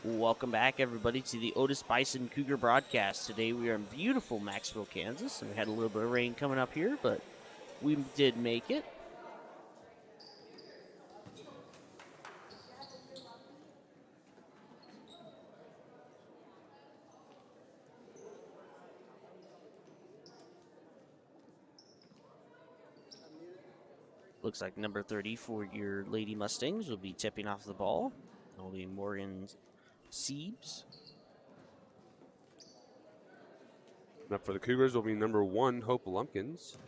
Welcome back, everybody, to the Otis-Bison Cougar broadcast. Today we are in beautiful Macksville, Kansas, and we had a little bit of rain coming up here, but we did make it. Looks like number 30 for your Lady Mustangs will be tipping off the ball. It'll be Morgan Siebes. Up for the Cougars will be number 1, Hope Lumpkins.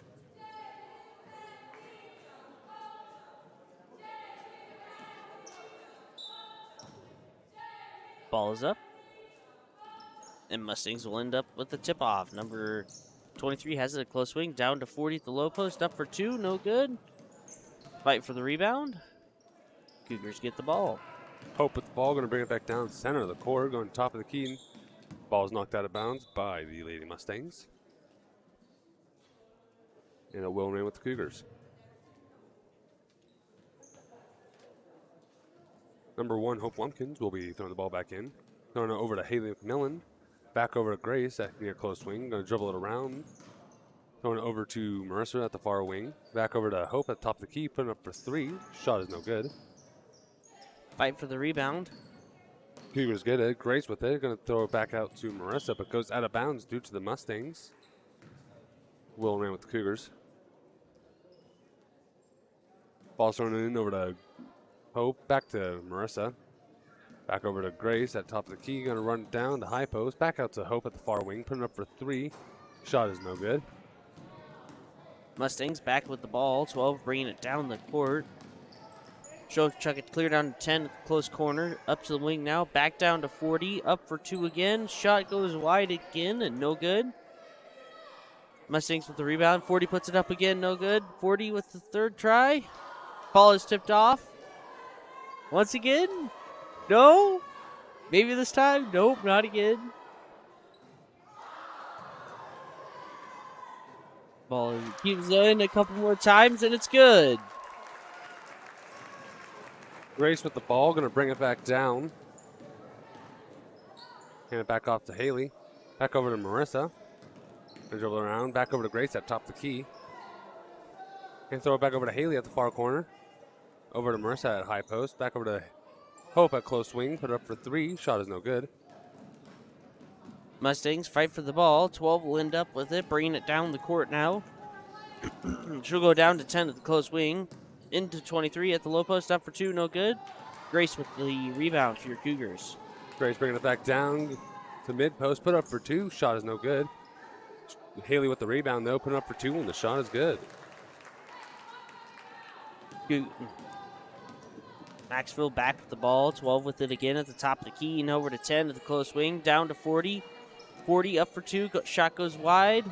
Ball is up. And Mustangs will end up with the tip-off. Number 23 has it a close swing. Down to 40 at the low post. Up for 2. No good. Fight for the rebound. Cougars get the ball. Hope with the ball, going to bring it back down center of the court, going top of the key. Ball is knocked out of bounds by the Lady Mustangs. And it will remain with the Cougars. Number 1, Hope Lumpkins will be throwing the ball back in. Throwing it over to Haley McMillan. Back over to Grace at near close swing. Going to dribble it around. Throwing it over to Marissa at the far wing. Back over to Hope at the top of the key. Putting up for 3. Shot is no good. Fight for the rebound. Cougars get it. Grace with it. Going to throw it back out to Marissa, but goes out of bounds due to the Mustangs. Will remain with the Cougars. Ball thrown in over to Hope. Back to Marissa. Back over to Grace at top of the key. Going to run down the high post. Back out to Hope at the far wing. Putting up for 3. Shot is no good. Mustangs back with the ball. 12 bringing it down the court. Chuck it clear down to 10 at the close corner. Up to the wing now. Back down to 40. Up for 2 again. Shot goes wide again and no good. Mustangs with the rebound. 40 puts it up again. No good. 40 with the third try. Ball is tipped off. Once again. No. Maybe this time. Nope, not again. Ball keeps in a couple more times and it's good. Grace with the ball, going to bring it back down. Hand it back off to Haley. Back over to Marissa. Going to dribble around. Back over to Grace at top of the key. And throw it back over to Haley at the far corner. Over to Marissa at high post. Back over to Hope at close swing. Put it up for 3. Shot is no good. Mustangs fight for the ball. 12 will end up with it, bringing it down the court now. She'll go down to 10 at the close wing. Into 23 at the low post, up for 2, no good. Grace with the rebound for your Cougars. Grace bringing it back down to mid post, put up for 2. Shot is no good. Haley with the rebound though, put up for 2, and the shot is good. Macksville back with the ball. 12 with it again at the top of the key, and over to 10 at the close wing. Down to 40. 40 up for 2. Shot goes wide.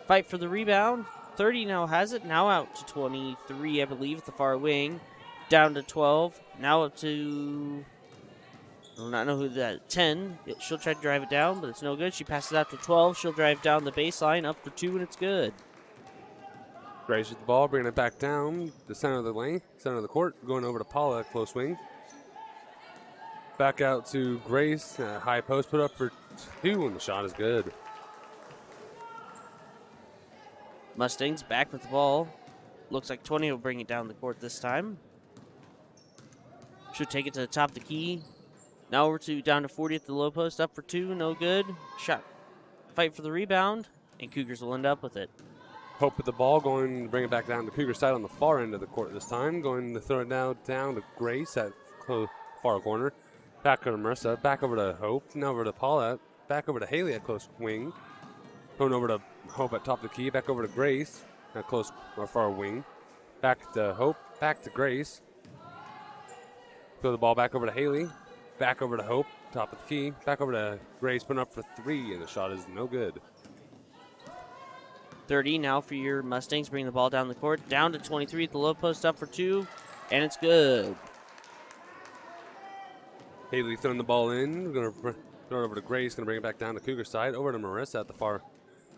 Fight for the rebound. 30 now has it. Now out to 23, I believe, at the far wing. Down to 12. Now up to, I do not know who that, 10. She'll try to drive it down, but it's no good. She passes out to 12. She'll drive down the baseline. Up for 2, and it's good. Grace with the ball, bringing it back down the center of the lane, center of the court. Going over to Paula at close wing. Back out to Grace. High post, put up for 2, and the shot is good. Mustangs back with the ball. Looks like 20 will bring it down the court this time. Should take it to the top of the key. Now over to down to 40 at the low post. Up for 2, no good. Shot. Fight for the rebound, and Cougars will end up with it. Hope with the ball, going to bring it back down to Cougar side on the far end of the court this time. Going to throw it now down to Grace at far corner. Back over to Marissa. Back over to Hope. Now over to Paula. Back over to Haley at close wing. Going over to Hope at top of the key. Back over to Grace at close or far wing. Back to Hope. Back to Grace. Throw the ball back over to Haley. Back over to Hope. Top of the key. Back over to Grace. Putting up for 3, and the shot is no good. 30 now for your Mustangs. Bring the ball down the court. Down to 23 at the low post. Up for 2, and it's good. Haley throwing the ball in. Going to throw it over to Grace. Going to bring it back down to Cougar side. Over to Marissa at the far.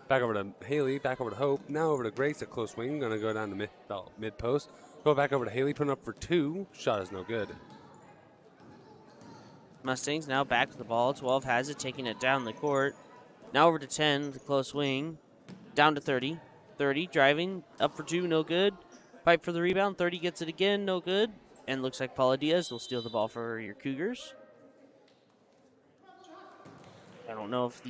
Back over to Haley. Back over to Hope. Now over to Grace at close wing. Going to go down to mid post. Go back over to Haley. Putting up for 2. Shot is no good. Mustangs now back with the ball. 12 has it, taking it down the court. Now over to 10, the close wing. Down to 30. 30 driving, up for 2, no good. Fight for the rebound. 30 gets it again, no good. And looks like Paula Diaz will steal the ball for your Cougars. I don't know if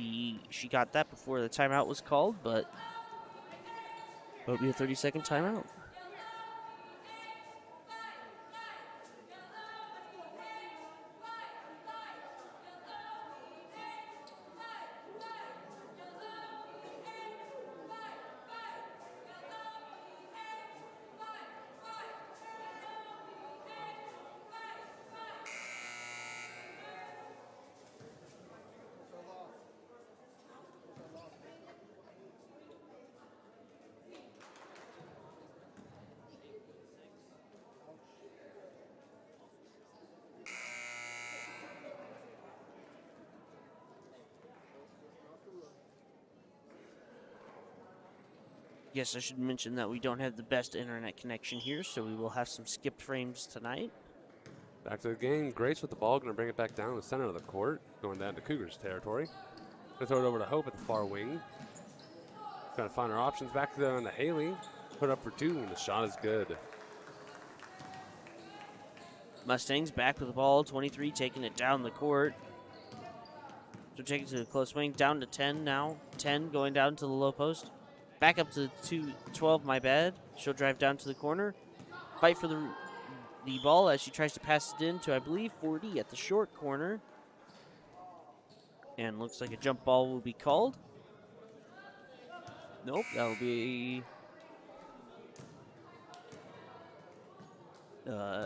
she got that before the timeout was called, but it'll be a 30-second timeout. Yes, I should mention that we don't have the best internet connection here, so we will have some skipped frames tonight. Back to the game. Grace with the ball, going to bring it back down to the center of the court, going down to Cougars territory. Going to throw it over to Hope at the far wing. Trying to find her options. Back there on to Haley. Put up for 2, and the shot is good. Mustangs back with the ball. 23 taking it down the court. So taking it to the close wing. Down to 10 now. 10 going down to the low post. Back up to 12, my bad. She'll drive down to the corner. Fight for the ball as she tries to pass it in to, I believe, 40 at the short corner. And looks like a jump ball will be called. Nope, that'll be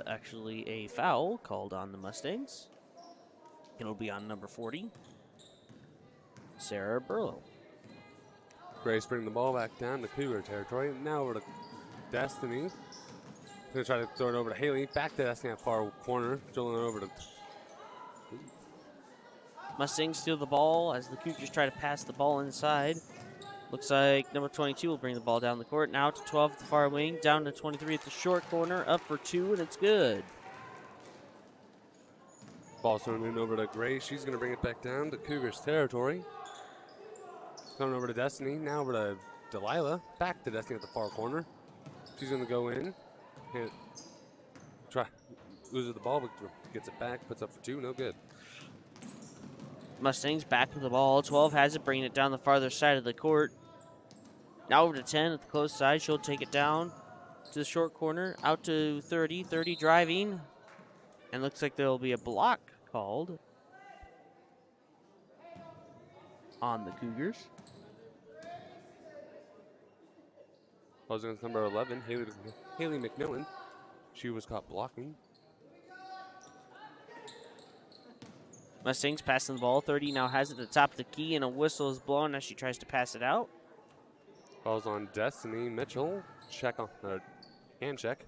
actually a foul called on the Mustangs. It'll be on number 40, Sarah Burlow. Grace bringing the ball back down to Cougar territory. Now over to Destiny. Going to try to throw it over to Haley. Back to Destiny at far corner. Drilling it over to... Mustangs steal the ball as the Cougars try to pass the ball inside. Looks like number 22 will bring the ball down the court. Now to 12 at the far wing. Down to 23 at the short corner. Up for 2, and it's good. Ball thrown in over to Grace. She's going to bring it back down to Cougars territory. Coming over to Destiny. Now over to Delilah. Back to Destiny at the far corner. She's going to go in. And try. Loses the ball, but gets it back. Puts up for 2. No good. Mustangs back with the ball. 12 has it, bringing it down the farther side of the court. Now over to 10 at the close side. She'll take it down to the short corner. Out to 30. 30 driving. And looks like there will be a block called on the Cougars. Balls against number 11, Haley McMillan. She was caught blocking. Mustangs passing the ball. 30 now has it at the top of the key, and a whistle is blown as she tries to pass it out. Ball's on Destiny Mitchell. Check on hand check.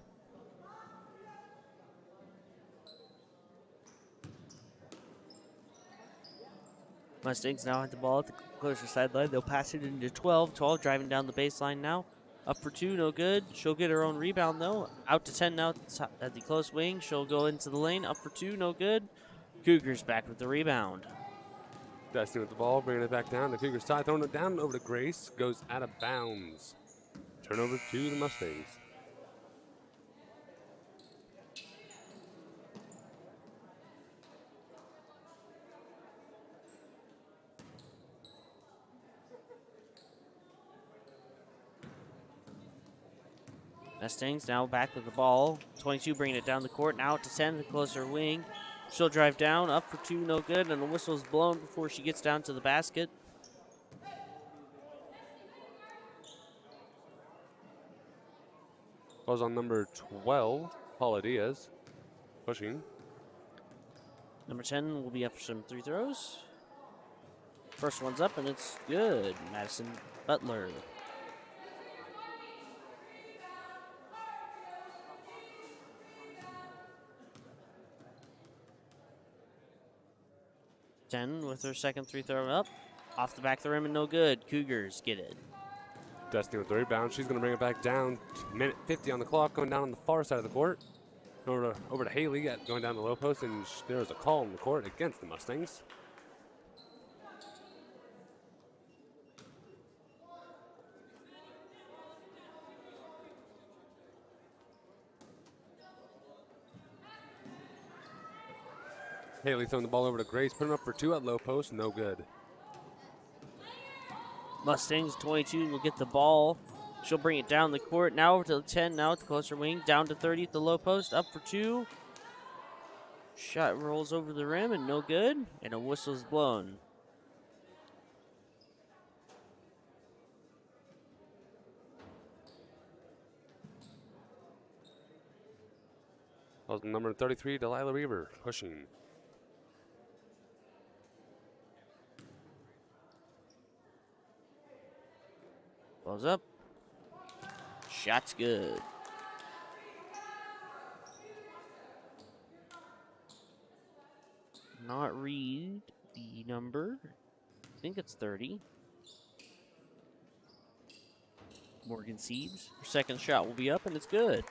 Mustangs now have the ball at the closer sideline. They'll pass it into 12. 12 driving down the baseline now. Up for 2, no good. She'll get her own rebound, though. Out to 10 now at the close wing. She'll go into the lane. Up for 2, no good. Cougars back with the rebound. Destiny with the ball, bringing it back down to Cougars side. Throwing it down over to Grace. Goes out of bounds. Turnover to the Mustangs. Mustangs now back with the ball. 22 bringing it down the court. Now out to 10, the closer wing. She'll drive down. Up for 2, no good. And the whistle is blown before she gets down to the basket. Ball's on number 12, Paula Diaz. Pushing. Number 10 will be up for some free throws. First one's up, and it's good. Madison Butler. Ten with her second free throw up. Off the back of the rim and no good. Cougars get it. Destiny with the rebound. She's going to bring it back down. Minute 50 on the clock. Going down on the far side of the court. Over to Haley, going down the low post, and there's a call in the court against the Mustangs. Haley throwing the ball over to Grace, putting up for 2 at low post, no good. Mustangs 22 will get the ball. She'll bring it down the court. Now over to the 10, now at the closer wing. Down to 30 at the low post, up for 2. Shot rolls over the rim and no good. And a whistle's blown. That was number 33, Delilah Reaver, pushing. Ball's up. Shot's good. Not read the number. I think it's 30. Morgan Siebes. Her second shot will be up, and it's good.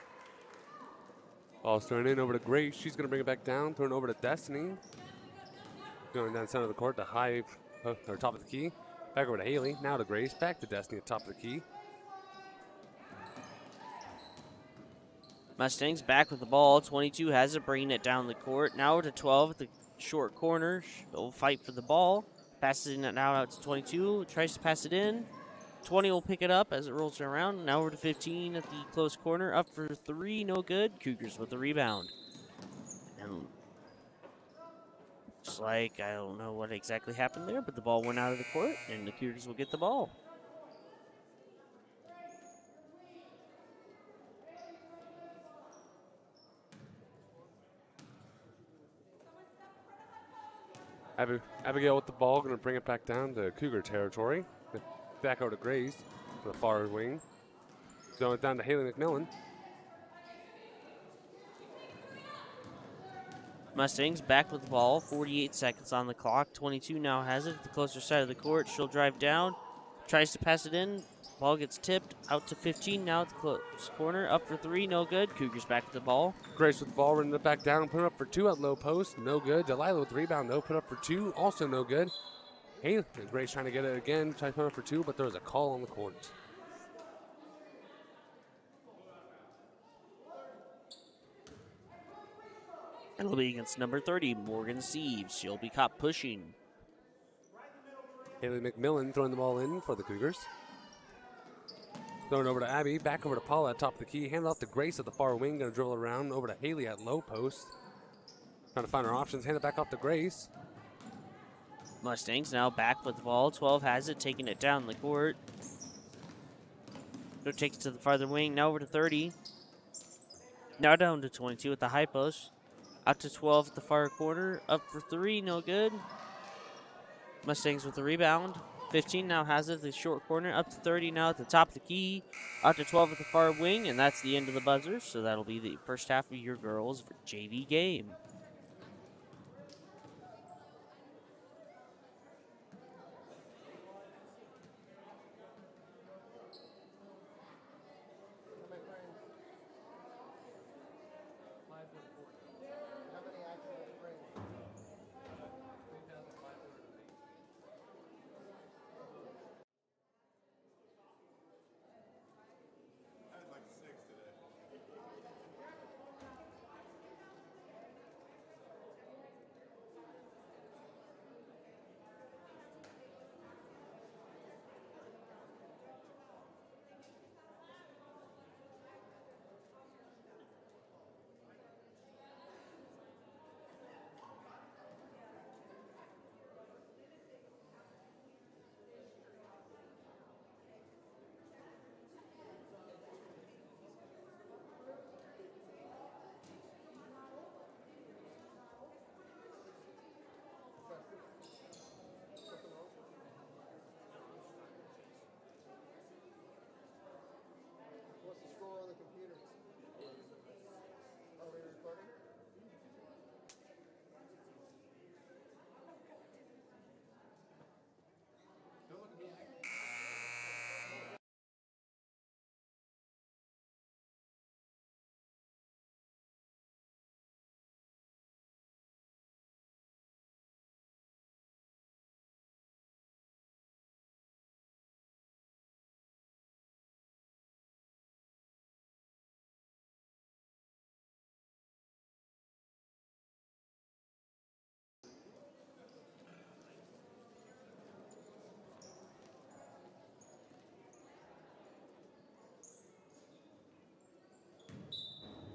Ball's thrown in over to Grace. She's going to bring it back down, thrown over to Destiny. Going down center of the court to high, or top of the key. Back over to Haley. Now to Grace. Back to Destiny at top of the key. Mustangs back with the ball. 22 has it, bringing it down the court. Now over to 12 at the short corner. She'll fight for the ball. Passes it now out to 22. Tries to pass it in. 20 will pick it up as it rolls around. Now over to 15 at the close corner. Up for 3, no good. Cougars with the rebound. And just like, I don't know what exactly happened there, but the ball went out of the court, and the Cougars will get the ball. Abigail with the ball, going to bring it back down to Cougar territory. Back over to Grace to the far wing. Throwing it down to Haley McMillan. Mustangs back with the ball. 48 seconds on the clock. 22 now has it at the closer side of the court. She'll drive down. Tries to pass it in. Ball gets tipped out to 15. Now at the close corner. Up for 3. No good. Cougars back with the ball. Grace with the ball, running it back down. Put it up for 2 at low post. No good. Delilah with the rebound, though. Put up for 2. Also no good. Hey, Grace trying to get it again. Tries to put up for 2, but there was a call on the court. It'll be against number 30, Morgan Siebes. She'll be caught pushing. Haley McMillan throwing the ball in for the Cougars. Throwing over to Abby. Back over to Paula at top of the key. Hand off to Grace at the far wing. Going to dribble around over to Haley at low post. Trying to find her options. Hand it back off to Grace. Mustangs now back with the ball. 12 has it, taking it down the court. So takes it to the farther wing. Now over to 30. Now down to 22 at the high post. Out to 12 at the far corner. Up for 3, no good. Mustangs with the rebound. 15 now has it at the short corner. Up to 30 now at the top of the key. Out to 12 at the far wing, and that's the end of the buzzer. So that'll be the first half of your girls' JV game.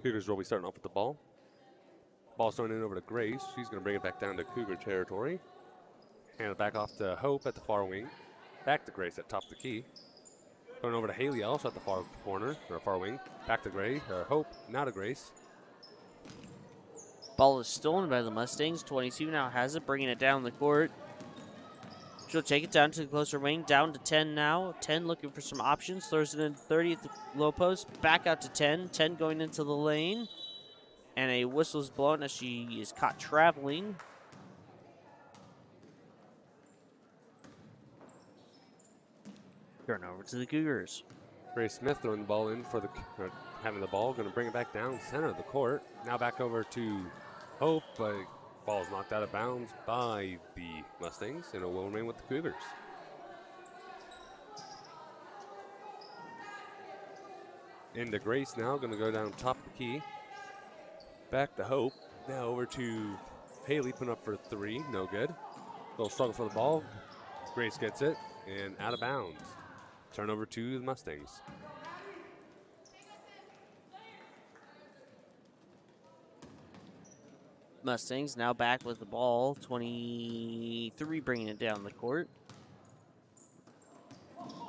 Cougars will be starting off with the ball. Ball's thrown in over to Grace. She's going to bring it back down to Cougar territory. Hand it back off to Hope at the far wing. Back to Grace at top of the key. Going over to Haley also at the far corner, or far wing. Back to Hope, now to Grace. Ball is stolen by the Mustangs. 22 now has it, bringing it down the court. She'll take it down to the closer wing, down to 10 now. 10 looking for some options, throws it in 30 at the low post, back out to 10. 10 going into the lane. And a whistle is blown as she is caught traveling. Turnover to the Cougars. Ray Smith throwing the ball in for having the ball, going to bring it back down center of the court. Now back over to Hope, but ball's knocked out of bounds by the Mustangs, and it will remain with the Cougars. Into Grace now, going to go down top of the key. Back to Hope. Now over to Haley, putting up for 3, no good. Little struggle for the ball. Grace gets it, and out of bounds. Turnover to the Mustangs. Mustangs now back with the ball. 23 bringing it down the court.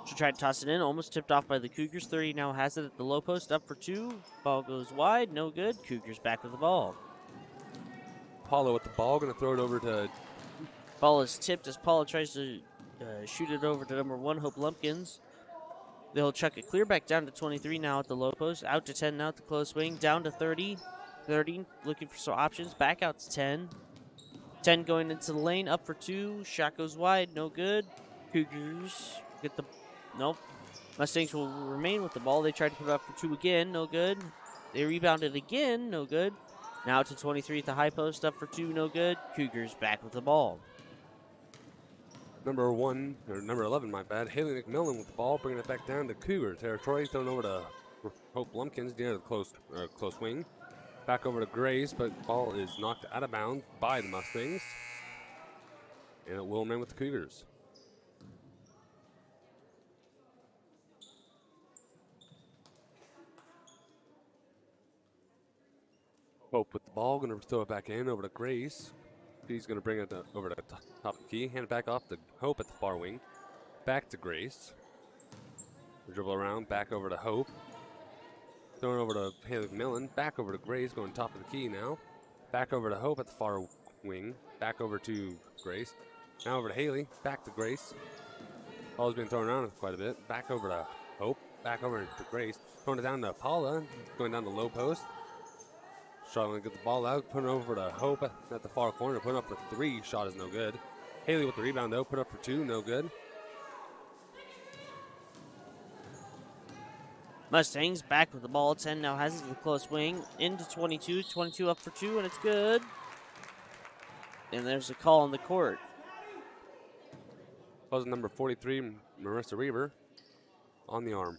She tried to toss it in, almost tipped off by the Cougars. 30 now has it at the low post, up for 2. Ball goes wide, no good. Cougars back with the ball. Paula with the ball, going to throw it over to... Ball is tipped as Paula tries to shoot it over to number 1, Hope Lumpkins. They'll chuck it clear back down to 23 now at the low post. Out to 10 now at the close wing. Down to 30. 30 looking for some options. Back out to 10. 10 going into the lane. Up for 2. Shot goes wide. No good. Cougars get the... Nope. Mustangs will remain with the ball. They tried to put it up for 2 again. No good. They rebounded again. No good. Now to 23 at the high post. Up for 2. No good. Cougars back with the ball. Number 11, my bad. Haley McMillan with the ball, bringing it back down to Cougar territory. Thrown over to Hope Lumpkins near the close wing. Back over to Grace, but ball is knocked out of bounds by the Mustangs. And it will remain with the Cougars. Hope with the ball, going to throw it back in over to Grace. He's going to bring it over to the top of the key. Hand it back off to Hope at the far wing. Back to Grace. Dribble around, back over to Hope. Throwing over to Haley McMillan. Back over to Grace, going top of the key now. Back over to Hope at the far wing. Back over to Grace. Now over to Haley. Back to Grace. Ball's been thrown around quite a bit. Back over to Hope. Back over to Grace. Throwing it down to Paula. Going down the low post. Struggling to get the ball out, putting it over to Hope at the far corner, putting up for 3. Shot is no good. Haley with the rebound though, put up for 2, no good. Mustangs back with the ball. 10 now has it to the close wing. Into 22. 22 up for 2, and it's good. And there's a call on the court. Was number 43, Marissa Reaver, on the arm.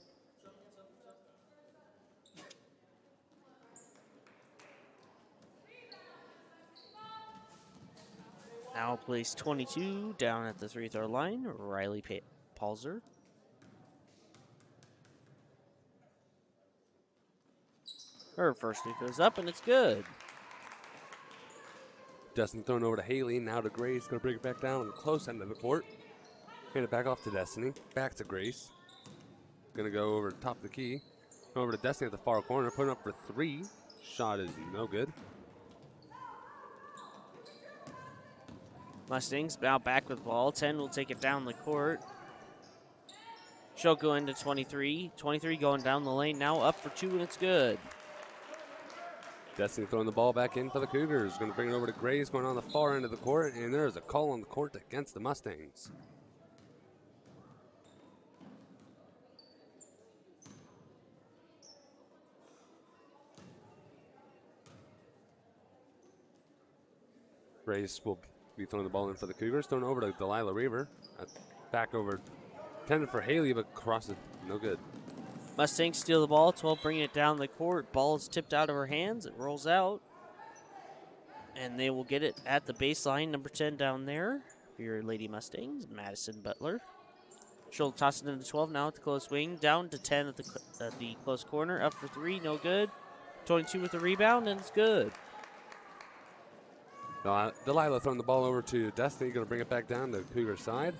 Now plays 22 down at the 3-throw line. Riley Palzer. Her first free goes up, and it's good. Destiny thrown over to Haley, now to Grace. Going to bring it back down on the close end of the court. Hand it back off to Destiny. Back to Grace. Going to go over the top of the key. Over to Destiny at the far corner, putting up for 3. Shot is no good. Mustangs now back with ball. 10 will take it down the court. She'll go into 23. 23 going down the lane now, up for 2, and it's good. Destiny throwing the ball back in for the Cougars. Going to bring it over to Grace, going on the far end of the court, and there's a call on the court against the Mustangs. Grace will be throwing the ball in for the Cougars. Thrown over to Delilah Reaver. Back over. Intended for Haley, but crosses. No good. Mustangs steal the ball. 12 bringing it down the court. Ball is tipped out of her hands. It rolls out. And they will get it at the baseline. Number 10 down there for your Lady Mustangs, Madison Butler. She'll toss it into 12 now at the close wing. Down to 10 at the close corner. Up for 3. No good. 22 with the rebound, and it's good. Delilah throwing the ball over to Destiny, going to bring it back down to Cougar side.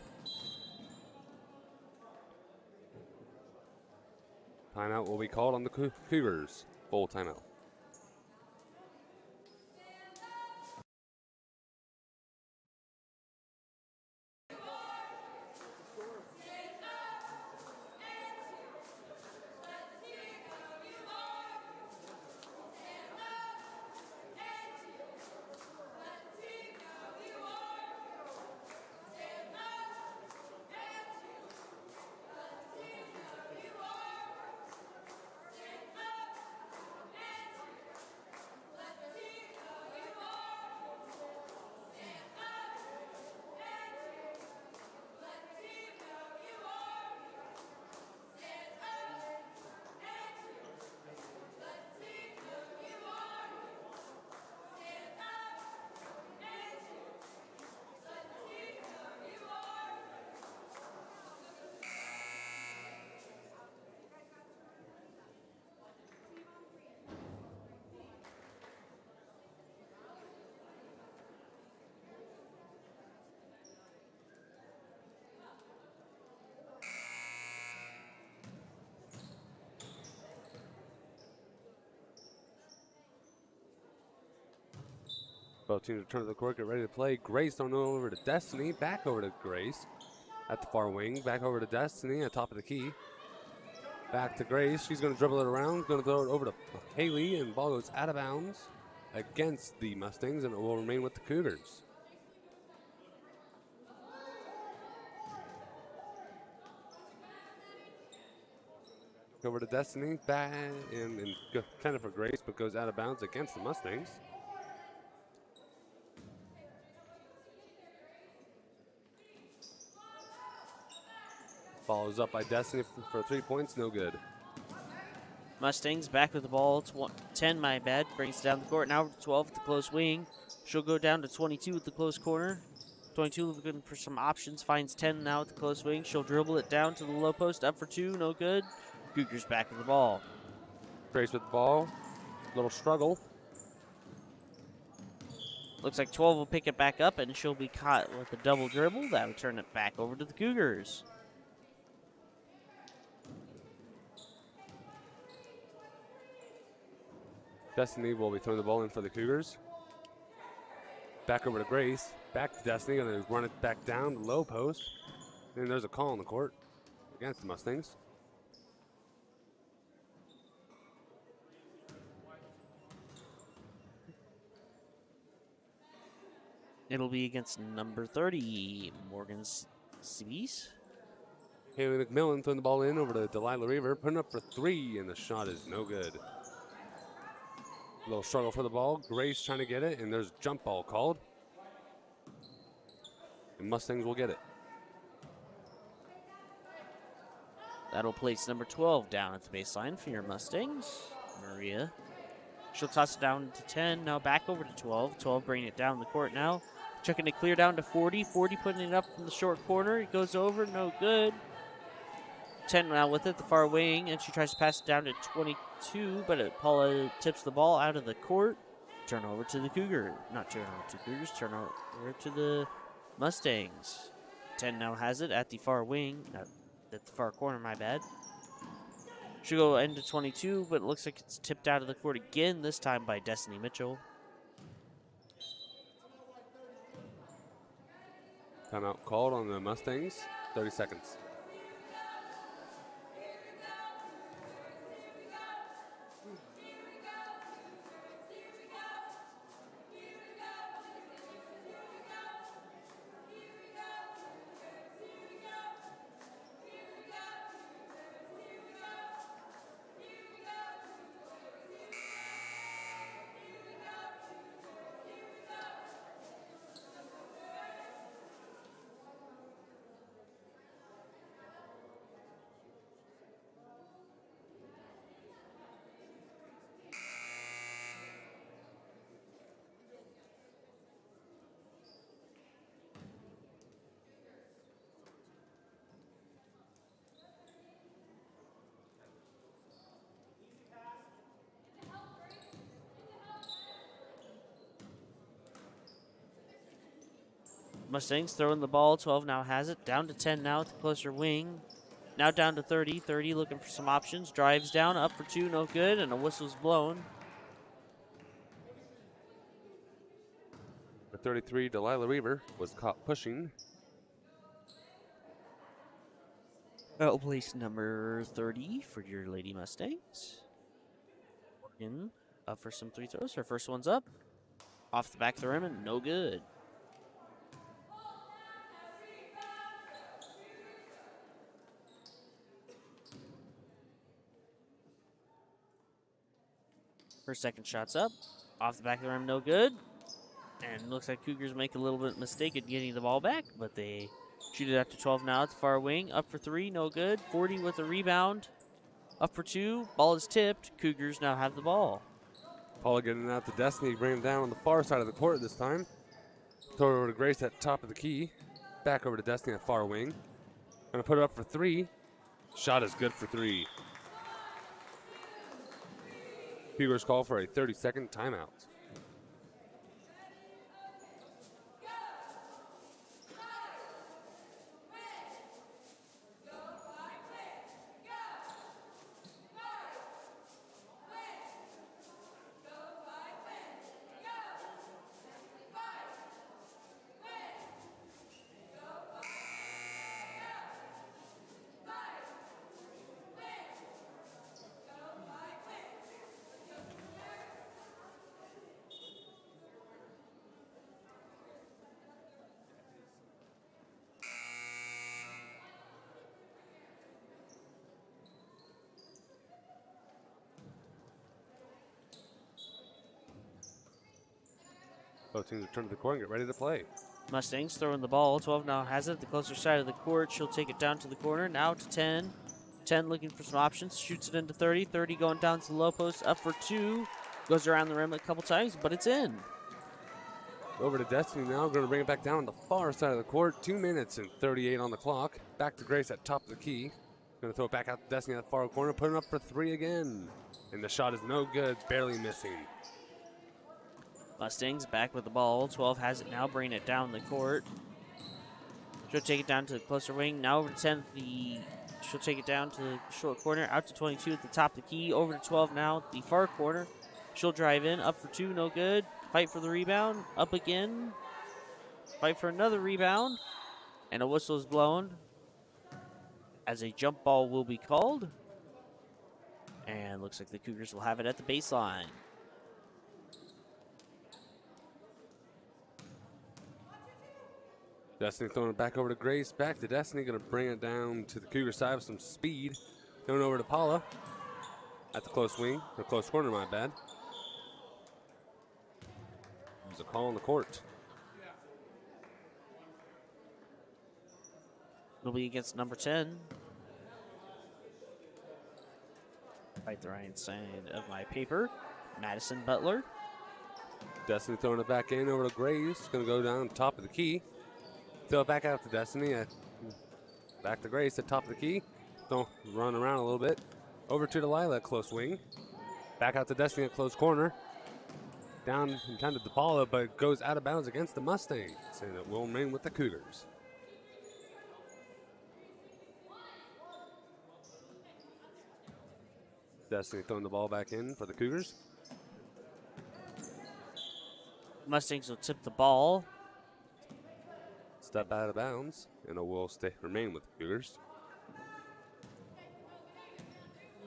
Timeout will be called on the Cougars. Full timeout. Both teams return to the court, get ready to play. Grace on over to Destiny, back over to Grace at the far wing, back over to Destiny at top of the key. Back to Grace, she's going to dribble it around, going to throw it over to Haley, and the ball goes out of bounds against the Mustangs, and it will remain with the Cougars. Over to Destiny, back and intended for Grace, but goes out of bounds against the Mustangs. Follows up by Destiny for 3 points, no good. Mustangs back with the ball. 10, my bad. Brings it down the court. Now over to 12 with the close wing. She'll go down to 22 with the close corner. 22 looking for some options. Finds 10 now with the close wing. She'll dribble it down to the low post. Up for 2, no good. Cougars back with the ball. Grace with the ball. Little struggle. Looks like 12 will pick it back up, and she'll be caught with a double dribble. That would turn it back over to the Cougars. Destiny will be throwing the ball in for the Cougars. Back over to Grace. Back to Destiny. Going to run it back down the low post. And there's a call on the court against the Mustangs. It'll be against number 30, Morgan Seabees. Haley McMillan throwing the ball in over to Delilah Reaver. Putting up for 3, and the shot is no good. A little struggle for the ball. Grace trying to get it, and there's a jump ball called. And Mustangs will get it. That'll place number 12 down at the baseline for your Mustangs, Maria. She'll toss it down to 10. Now back over to 12. 12 bringing it down the court now. Checking to clear down to 40. 40 putting it up from the short corner. It goes over, no good. 10 now with it, the far wing, and she tries to pass it down to 22, but Paula tips the ball out of the court. Turnover to the Cougar. Not turnover to Cougars, turnover to the Mustangs. 10 now has it at the far wing, at the far corner, my bad. She'll go into 22, but it looks like it's tipped out of the court again, this time by Destiny Mitchell. Timeout called on the Mustangs. 30 seconds. Mustangs throwing the ball. 12 now has it. Down to 10 now at the closer wing. Now down to 30. 30 looking for some options. Drives down, up for two, no good, and a whistle's blown. The 33, Delilah Reaver, was caught pushing. That'll place number 30 for your Lady Mustangs. Morgan up for some three throws. Her first one's up. Off the back of the rim and no good. Her second shot's up. Off the back of the rim, no good. And looks like Cougars make a little bit of mistake in getting the ball back, but they shoot it out to 12 now at the far wing. Up for three, no good. 40 with a rebound. Up for two. Ball is tipped. Cougars now have the ball. Paula getting it out to Destiny, bringing it down on the far side of the court this time. Throw it over to Grace at top of the key. Back over to Destiny at far wing. Gonna put it up for three. Shot is good for three. Cougars call for a 30-second timeout. Both teams return to the court and get ready to play. Mustangs throwing the ball. 12 now has it. The closer side of the court. She'll take it down to the corner. Now to 10. 10 looking for some options. Shoots it into 30. 30 going down to the low post. Up for two. Goes around the rim a couple times, but it's in. Over to Destiny now. Going to bring it back down on the far side of the court. 2 minutes and 38 on the clock. Back to Grace at top of the key. Going to throw it back out to Destiny at the far corner. Putting up for three again. And the shot is no good. Barely missing. Mustangs back with the ball. 12 has it now, bringing it down the court. She'll take it down to the closer wing. Now over to 10. She'll take it down to the short corner. Out to 22 at the top of the key. Over to 12 now at the far corner. She'll drive in. Up for two, no good. Fight for the rebound. Up again. Fight for another rebound. And a whistle is blown as a jump ball will be called. And looks like the Cougars will have it at the baseline. Destiny throwing it back over to Grace. Back to Destiny. Going to bring it down to the Cougar side with some speed. Going over to Paula at the close wing. Or close corner, my bad. There's a call on the court. It'll be against number 10. Right the right side of my paper. Madison Butler. Destiny throwing it back in over to Grace. Going to go down top of the key. Throw it back out to Destiny. Back to Grace at top of the key. Don't run around a little bit. Over to Delilah at close wing. Back out to Destiny at close corner. Down intended to Paula, but it goes out of bounds against the Mustangs. And it will remain with the Cougars. Destiny throwing the ball back in for the Cougars. Mustangs will tip the ball. Step out of bounds, and it will remain with the Cougars.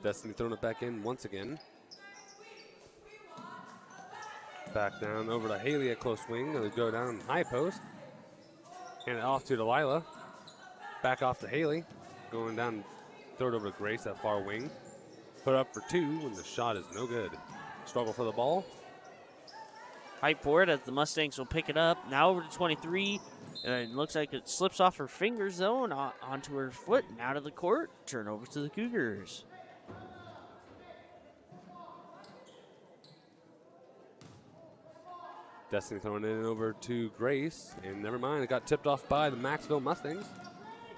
Destiny throwing it back in once again. Back down over to Haley at close wing. They'll go down high post. Hand it off to Delilah. Back off to Haley. Going down, throw it over to Grace at far wing. Put up for two, and the shot is no good. Struggle for the ball. Hype for it as the Mustangs will pick it up. Now over to 23. And it looks like it slips off her fingers, though, and onto her foot and out of the court. Turnover to the Cougars. Destiny throwing it in over to Grace. And never mind, it got tipped off by the Macksville Mustangs.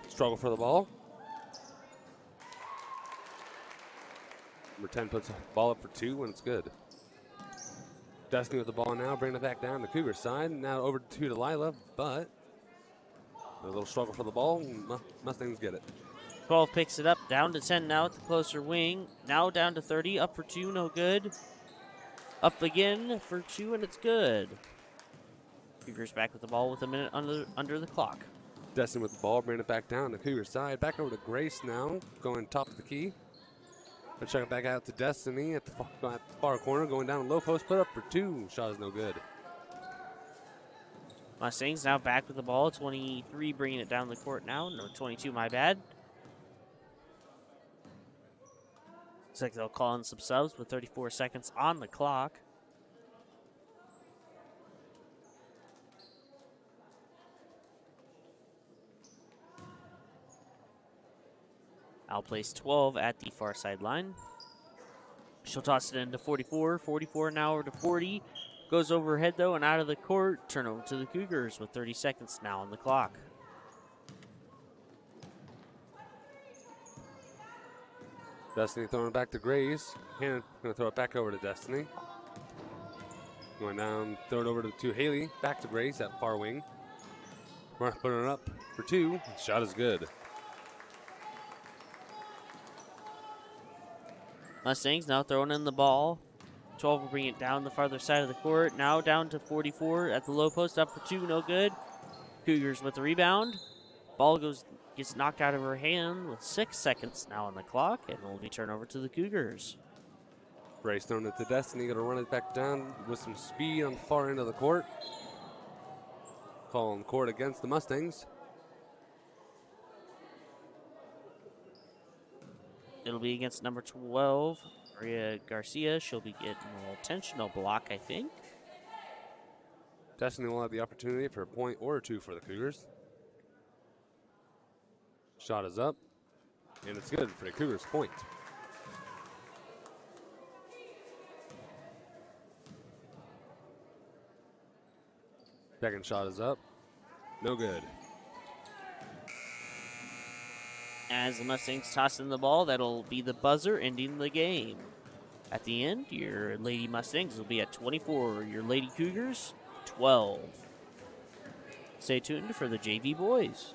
Struggle for the ball. Number 10 puts the ball up for two, and it's good. Destiny with the ball now, bringing it back down the Cougar side. Now over to Delilah, but A little struggle for the ball. Mustangs get it. 12 picks it up, down to 10 now at the closer wing. Now down to 30, up for 2, no good. Up again for 2, and it's good. Cougars back with the ball with a minute under the clock. Destin with the ball, bringing it back down the Cougar side. Back over to Grace now, going top of the key. But check it back out to Destiny at the far corner, going down low post, put up for 2. Shot is no good. Mustangs now back with the ball. 23 bringing it down the court now. No, 22, my bad. Looks like they'll call in some subs with 34 seconds on the clock. Al plays 12 at the far sideline. She'll toss it into 44. 44 now over to 40. Goes overhead, though, and out of the court. Turnover to the Cougars with 30 seconds now on the clock. Destiny throwing it back to Grace. Hannah going to throw it back over to Destiny. Going down, throw it over to Haley. Back to Grace at far wing. Putting it up for 2. Shot is good. Mustangs now throwing in the ball. 12 will bring it down the farther side of the court. Now down to 44 at the low post, up for 2, no good. Cougars with the rebound. Ball gets knocked out of her hand with 6 seconds now on the clock, and will be turned over to the Cougars. Grace throwing it to Destiny, going to run it back down with some speed on the far end of the court. Calling court against the Mustangs. It'll be against number 12, Maria Garcia. She'll be getting an intentional block, I think. Destiny will have the opportunity for a point or 2 for the Cougars. Shot is up, and it's good for the Cougars' point. Second shot is up. No good. As the Mustangs toss in the ball, that'll be the buzzer ending the game. At the end, your Lady Mustangs will be at 24, your Lady Cougars 12. Stay tuned for the JV boys.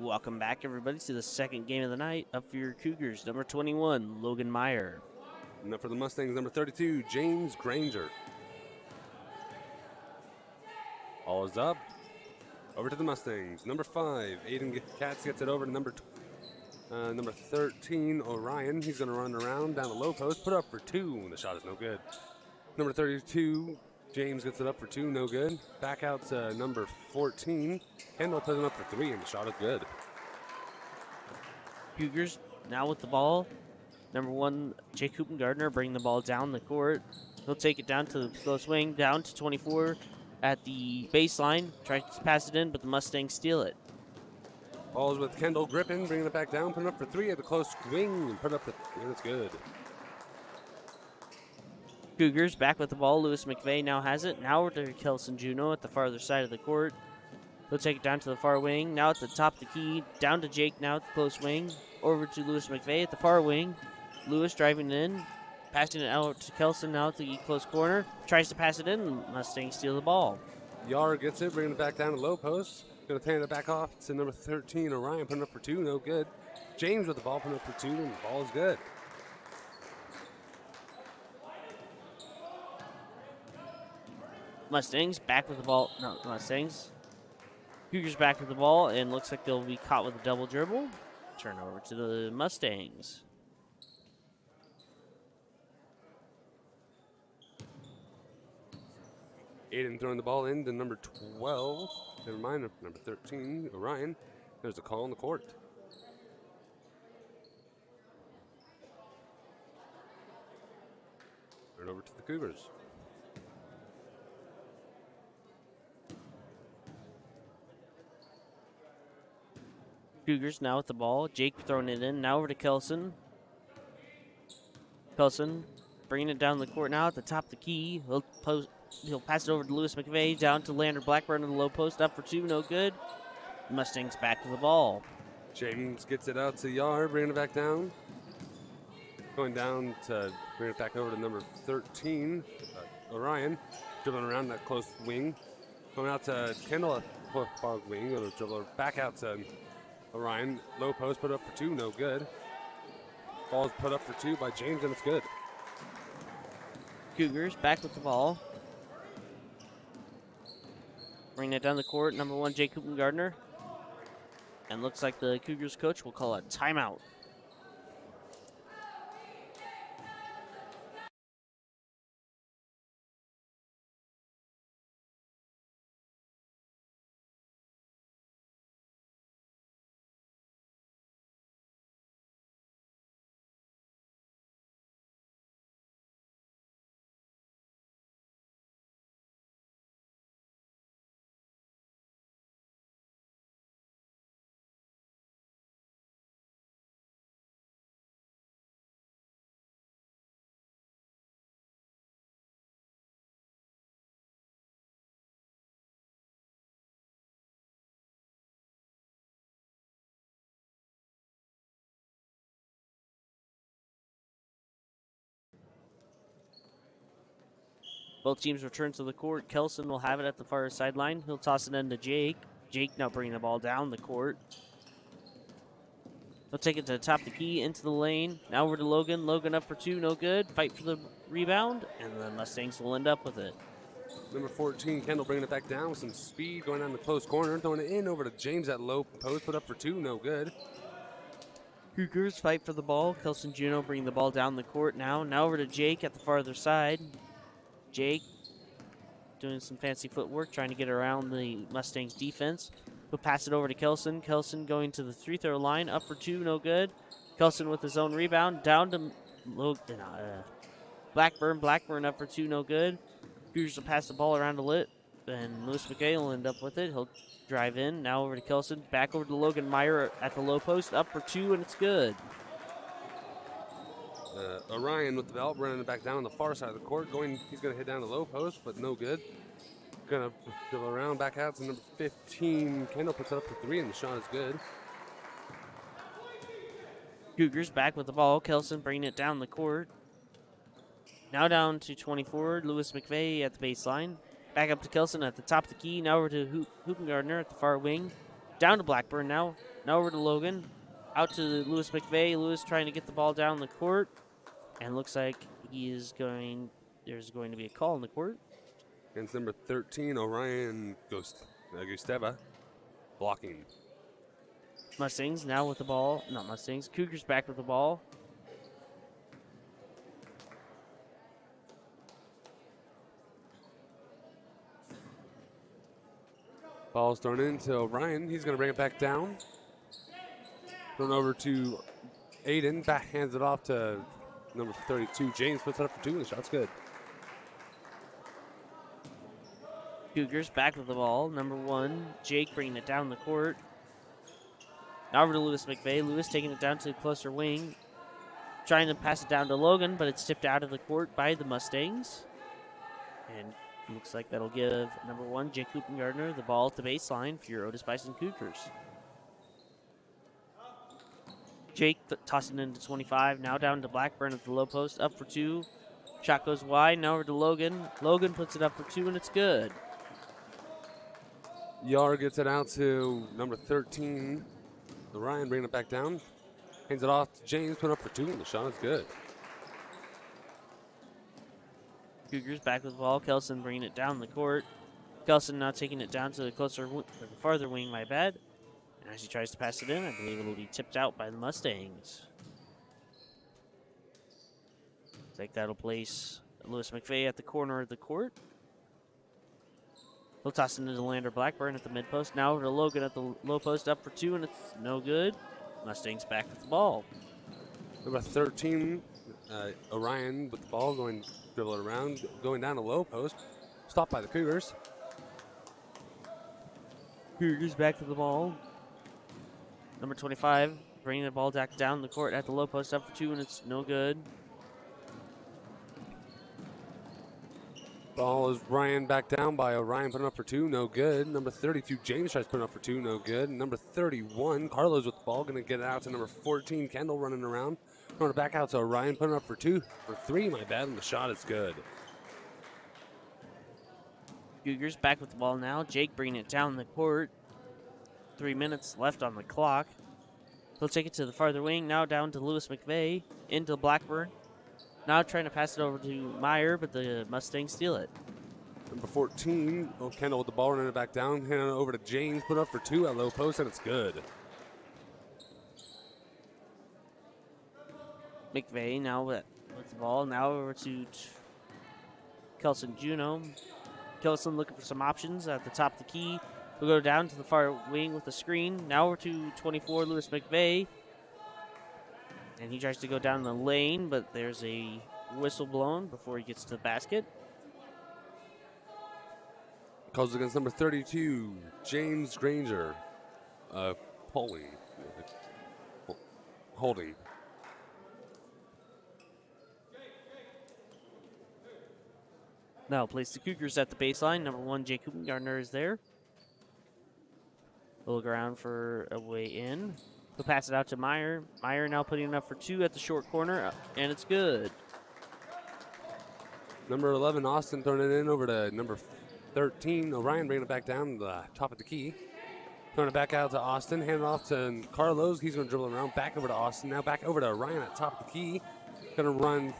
Welcome back, everybody, to the second game of the night. Up for your Cougars, number 21, Logan Meyer. And up for the Mustangs, number 32, James Granger. All is up. Over to the Mustangs. Number 5, Aiden Katz gets it over to number 13, Orion. He's going to run around down the low post, put up for 2. The shot is no good. Number 32, James gets it up for 2, no good. Back out to number 14. Kendall puts it up for 3, and the shot is good. Cougars now with the ball. Number 1, Jake Hoopengardner, bring the ball down the court. He'll take it down to the close wing, down to 24 at the baseline. Tries to pass it in, but the Mustangs steal it. Ball's with Kendall gripping, bringing it back down, putting up for 3 at the close wing, and put up for 3, and it's good. Cougars back with the ball. Lewis McVeigh now has it. Now over to Kelson Juno at the farther side of the court. He'll take it down to the far wing. Now at the top of the key. Down to Jake now at the close wing. Over to Lewis McVeigh at the far wing. Lewis driving in. Passing it out to Kelson now at the close corner. Tries to pass it in. Mustangs steal the ball. Yar gets it, bringing it back down to low post. Going to hand it back off to number 13, Orion, putting up for 2, no good. James with the ball, putting up for 2, and the ball is good. Mustangs back with the ball. No, Mustangs. Cougars back with the ball, and looks like they'll be caught with a double dribble. Turn over to the Mustangs. Aiden throwing the ball in to number 12. Never mind, number 13, Orion. There's a call on the court. Turn over to the Cougars. Cougars now with the ball. Jake throwing it in. Now over to Kelson. Kelson bringing it down the court now at the top of the key. He'll pass it over to Lewis McVeigh. Down to Lander Blackburn in the low post. Up for 2. No good. Mustangs back to the ball. James gets it out to Yar, bringing it back down. Going down to bring it back over to number 13, Orion. Dribbling around that close wing. Going out to Kendall at far wing. Going to dribble back out to Orion. Low post, put up for 2, no good. Ball's put up for 2 by James, and it's good. Cougars back with the ball. Bring it down the court. Number 1, Jake Hoopengardner. And looks like the Cougars coach will call a timeout. Both teams return to the court. Kelson will have it at the far sideline. He'll toss it in to Jake. Jake now bringing the ball down the court. He'll take it to the top of the key, into the lane. Now over to Logan. Logan up for 2, no good. Fight for the rebound, and the Mustangs will end up with it. Number 14, Kendall bringing it back down with some speed, going down the close corner. Throwing it in over to James at low post, put up for 2, no good. Cougars fight for the ball. Kelson Juno bringing the ball down the court now. Now over to Jake at the farther side. Jake doing some fancy footwork, trying to get around the Mustangs defense. He'll pass it over to Kelson. Kelson going to the free-throw line, up for 2, no good. Kelson with his own rebound, down to Blackburn. Blackburn up for 2, no good. Cougars will pass the ball around to Lit, and Lewis McKay will end up with it. He'll drive in, now over to Kelson, back over to Logan Meyer at the low post, up for 2, and it's good. Orion with the belt, running it back down on the far side of the court. He's going to hit down the low post, but no good. Going to dribble around, back out to number 15. Kendall puts it up for 3, and the shot is good. Cougars back with the ball. Kelson bringing it down the court. Now down to 24. Lewis McVeigh at the baseline. Back up to Kelson at the top of the key. Now over to Hoopengardner at the far wing. Down to Blackburn now. Now over to Logan. Out to Lewis McVeigh. Lewis trying to get the ball down the court. And looks like there's going to be a call in the court. Against number 13, Orion Gusteva, blocking. Mustangs now with the ball. Not Mustangs. Cougars back with the ball. Ball's thrown into Orion. He's going to bring it back down. Thrown over to Aiden. Back hands it off to number 32. James puts it up for 2, and the shot's good. Cougars back with the ball. Number 1, Jake bringing it down the court. Now over to Lewis McVeigh. Lewis taking it down to the closer wing. Trying to pass it down to Logan, but it's tipped out of the court by the Mustangs. And looks like that'll give number 1, Jake Hoopengardner, the ball at the baseline for your Otis-Bison Cougars. Jake tossing into 25. Now down to Blackburn at the low post. Up for 2. Shot goes wide. Now over to Logan. Logan puts it up for 2, and it's good. Yar gets it out to number 13. Ryan bringing it back down. Hands it off to James, put up for 2, and the shot is good. Cougars back with the ball. Kelson bringing it down the court. Kelson now taking it down to the farther wing, my bad. And as he tries to pass it in, I believe it'll be tipped out by the Mustangs. Looks like that'll place Lewis McVeigh at the corner of the court. He'll toss it into Lander Blackburn at the mid post. Now over to Logan at the low post, up for 2, and it's no good. Mustangs back with the ball. Number 13, Orion with the ball, dribble it around, going down the low post. Stopped by the Cougars. Cougars back to the ball. Number 25 bringing the ball back down the court at the low post, up for 2, and it's no good. Ball is Ryan back down by Orion, putting up for 2, no good. Number 32, James tries to put it up for 2, no good. Number 31, Carlos with the ball, going to get it out to number 14, Kendall running around. Throwing it back out to Orion, putting up for 3, my bad, and the shot is good. Cougars back with the ball now. Jake bringing it down the court. 3 minutes left on the clock. He'll take it to the farther wing. Now down to Lewis McVeigh. Into Blackburn. Now trying to pass it over to Meyer, but the Mustangs steal it. Number 14, Kendall with the ball, running it back down. Handing it over to James, put up for 2 at low post, and it's good. McVeigh now with the ball. Now over to Kelson Juno. Kelson looking for some options at the top of the key. We'll go down to the far wing with the screen. Now over to 24, Lewis McVeigh. And he tries to go down the lane, but there's a whistle blown before he gets to the basket. Calls against number 32, James Granger. Holding. Now place the Cougars at the baseline. Number 1, Jake Hoopengardner is there. We'll look around for a way in. He'll pass it out to Meyer. Meyer now putting it up for 2 at the short corner, and it's good. Number 11, Austin throwing it in over to number 13. Orion bringing it back down to the top of the key. Throwing it back out to Austin. Hand it off to Carlos. He's going to dribble around. Back over to Austin. Now back over to Orion at top of the key. Going to run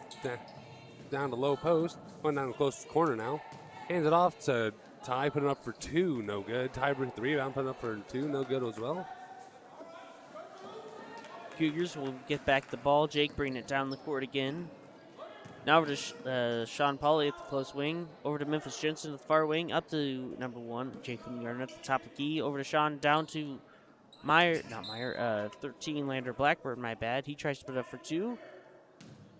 down to low post. Going down the closest corner now. Hands it off to Ty. Putting it up for 2. No good. Ty with the rebound. Putting it up for 2. No good as well. Cougars will get back the ball. Jake bringing it down the court again. Now over to Sean Pauly at the close wing. Over to Memphis Jensen at the far wing. Up to number 1, Jake Hoopengardner at the top of the key. Over to Sean. Down to 13, Lander Blackburn, my bad. He tries to put it up for 2,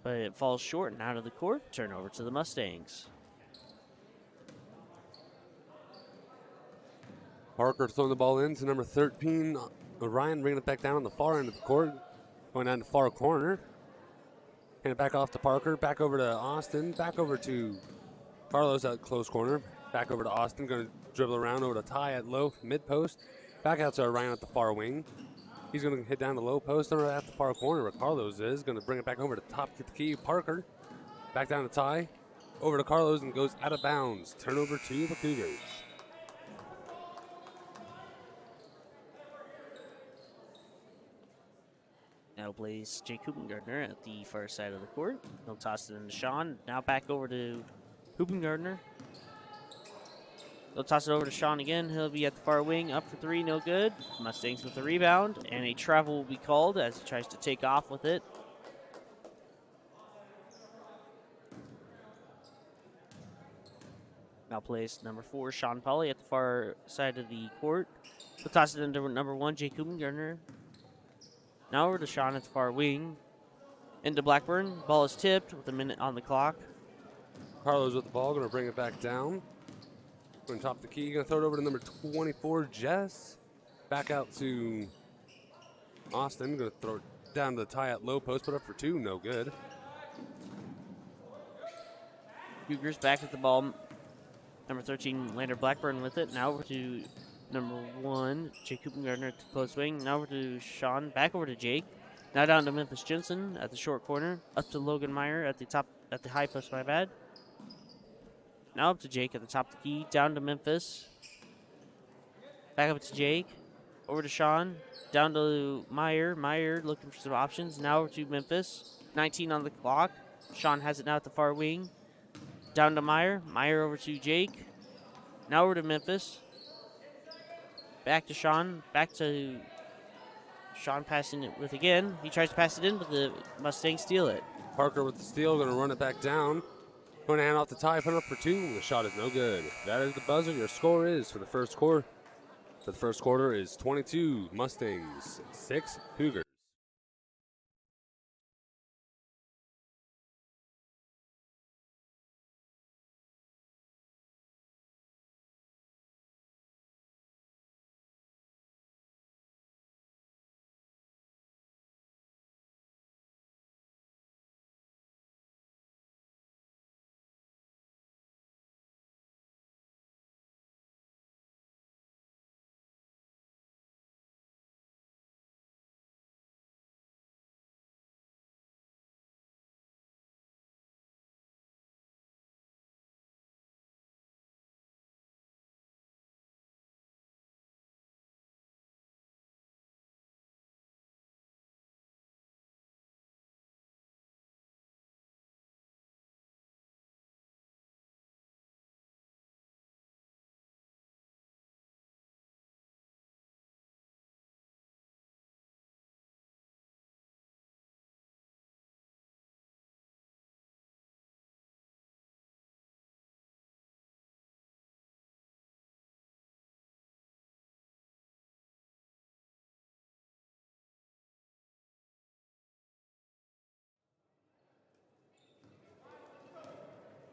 but it falls short and out of the court. Turnover to the Mustangs. Parker throwing the ball in to number 13. Ryan bringing it back down on the far end of the court. Going down the far corner. Hand it back off to Parker. Back over to Austin. Back over to Carlos at close corner. Back over to Austin. Going to dribble around over to Ty at low mid post. Back out to Ryan at the far wing. He's going to hit down the low post over at the far corner where Carlos is. Going to bring it back over to top of the key. Parker. Back down to Ty. Over to Carlos and goes out of bounds. Turnover to the Cougars. They'll place Jake Hoopengardner at the far side of the court. They'll toss it into Sean. Now back over to Hoopengardner. They'll toss it over to Sean again. He'll be at the far wing. Up for three, no good. Mustangs with the rebound. And a travel will be called as he tries to take off with it. Now plays number 4, Sean Polly at the far side of the court. He'll toss it into number 1, Jake Hoopengardner. Now over to Sean at the far wing. Into Blackburn. Ball is tipped with a minute on the clock. Carlos with the ball, going to bring it back down. Going to top the key, going to throw it over to number 24, Jess. Back out to Austin, going to throw it down to the tie at low post, put up for 2, no good. Cougars back at the ball. Number 13, Lander Blackburn with it. Now over to number 1, Jake Hoopengardner at the close wing. Now over to Sean, back over to Jake. Now down to Memphis Jensen at the short corner. Up to Logan Meyer at the high post, my bad. Now up to Jake at the top of the key. Down to Memphis. Back up to Jake. Over to Sean. Down to Meyer. Meyer looking for some options. Now over to Memphis. 19 on the clock. Sean has it now at the far wing. Down to Meyer. Meyer over to Jake. Now over to Memphis. Back to Sean. Back to Sean passing it with again. He tries to pass it in, but the Mustangs steal it. Parker with the steal, going to run it back down. Going to hand off the tie, put it up for 2. The shot is no good. That is the buzzer. Your score is for the first quarter. For the first quarter is 22 Mustangs, 6 Cougars.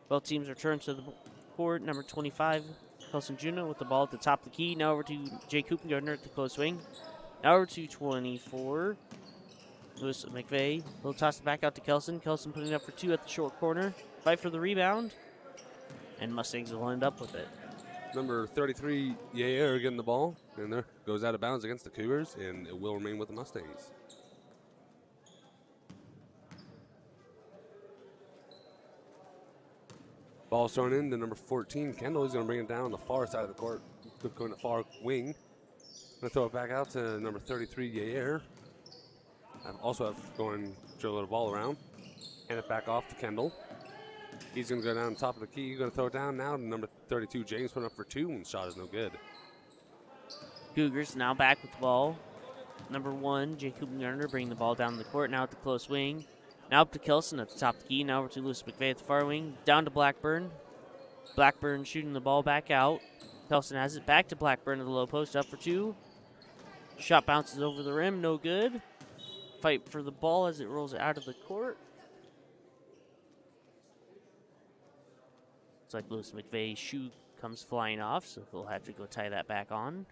Both teams return to the court. Number 25, Kelson Juno with the ball at the top of the key. Now over to Jake Hoopengardner at the close wing. Now over to 24, Lewis McVeigh. He'll toss it back out to Kelson. Kelson putting it up for 2 at the short corner. Fight for the rebound. And Mustangs will end up with it. Number 33, Yair getting the ball. And there goes out of bounds against the Cougars, and it will remain with the Mustangs. Ball's thrown in to number 14, Kendall. He's going to bring it down on the far side of the court. Going to far wing. Going to throw it back out to number 33, Yair. I also have going to drill the ball around. Hand it back off to Kendall. He's going to go down top of the key. He's going to throw it down now to number 32, James, putting up for 2, and the shot is no good. Cougars now back with the ball. Number 1, Jake Hoopengardner bringing the ball down the court. Now at the close wing. Now up to Kelson at the top of the key. Now over to Lewis McVeigh at the far wing. Down to Blackburn. Blackburn shooting the ball back out. Kelson has it back to Blackburn at the low post. Up for 2. Shot bounces over the rim. No good. Fight for the ball as it rolls out of the court. Looks like Lewis McVeigh's shoe comes flying off, so he'll have to go tie that back on.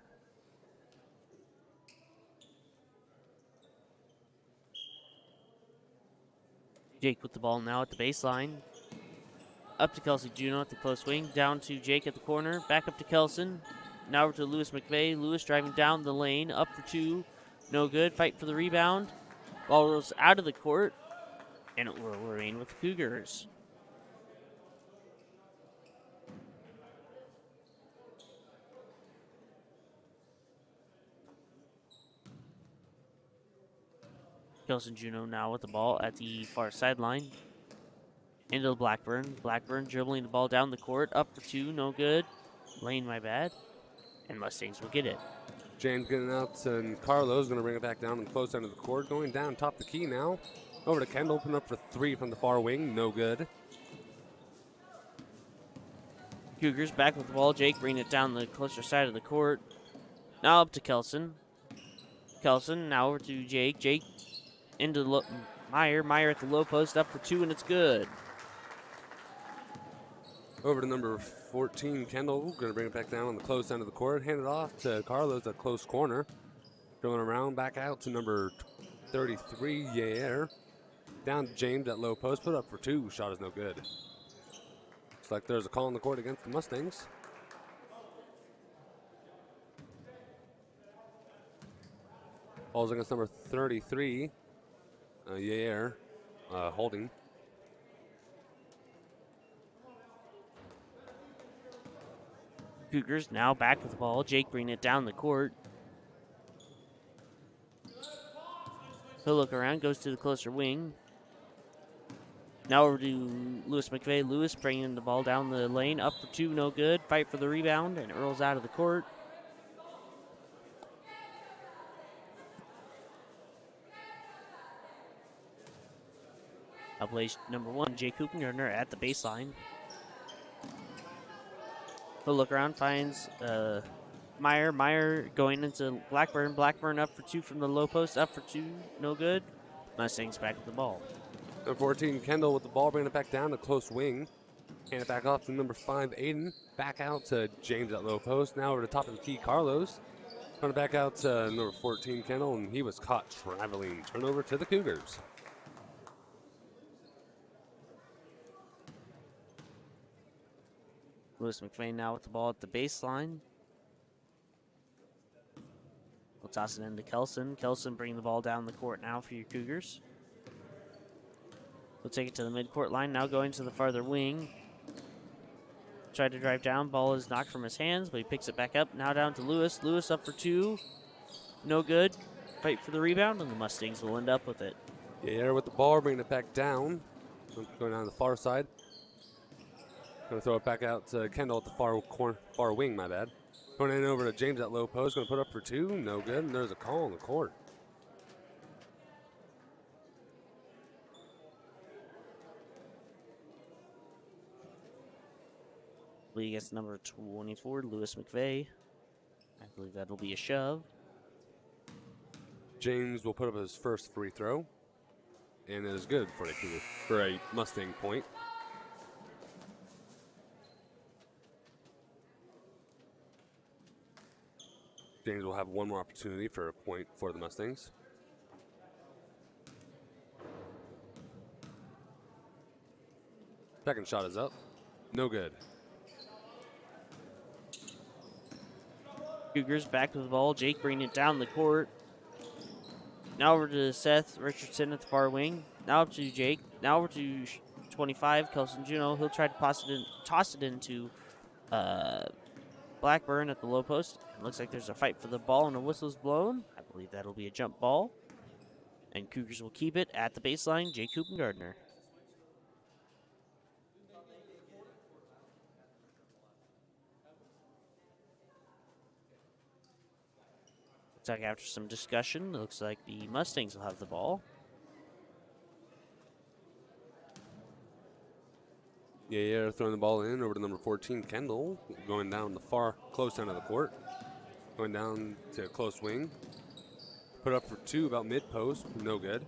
Jake with the ball now at the baseline. Up to Kelsey Juno at the close wing. Down to Jake at the corner. Back up to Kelson. Now over to Lewis McVeigh. Lewis driving down the lane. Up for 2. No good. Fight for the rebound. Ball rolls out of the court. And it will remain with the Cougars. Kelson Juno now with the ball at the far sideline. Into Blackburn. Blackburn dribbling the ball down the court. Up for two, no good. Lane, my bad. And Mustangs will get it. James getting out, and Carlos going to bring it back down and close end of the court. Going down top the key now. Over to Kendall, open up for three from the far wing, no good. Cougars back with the ball. Jake bringing it down the closer side of the court. Now up to Kelson. Kelson now over to Jake. Jake into Meyer. Meyer at the low post, up for two, and it's good. Over to number 14, Kendall. Going to bring it back down on the close end of the court. Hand it off to Carlos at close corner. Going around, back out to number 33, Yair. Down to James at low post. Put up for two. Shot is no good. Looks like there's a call on the court against the Mustangs. Falls against number 33, Yair, holding. Cougars now back with the ball. Jake bringing it down the court. He'll look around, goes to the closer wing. Now over to Lewis McVeigh. Lewis bringing the ball down the lane. Up for two, no good. Fight for the rebound, and it rolls out of the court. Up plays number one, Jake Hoopengardner at the baseline. He'll look around, finds Meyer. Meyer going into Blackburn. Blackburn up for two from the low post. Up for two, no good. Mustangs back with the ball. Number 14, Kendall with the ball, bringing it back down to close wing. Hand it back off to number 5, Aiden. Back out to James at low post. Now over to top of the key, Carlos. Running back out to number 14, Kendall, and he was caught traveling. Turnover to the Cougars. Lewis McVeigh now with the ball at the baseline. We'll toss it into Kelson. Kelson bringing the ball down the court now for your Cougars. We'll take it to the midcourt line. Now going to the farther wing. Tried to drive down. Ball is knocked from his hands, but he picks it back up. Now down to Lewis. Lewis up for two. No good. Fight for the rebound, and the Mustangs will end up with it. Yeah, with the ball, bringing it back down. Going down the far side. Going to throw it back out to Kendall at the far wing, my bad. Going in over to James at low post. Going to put up for two. No good. And there's a call on the court. League against number 24, Lewis McVeigh. I believe that'll be a shove. James will put up his first free throw. And it is good for a Mustang point. James will have one more opportunity for a point for the Mustangs. Second shot is up. No good. Cougars back with the ball. Jake bringing it down the court. Now over to Seth Richardson at the far wing. Now up to Jake. Now over to 25, Kelson Juno. He'll try to toss it into Blackburn at the low post. It looks like there's a fight for the ball and a whistle's blown. I believe that'll be a jump ball. And Cougars will keep it at the baseline. Jake Hoopengardner. Looks like after some discussion, it looks like the Mustangs will have the ball. Yeah, throwing the ball in over to number 14, Kendall. Going down the far close end of the court. Going down to close wing. Put up for two about mid-post. No good.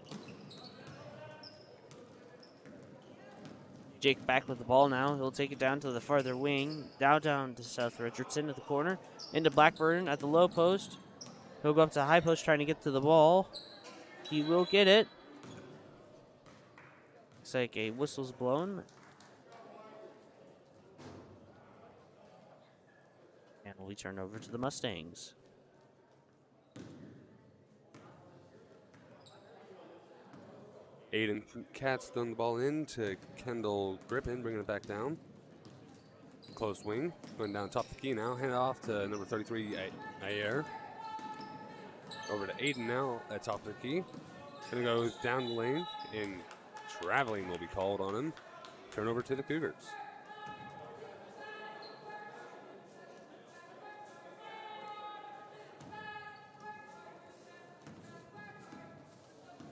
Jake back with the ball now. He'll take it down to the farther wing. Now down to Seth Richardson at the corner. Into Blackburn at the low post. He'll go up to high post trying to get to the ball. He will get it. Looks like a whistle's blown. And we turn over to the Mustangs. Aiden Katz throwing the ball in to Kendall Griffin, bringing it back down. Close wing. Going down top of the key now. Hand it off to number 33, Ayer. Over to Aiden now at top of the key. Gonna go down the lane, and traveling will be called on him. Turnover to the Cougars.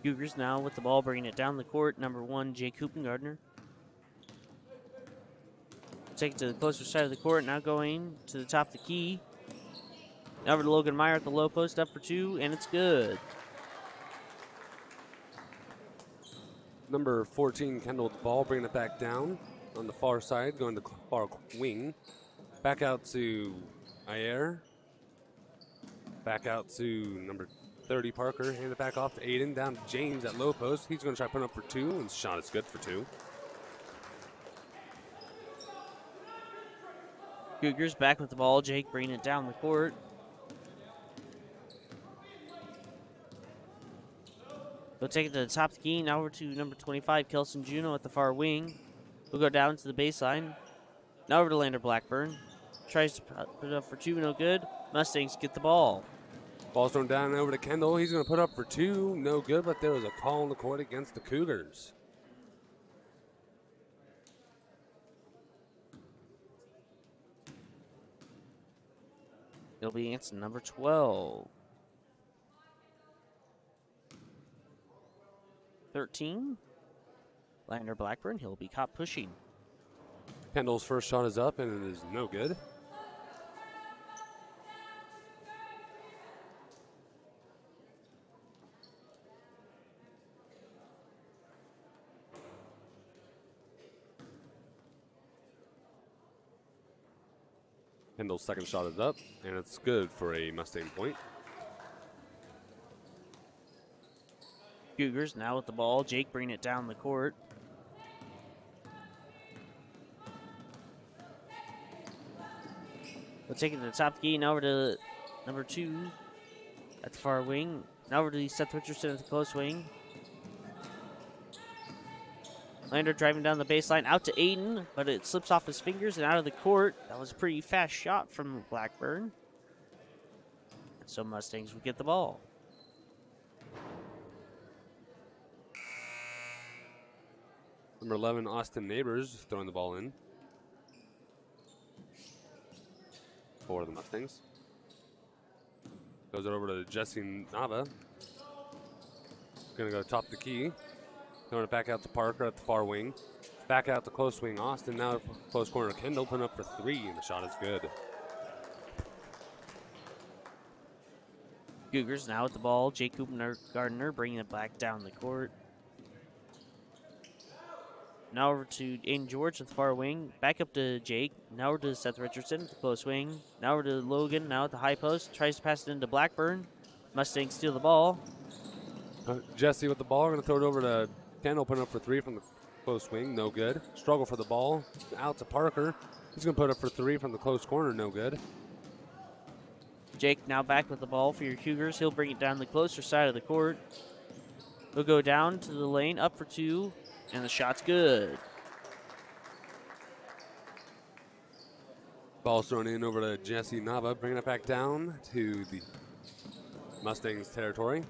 Cougars now with the ball, bringing it down the court. Number 1, Jake Hoopengardner. Take it to the closer side of the court. Now going to the top of the key. Now over to Logan Meyer at the low post, up for 2, and it's good. Number 14, Kendall with the ball, bringing it back down on the far side, going to far wing. Back out to Ayer. Back out to number 30, Parker. Hand it back off to Aiden, down to James at low post. He's going to try putting up for 2, and shot is good for 2. Cougars back with the ball. Jake bringing it down the court. We'll take it to the top of the key. Now over to number 25, Kelson Juno at the far wing. We'll go down to the baseline. Now over to Lander Blackburn. Tries to put it up for 2, no good. Mustangs get the ball. Ball's thrown down and over to Kendall. He's going to put up for 2, no good, but there was a call on the court against the Cougars. It'll be against number 12. 13. Lander Blackburn, he'll be caught pushing. Kendall's first shot is up, and it is no good. Kendall's second shot is up, and it's good for a Mustang point. Cougars now with the ball. Jake bringing it down the court. We'll take it to the top of the key. Now over to number 2 at the far wing. Now over to Seth Richardson at the close wing. Lander driving down the baseline, out to Aiden, but it slips off his fingers and out of the court. That was a pretty fast shot from Blackburn. So Mustangs will get the ball. Number 11, Austin Neighbors, throwing the ball in for the Mustangs. Goes it over to Jesse Nava. Gonna go top the key. Throwing it back out to Parker at the far wing. Back out to close wing Austin. Now close corner Kendall, putting up for 3, and the shot is good. Cougars now with the ball. Jake Gardner bringing it back down the court. Now over to Aiden George at the far wing. Back up to Jake. Now over to Seth Richardson at the close wing. Now over to Logan. Now at the high post. Tries to pass it into Blackburn. Mustangs steal the ball. Jesse with the ball. Going to throw it over to Kendall, putting up for 3 from the close wing. No good. Struggle for the ball. Out to Parker. He's going to put up for 3 from the close corner. No good. Jake now back with the ball for your Cougars. He'll bring it down the closer side of the court. He'll go down to the lane, up for 2, and the shot's good. Ball's thrown in over to Jesse Nava, bringing it back down to the Mustangs territory.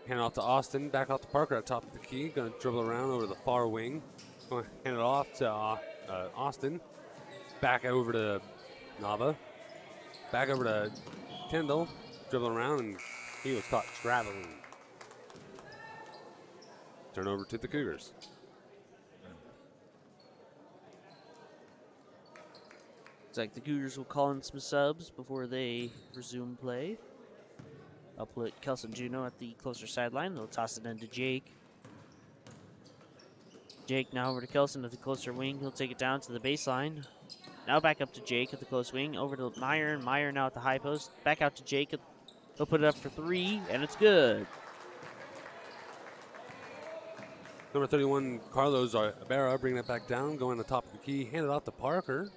Hand it off to Austin, back off to Parker at top of the key. Going to dribble around over the far wing. Going to hand it off to Austin. Back over to Nava. Back over to Kendall. Dribbling around, and he was caught traveling. Turnover to the Cougars. Looks like the Cougars will call in some subs before they resume play. I'll put Kelson Juno at the closer sideline. They'll toss it into Jake. Jake now over to Kelson at the closer wing. He'll take it down to the baseline. Now back up to Jake at the close wing. Over to Meyer. Meyer now at the high post. Back out to Jake. He'll put it up for 3, and it's good. Number 31, Carlos Ibarra, bringing it back down, going to the top of the key, hand it off to Parker.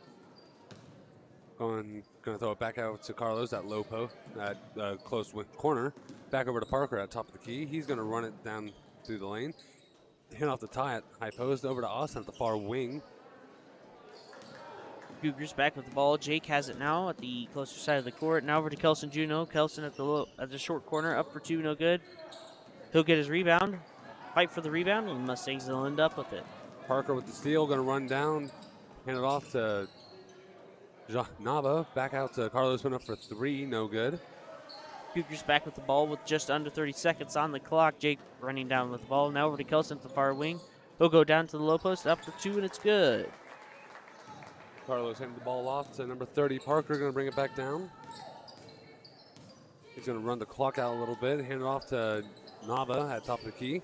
Going to throw it back out to Carlos at low post, at close corner. Back over to Parker at top of the key. He's going to run it down through the lane. Hand off the tie at high post, over to Austin at the far wing. Cougars back with the ball. Jake has it now at the closer side of the court. Now over to Kelson Juno. Kelson at the short corner, up for 2, no good. He'll get his rebound. Fight for the rebound, and Mustangs will end up with it. Parker with the steal, going to run down, hand it off to Nava. Back out to Carlos, went up for three, no good. Cougars back with the ball with just under 30 seconds on the clock. Jake running down with the ball. Now over to Kelson at the far wing. He'll go down to the low post, up for two, and it's good. Carlos handed the ball off to number 30, Parker, going to bring it back down. He's going to run the clock out a little bit, hand it off to Nava at top of the key.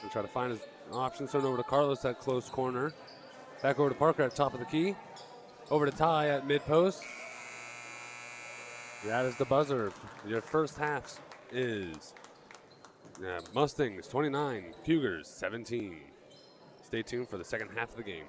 He'll try to find his options. Turn over to Carlos at close corner. Back over to Parker at top of the key. Over to Ty at mid post. That is the buzzer. Your first half is Mustangs 29, Cougars 17. Stay tuned for the second half of the game.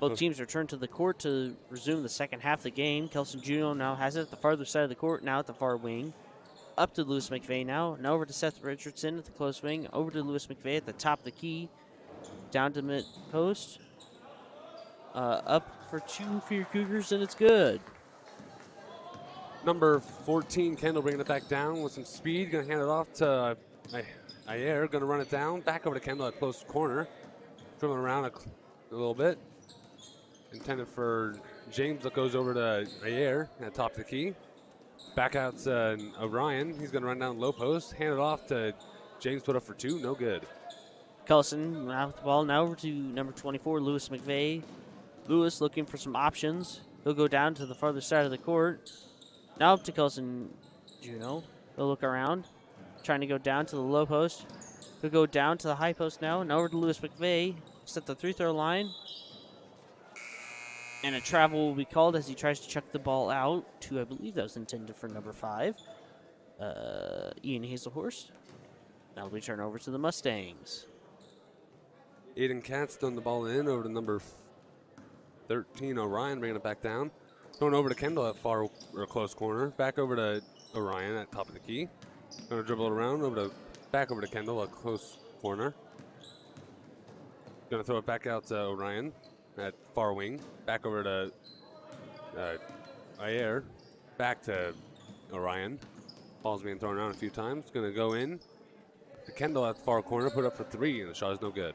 Both teams return to the court to resume the second half of the game. Kelson Juno now has it at the farther side of the court, now at the far wing. Up to Lewis McVeigh now. Now over to Seth Richardson at the close wing. Over to Lewis McVeigh at the top of the key. Down to mid post. Up for two for your Cougars, and it's good. Number 14, Kendall bringing it back down with some speed. Going to hand it off to Ayer. Going to run it down. Back over to Kendall at close corner. Dribbling around a little bit. Intended for James that goes over to Ayer at top of the key. Back out to Orion. He's going to run down low post. Hand it off to James, put up for 2. No good. Kelson now with the ball. Now over to number 24, Lewis McVeigh. Lewis looking for some options. He'll go down to the farther side of the court. Now up to Kelson Juno. He'll look around, trying to go down to the low post. He'll go down to the high post now, and over to Lewis McVeigh. Set the 3-throw line. And a travel will be called as he tries to chuck the ball out to, I believe that was intended for number 5, Ian Hazelhorst. Now we turn over to the Mustangs. Aiden Katz throwing the ball in over to number 13, Orion, bringing it back down. Going over to Kendall at far or close corner. Back over to Orion at top of the key. Going to dribble it around back over to Kendall at close corner. Going to throw it back out to Orion at far wing. Back over to Ayer. Back to Orion. Ball's being thrown around a few times. Going to go in to Kendall at the far corner. Put up for 3, and the shot is no good.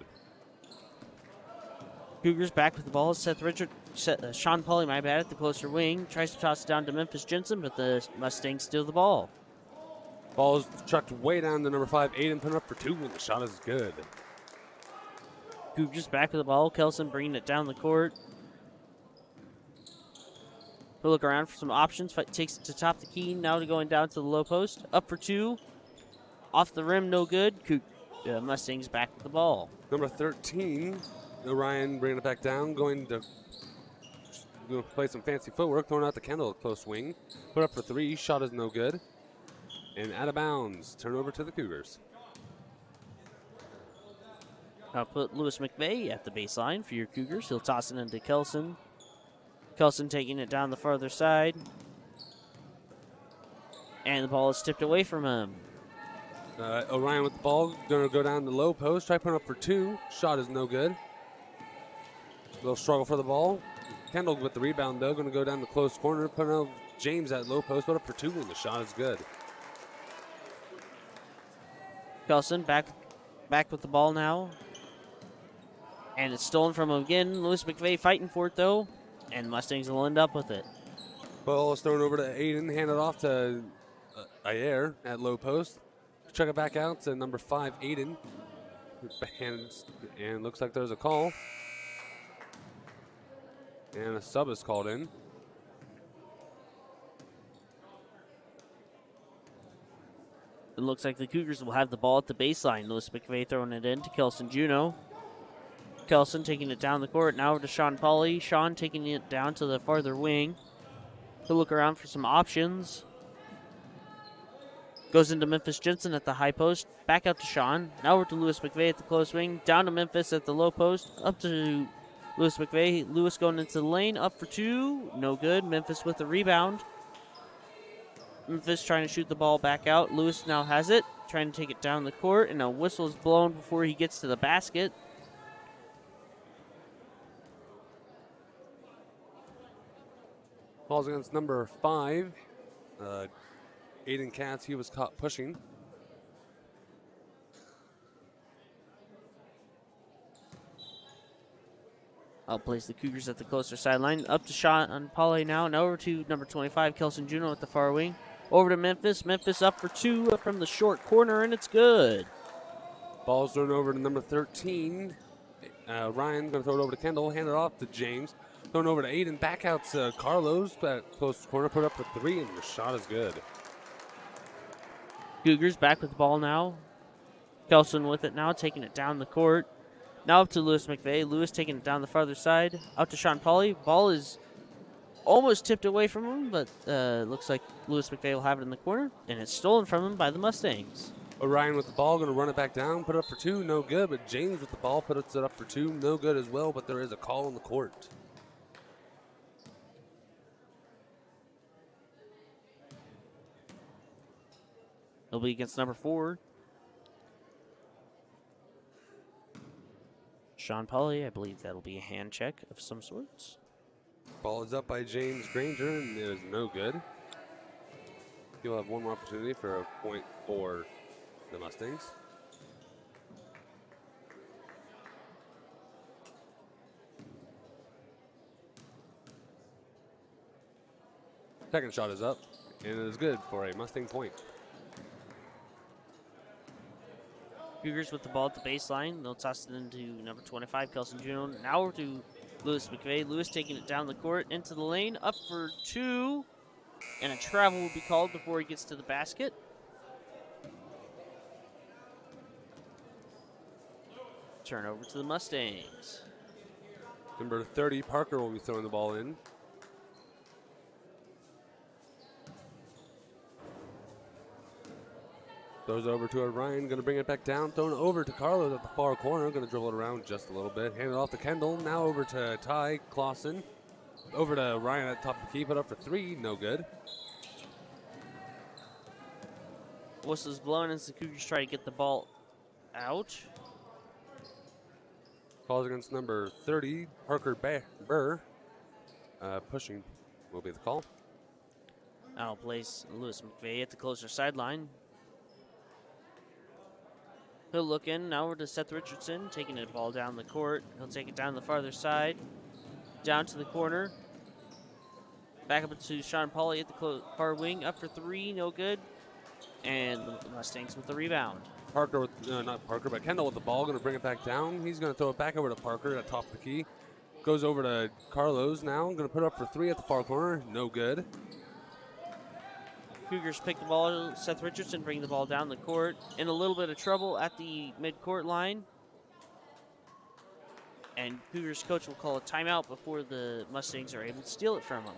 Cougars back with the ball. Sean Pauly, my bad, at the closer wing. Tries to toss it down to Memphis Jensen, but the Mustangs steal the ball. Ball is chucked way down to number 5, Aiden, put up for 2, and the shot is good. Cougars back with the ball. Kelson bringing it down the court. He'll look around for some options. Takes it to top the key. Now to going down to the low post. Up for 2. Off the rim, no good. Mustangs back with the ball. Number 13, Orion bringing it back down. Going to play some fancy footwork. Throwing out the Kendall at close wing. Put up for 3. Shot is no good. And out of bounds. Turnover to the Cougars. I'll put Lewis McVeigh at the baseline for your Cougars. He'll toss it into Kelson. Kelson taking it down the farther side. And the ball is tipped away from him. Orion with the ball. Going to go down the low post. Try putting up for 2. Shot is no good. A little struggle for the ball. Kendall with the rebound, though. Going to go down the close corner. Putting up James at low post. Put up for 2, and the shot is good. Kelson back with the ball now. And it's stolen from him again. Lewis McVeigh fighting for it, though. And the Mustangs will end up with it. Ball is thrown over to Aiden. Handed off to Ayer at low post. Chuck it back out to number 5, Aiden. And looks like there's a call. And a sub is called in. It looks like the Cougars will have the ball at the baseline. Lewis McVeigh throwing it in to Kelson Juno. Kelson taking it down the court. Now over to Sean Pauly. Sean taking it down to the farther wing. He'll look around for some options. Goes into Memphis Jensen at the high post. Back out to Sean. Now over to Lewis McVeigh at the close wing. Down to Memphis at the low post. Up to Lewis McVeigh. Lewis going into the lane. Up for 2. No good. Memphis with the rebound. Memphis trying to shoot the ball back out. Lewis now has it. Trying to take it down the court. And a whistle is blown before he gets to the basket. Falls against number 5, Aiden Katz. He was caught pushing. I'll place the Cougars at the closer sideline. Up to Sean Pauly now. And over to number 25, Kelson Juno at the far wing. Over to Memphis. Memphis up for 2 from the short corner, and it's good. Ball's thrown over to number 13. Ryan going to throw it over to Kendall. Hand it off to James. Thrown over to Aiden. Back out to Carlos. That close corner. Put up for 3, and the shot is good. Cougars back with the ball now. Kelson with it now, taking it down the court. Now up to Lewis McVeigh. Lewis taking it down the farther side. Out to Sean Pauly. Ball is almost tipped away from him, but looks like Lewis McVeigh will have it in the corner, and it's stolen from him by the Mustangs. Orion with the ball, going to run it back down, put it up for 2, no good. But James with the ball puts it up for 2, no good as well, but there is a call on the court. It'll be against number 4. Sean Pauly, I believe that'll be a hand check of some sorts. Ball is up by James Granger, and it is no good. You'll have one more opportunity for a point for the Mustangs. Second shot is up, and it is good for a Mustang point. Cougars with the ball at the baseline. They'll toss it into number 25, Kelson Juno. Now over to Lewis McVeigh. Lewis taking it down the court, into the lane, up for two. And a travel will be called before he gets to the basket. Turnover to the Mustangs. Number 30, Parker, will be throwing the ball in. Throws over to Ryan, going to bring it back down. Thrown over to Carlos at the far corner. Going to dribble it around just a little bit. Hand it off to Kendall. Now over to Ty Clausen. Over to Ryan at the top of the key. Put up for three. No good. Whistle's blown as the Cougars try to get the ball out. Calls against number 30, Parker Burr. Pushing will be the call. I'll place Lewis McVeigh at the closer sideline. He'll look in. Now over to Seth Richardson, taking the ball down the court. He'll take it down the farther side, down to the corner. Back up to Sean Pauly at the far wing. Up for three, no good. And the Mustangs with the rebound. Parker with, not Parker, but Kendall with the ball. Going to bring it back down. He's going to throw it back over to Parker at the top of the key. Goes over to Carlos now. Going to put up for three at the far corner. No good. Cougars pick the ball. Seth Richardson bring the ball down the court. In a little bit of trouble at the mid-court line. And Cougars coach will call a timeout before the Mustangs are able to steal it from him.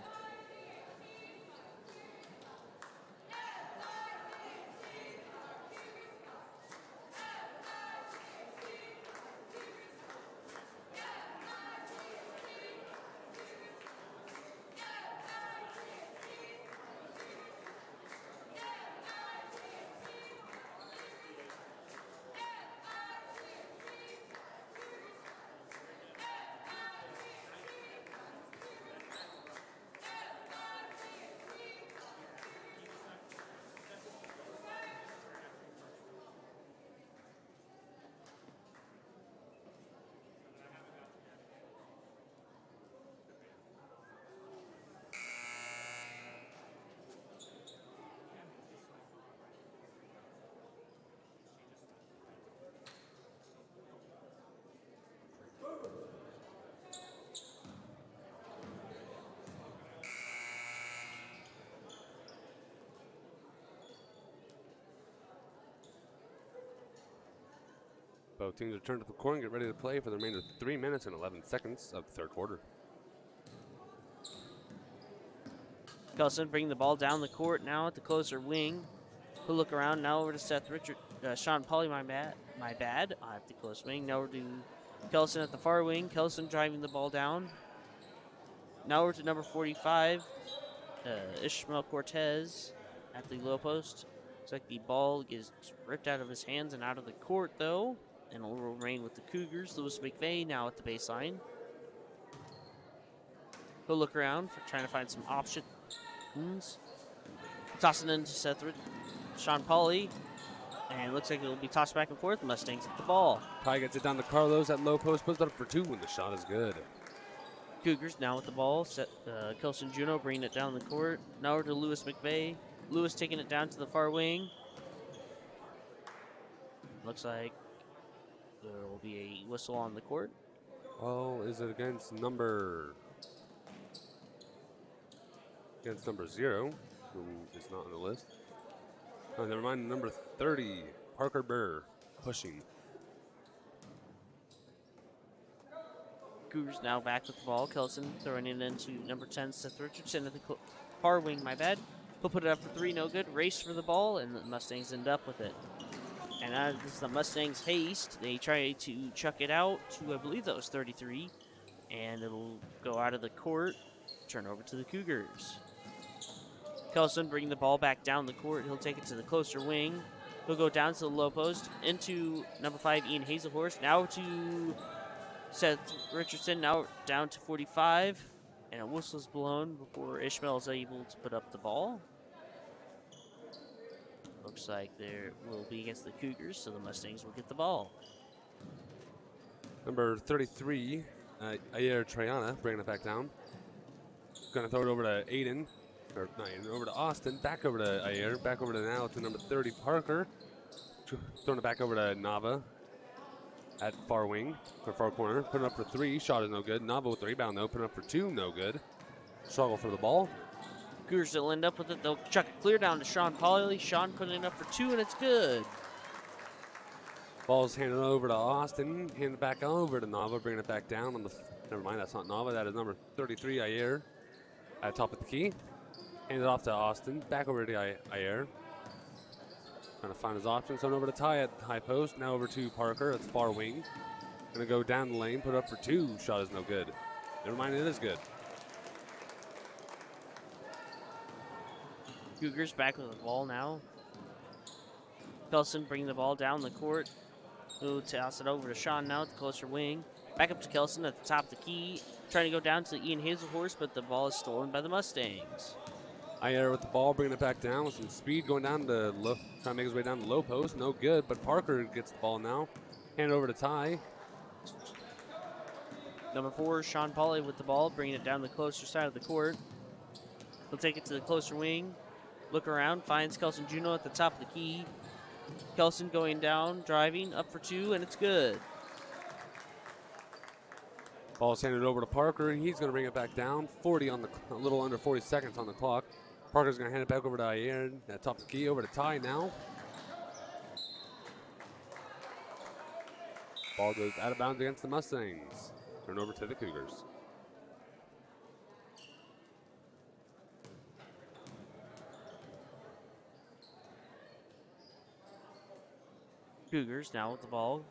Both teams return to the court and get ready to play for the remainder of 3 minutes and 11 seconds of the third quarter. Kelson bringing the ball down the court now at the closer wing. He'll look around now over to Seth Richard, Sean Pauly, my bad, at the close wing. Now over to Kelson at the far wing. Kelson driving the ball down. Now over to number 45, Ishmael Cortez at the low post. Looks like the ball gets ripped out of his hands and out of the court, though. And it will remain with the Cougars. Lewis McVeigh now at the baseline. He'll look around for trying to find some options. Tossing into Sean Pauly. And it looks like it will be tossed back and forth. Mustangs at the ball. Ty gets it down to Carlos at low post. Puts it up for two when the shot is good. Cougars now with the ball. Kelson Juno bringing it down the court. Now over to Lewis McVeigh. Lewis taking it down to the far wing. Looks like there will be a whistle on the court. Well, is it against number 0, who is not on the list? Oh, never mind, number 30, Parker Burr, pushing. Cougars now back with the ball. Kelson throwing it into number 10, Seth Richardson at the far wing, my bad. He'll put it up for three, no good. Race for the ball, and the Mustangs end up with it. And as this is the Mustangs' haste, they try to chuck it out to, I believe that was 33. And it'll go out of the court, turn over to the Cougars. Kelson bringing the ball back down the court. He'll take it to the closer wing. He'll go down to the low post, into number 5, Ian Hazelhorst. Now to Seth Richardson, now down to 45. And a whistle's blown before Ishmael is able to put up the ball. Looks like there will be against the Cougars, so the Mustangs will get the ball. Number 33, Ayer Triana, bringing it back down. Going to throw it over to Aiden. Or not Aiden, over to Austin. Back over to Ayer. Back over to now to number 30, Parker. Throwing it back over to Nava at far wing, or far corner. Putting up for 3. Shot is no good. Nava with the rebound, though. Putting up for 2. No good. Struggle for the ball. Cougars will end up with it. They'll chuck it clear down to Sean Pauly. Sean putting it up for 2, and it's good. Ball's handed over to Austin. Handed back over to Nava, bringing it back down on the. Never mind, that's not Nava. That is number 33, Ayer, at top of the key. Handed off to Austin. Back over to Ayer. Trying to find his options. Thrown over to Ty at high post. Now over to Parker at far wing. Gonna go down the lane. Put up for 2. Shot is no good. Never mind, it is good. Cougars back with the ball now. Kelson bringing the ball down the court. Who toss it over to Sean now at the closer wing. Back up to Kelson at the top of the key. Trying to go down to Ian Hazelhorse, but the ball is stolen by the Mustangs. Ayer with the ball, bringing it back down with some speed, going down to low, trying to make his way down to low post. No good, but Parker gets the ball now. Hand it over to Ty. Number 4, Sean Pauly with the ball, bringing it down the closer side of the court. He'll take it to the closer wing. Look around, finds Kelson Juno at the top of the key. Kelson going down, driving, up for 2, and it's good. Ball's handed over to Parker, and he's going to bring it back down. 40 on the, a little under 40 seconds on the clock. Parker's going to hand it back over to Ayer at top of the key, over to Ty now. Ball goes out of bounds against the Mustangs. Turn over to the Cougars. Cougars now with the ball.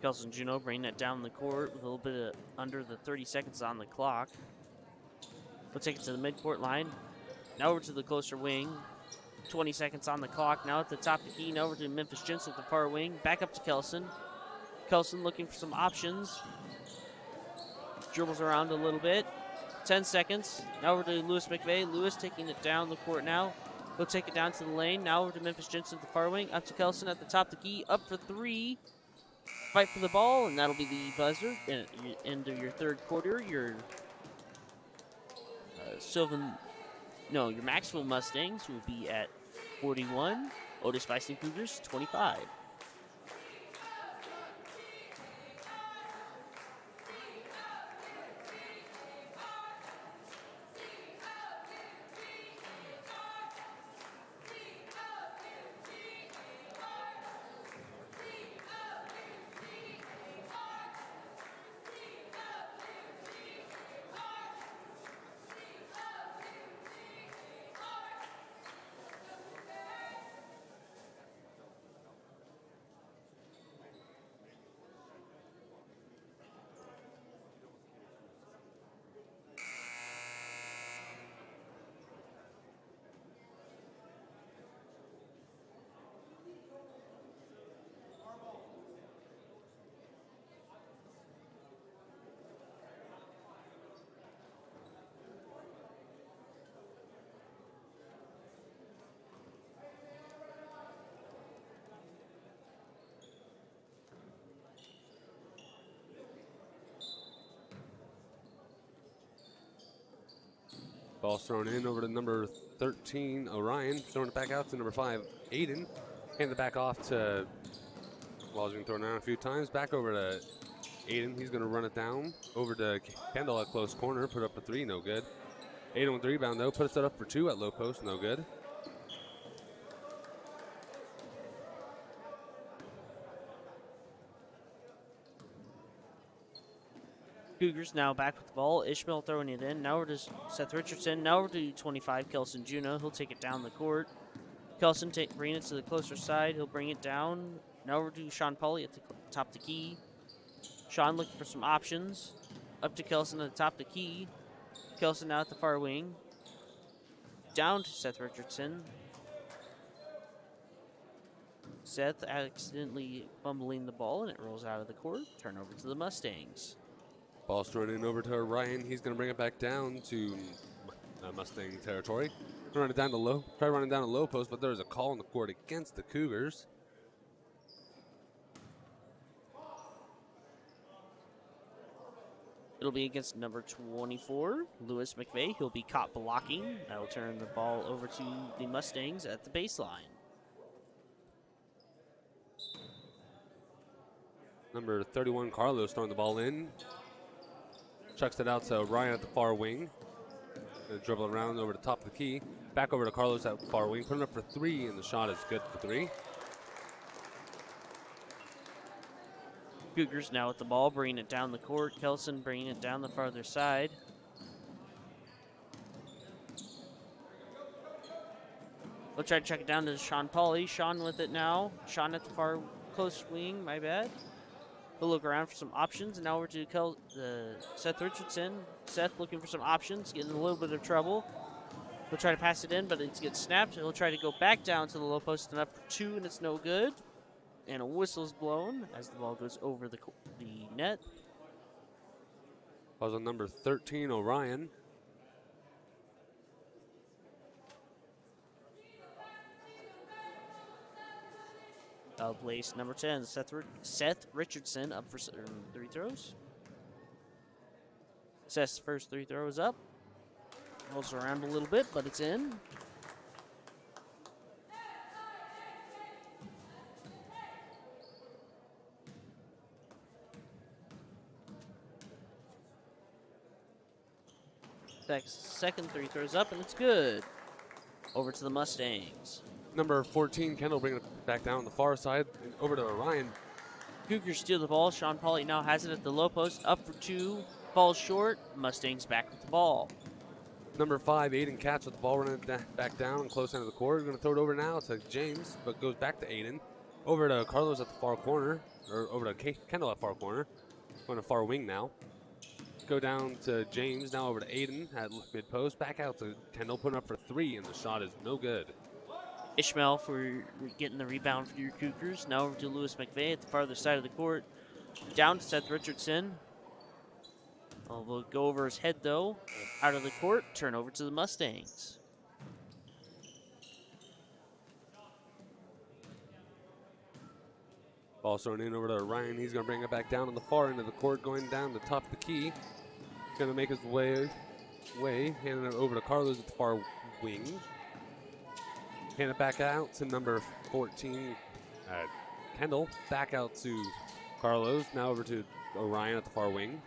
Kelson Juno bringing it down the court with a little bit of under the 30 seconds on the clock. We'll take it to the midcourt line. Now over to the closer wing. 20 seconds on the clock. Now at the top of the key. Now over to Memphis Jensen at the far wing. Back up to Kelson. Kelson looking for some options. Dribbles around a little bit. 10 seconds. Now over to Lewis McVeigh. Lewis taking it down the court now. He'll take it down to the lane. Now over to Memphis Jensen at the far wing. Up to Kelson at the top of the key. Up for 3. Fight for the ball, and that'll be the buzzer. End of your third quarter. Your your Macksville Mustangs will be at 41. Otis-Bison Cougars 25. Ball's thrown in over to number 13, Orion. Throwing it back out to number 5, Aiden. Hand it back off to, ball's been thrown around a few times. Back over to Aiden. He's going to run it down. Over to Kendall at close corner. Put up for 3, no good. Aiden with the rebound, though. Puts it up for 2 at low post, no good. Cougars now back with the ball. Ishmael throwing it in. Now over to Seth Richardson. Now over to 25, Kelson Juno. He'll take it down the court. Kelson bringing it to the closer side. He'll bring it down. Now over to Sean Pauly at the top of the key. Sean looking for some options. Up to Kelson at the top of the key. Kelson now at the far wing. Down to Seth Richardson. Seth accidentally fumbling the ball, and it rolls out of the court. Turnover to the Mustangs. Ball's thrown in over to Orion. He's going to bring it back down to Mustang territory. Run it down to low. Try running down the low post, but there's a call on the court against the Cougars. It'll be against number 24, Lewis McVeigh. He'll be caught blocking. That'll turn the ball over to the Mustangs at the baseline. Number 31, Carlos, throwing the ball in. Chucks it out to Ryan at the far wing. Gonna dribble around over the top of the key. Back over to Carlos at far wing. Putting up for three, and the shot is good for three. Cougars now with the ball, bringing it down the court. Kelson bringing it down the farther side. We'll try to check it down to Sean Pauly. Sean with it now. Sean at the far close wing, my bad. He'll look around for some options. And now over to Seth Richardson. Seth looking for some options, getting in a little bit of trouble. He'll try to pass it in, but it gets snapped. He'll try to go back down to the low post and up for two, and it's no good. And a whistle's blown as the ball goes over the net. Balls on number 13, Orion. I'll place number 10, Seth Richardson, up for three throws. Seth's first three throws up. Rolls around a little bit, but it's in. Second three throws up, and it's good. Over to the Mustangs. Number 14, Kendall, bringing it back down on the far side. And over to Orion. Cougars steal the ball. Sean Pauly now has it at the low post. Up for two. Falls short. Mustangs back with the ball. Number 5, Aiden Katz with the ball running back down and close end of the court. Going to throw it over now to James, but goes back to Aiden. Over to Carlos at the far corner, or over to Kendall at far corner. Going to far wing now. Go down to James, now over to Aiden at mid post. Back out to Kendall, putting up for three, and the shot is no good. Ishmael for getting the rebound for your Cougars. Now over to Lewis McVeigh at the farther side of the court. Down to Seth Richardson. We'll go over his head, though. Out of the court, turn over to the Mustangs. Ball thrown in over to Ryan. He's going to bring it back down on the far end of the court, going down the top of the key. Going to make his way, handing it over to Carlos at the far wing. Hand it back out to number 14, Kendall. Back out to Carlos. Now over to Orion at the far wing.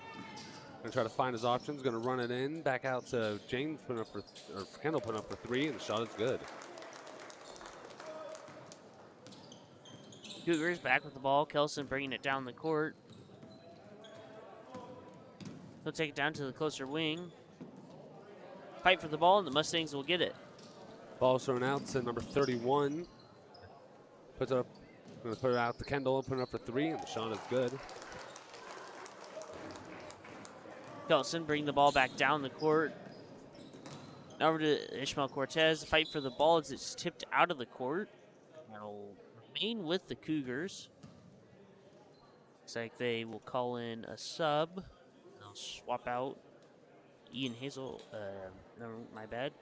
Going to try to find his options. Going to run it in. Back out to James, putting up for, or Kendall putting up for three, and the shot is good. Cougars back with the ball. Kelson bringing it down the court. He'll take it down to the closer wing. Fight for the ball, and the Mustangs will get it. Ball thrown out to number 31. Puts it up. Going to put it out to Kendall, putting up for three, and the shot is good. Kelson bringing the ball back down the court. Now over to Ishmael Cortez. Fight for the ball as it's tipped out of the court. It'll remain with the Cougars. Looks like they will call in a sub. They'll swap out Ian Hazel. No, my bad.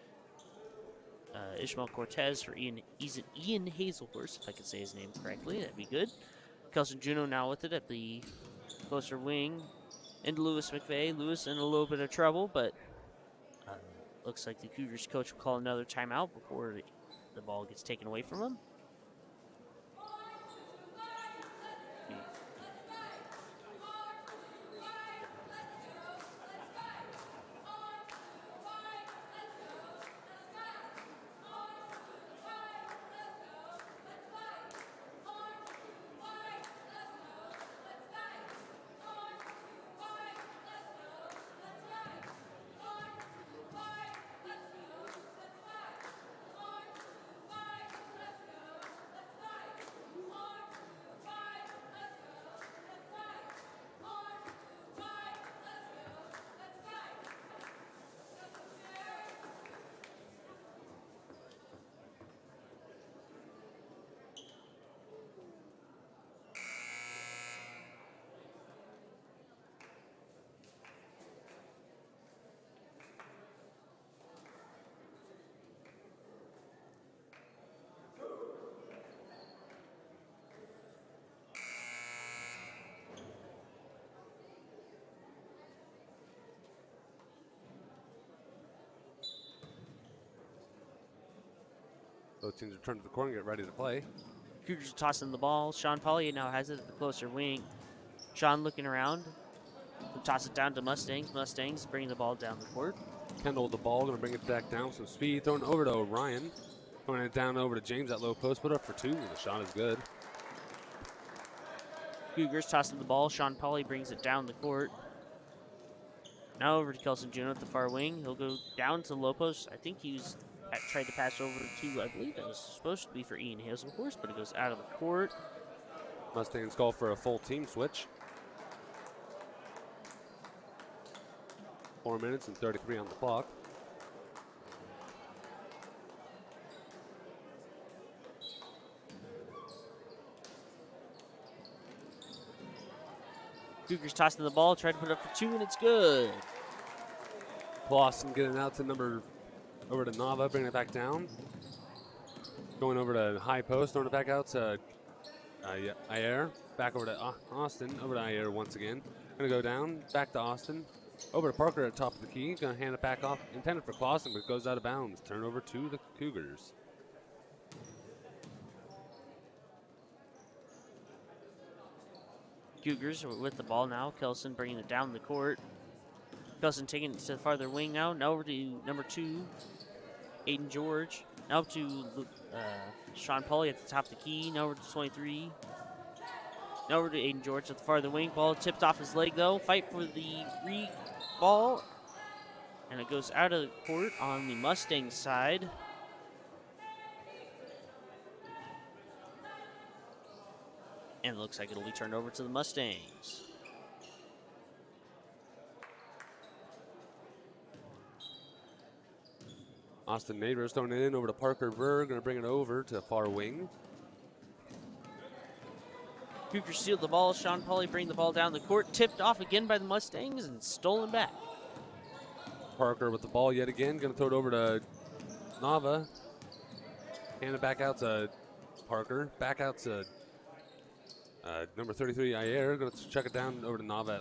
Ishmael Cortez for Ian Hazelhurst, if I could say his name correctly. That'd be good. Kelson Juno now with it at the closer wing. And Lewis McVeigh. Lewis in a little bit of trouble, but looks like the Cougars coach will call another timeout before the ball gets taken away from him. Both teams return to the court and get ready to play. Cougars are tossing the ball. Sean Polly now has it at the closer wing. Sean looking around. He'll toss it down to Mustangs. Mustangs bringing the ball down the court. Kendall with the ball, going to bring it back down with some speed. Throwing over to Orion. Throwing it down over to James at low post. Put up for 2. And the shot is good. Cougars tossing the ball. Sean Polly brings it down the court. Now over to Kelson Juno at the far wing. He'll go down to low post. I think he's tried to pass over to, I believe it was supposed to be for Ian Hazelhorse, but it goes out of the court. Mustangs call for a full team switch. 4 minutes and 33 on the clock. Cougars tossing the ball, tried to put it up for 2, and it's good. Clausen getting out to over to Nava, bringing it back down. Going over to high post, throwing it back out to Ayer. Back over to Austin, over to Ayer once again. Gonna go down, back to Austin. Over to Parker at top of the key. Gonna hand it back off, intended for Clausen, but it goes out of bounds. Turnover to the Cougars. Cougars with the ball now. Kelson bringing it down the court. Kelson taking it to the farther wing now. Now over to number 2, Aiden George. Now up to Sean Polly at the top of the key. Now over to 23. Now over to Aiden George at the farther wing. Ball tipped off his leg though. Fight for the ball. And it goes out of the court on the Mustang side. And it looks like it'll be turned over to the Mustangs. Austin Neighbors throwing it in over to Parker Berg. Going to bring it over to far wing. Cougars steal the ball. Sean Polly bring the ball down the court. Tipped off again by the Mustangs and stolen back. Parker with the ball yet again. Going to throw it over to Nava. Hand it back out to Parker. Back out to number 33, Ayer. Going to chuck it down over to Nava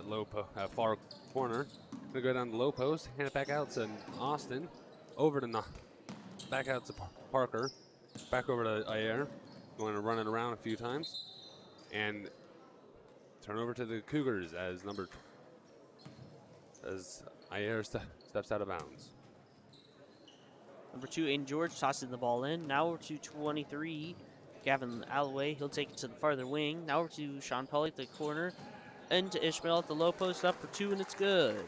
at far corner. Going to go down the low post. Hand it back out to Austin. Over to Nava. Back out to Parker. Back over to Ayer. Going to run it around a few times. And turn over to the Cougars as Ayer steps out of bounds. Number 2, Aiden George tossing the ball in. Now over to 23, Gavin Alloway. He'll take it to the farther wing. Now over to Sean Polly at the corner. Into Ishmael at the low post, up for 2, and it's good.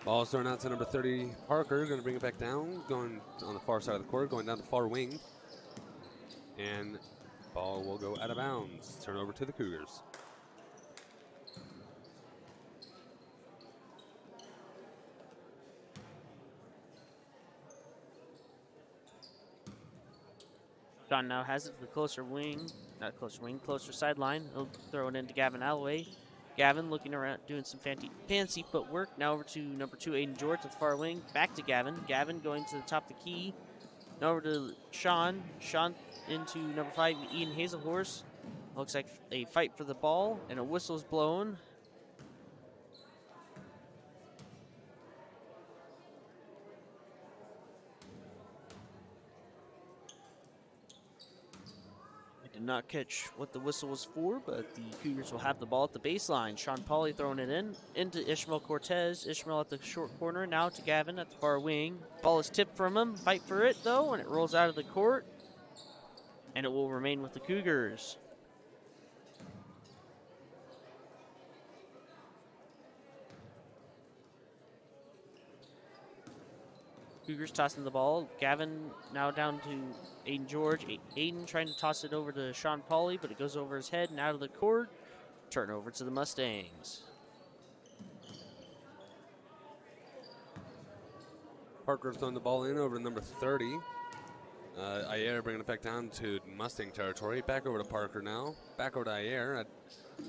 Ball is thrown out to number 30, Parker. Going to bring it back down. Going on the far side of the court. Going down the far wing. And ball will go out of bounds. Turn over to the Cougars. Sean now has it to the closer wing. Not closer wing, closer sideline. He'll throw it into Gavin Alloway. Gavin looking around, doing some fancy footwork. Now over to number 2, Aiden George at the far wing. Back to Gavin. Gavin going to the top of the key. Now over to Sean. Sean into number 5, Ian Hazelhorse. Looks like a fight for the ball, and a whistle's blown. Did not catch what the whistle was for, but the Cougars will have the ball at the baseline. Sean Polly throwing it into Ishmael Cortez. Ishmael at the short corner, now to Gavin at the far wing. Ball is tipped from him. Fight for it, though, and it rolls out of the court. And it will remain with the Cougars. Cougars tossing the ball. Gavin now down to Aiden George. Aiden trying to toss it over to Sean Polly, but it goes over his head and out of the court. Turnover to the Mustangs. Parker throwing the ball in over to number 30. Ayer bringing it back down to Mustang territory. Back over to Parker now. Back over to Ayer.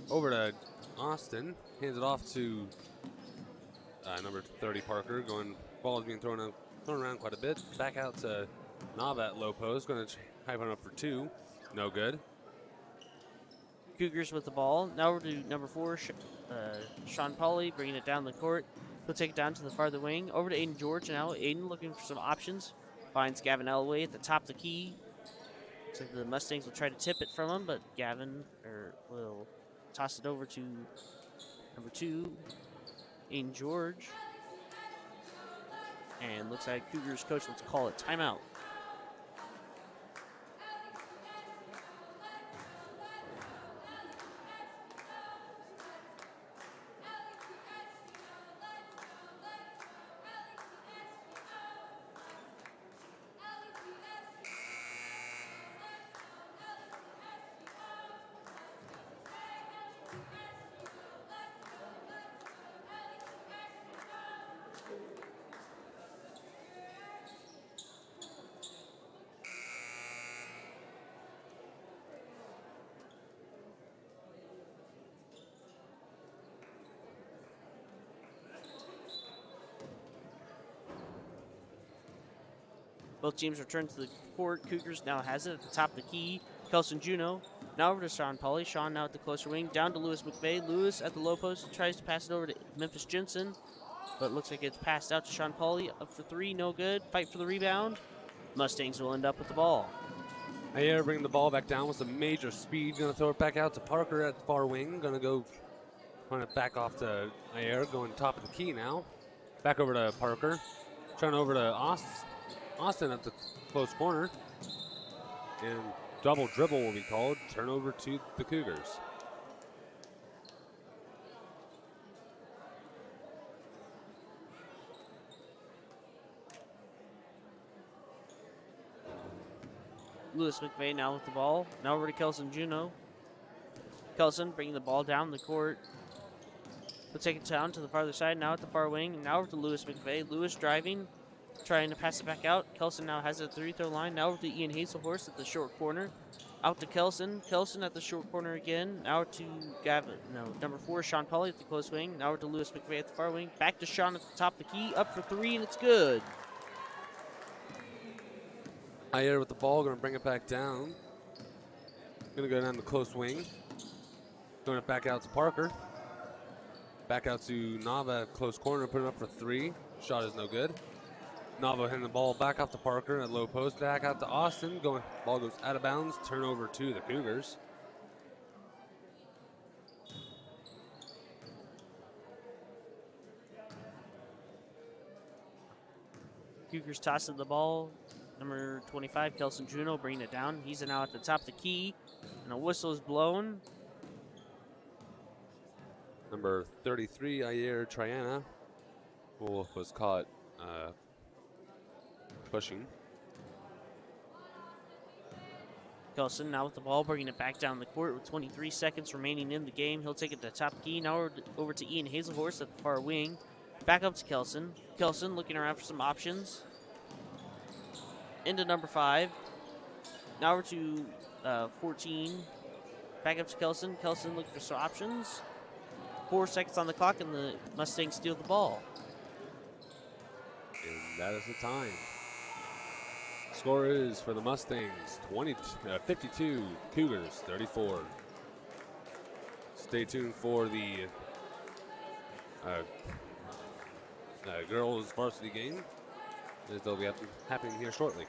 Over to Austin. Hands it off to number 30, Parker. Ball is being thrown around quite a bit. Back out to Nava at low post. Going to hype it up for 2. No good. Cougars with the ball. Now over to number 4, Sean Polly, bringing it down the court. He'll take it down to the farther wing. Over to Aiden George now. Aiden looking for some options. Finds Gavin Elway at the top of the key. So the Mustangs will try to tip it from him, but Gavin will toss it over to number 2, Aiden George. And looks like Cougars coach wants to call it timeout. Both teams return to the court. Cougars now has it at the top of the key. Kelson Juno. Now over to Sean Pauly. Sean now at the closer wing. Down to Lewis McVeigh. Lewis at the low post tries to pass it over to Memphis Jensen. But it looks like it's passed out to Sean Pauly. Up for 3. No good. Fight for the rebound. Mustangs will end up with the ball. Ayer bringing the ball back down with some major speed. Going to throw it back out to Parker at the far wing. Going to go run it back off to Ayer. Going top of the key now. Back over to Parker. Turn over to Austin at the close corner. And double dribble will be called. Turnover to the Cougars. Lewis McVeigh now with the ball. Now over to Kelson Juno. Kelson bringing the ball down the court. We'll take it down to the farther side. Now at the far wing. Now over to Lewis McVeigh. Lewis driving. Trying to pass it back out. Kelson now has it at the 3-throw line. Now over to Ian Hazelhorst at the short corner. Out to Kelson. Kelson at the short corner again. Now to number 4, Sean Pauly at the close wing. Now over to Lewis McVeigh at the far wing. Back to Sean at the top of the key. Up for 3, and it's good. Ayer with the ball, going to bring it back down. Going to go down the close wing. Throwing it back out to Parker. Back out to Nava at close corner, putting up for 3. Shot is no good. Nava hitting the ball back off to Parker at low post. Back out to Austin. Ball goes out of bounds. Turnover to the Cougars. Cougars tossing the ball. Number 25, Kelson Juno, bringing it down. He's now at the top of the key, and a whistle is blown. Number 33, Ayer Triana, was caught pushing. Kelson now with the ball, bringing it back down the court with 23 seconds remaining in the game. He'll take it to the top key. Now over to Ian Hazelhorst at the far wing. Back up to Kelson. Kelson looking around for some options. Into number 5. Now over to 14. Back up to Kelson. Kelson looking for some options. 4 seconds on the clock, and the Mustangs steal the ball. And that is the time. Score is for the Mustangs 52, Cougars 34. Stay tuned for the girls varsity game, as they'll be happening here shortly.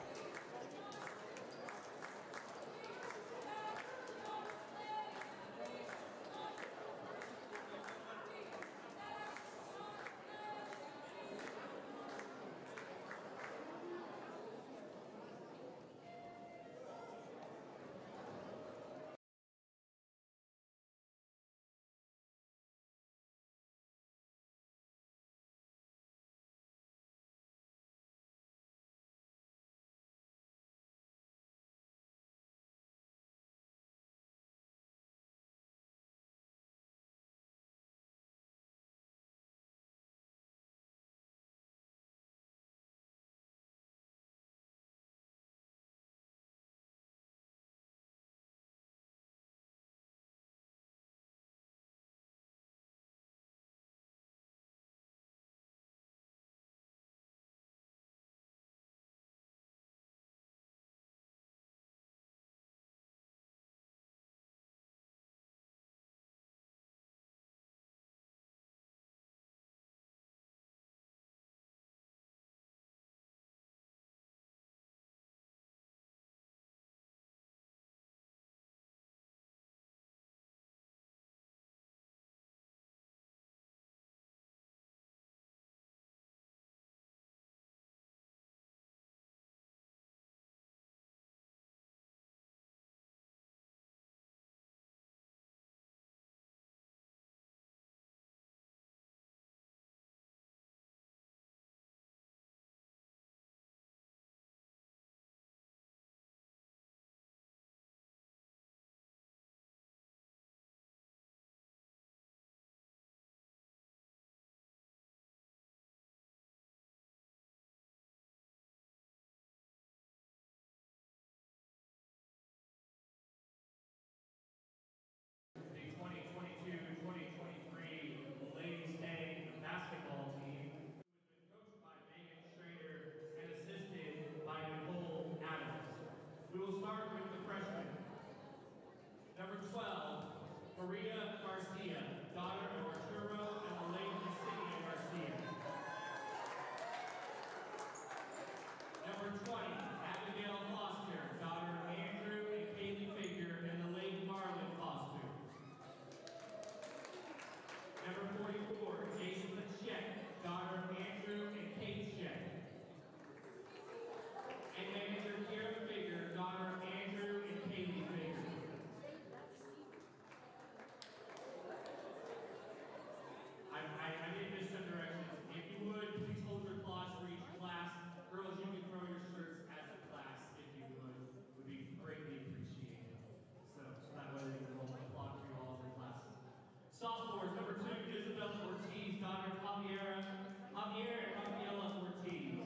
Javier Rafaela Ortiz.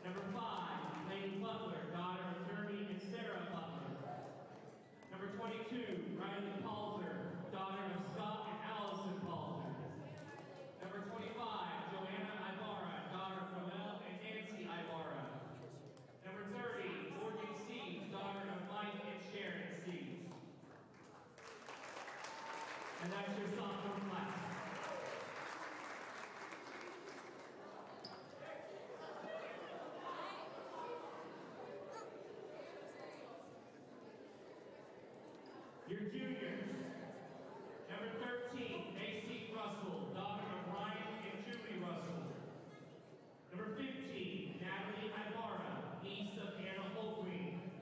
Number 5, Lady Butler, daughter of Jeremy and Sarah Butler. Number 22, Riley Palzer, daughter of Scott and Allison Palzer. Number 25, Joanna Ibarra, daughter of Noel and Nancy Ibarra. Number 30, Morgan Seeds, daughter of Mike and Sharon Seeds. And that's your sophomore class. Your juniors. Number 13, Macy Russell, daughter of Ryan and Julie Russell. Number 15, Natalie Ibarra, niece of Anna Holtwing.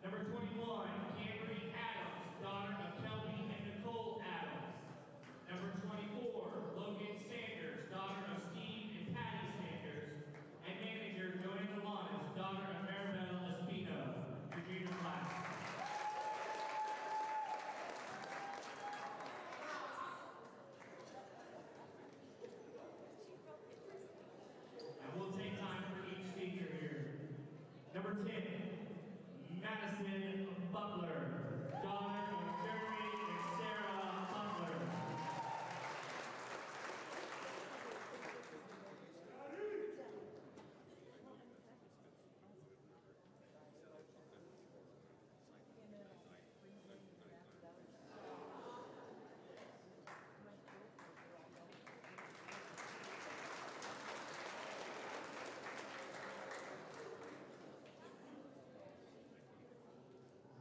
Number 21, Camry Adams, daughter of Kelby and Nicole Adams. Number 24, Logan Sanders, daughter of Steve and Patty Sanders. And manager Joanna Lanas, daughter of Maribel Espino, your junior class. Number 10, Madison Butler, daughter of Jeremy and Sarah Butler.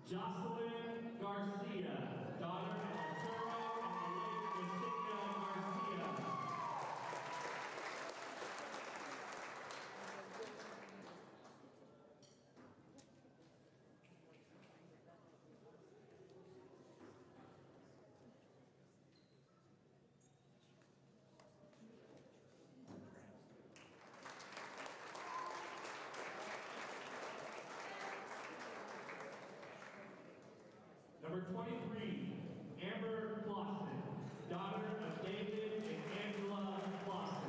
Jocelyn Garcia, daughter of Arturo and Elena Garcia. Number 23, Amber Clausen, daughter of David and Angela Clausen.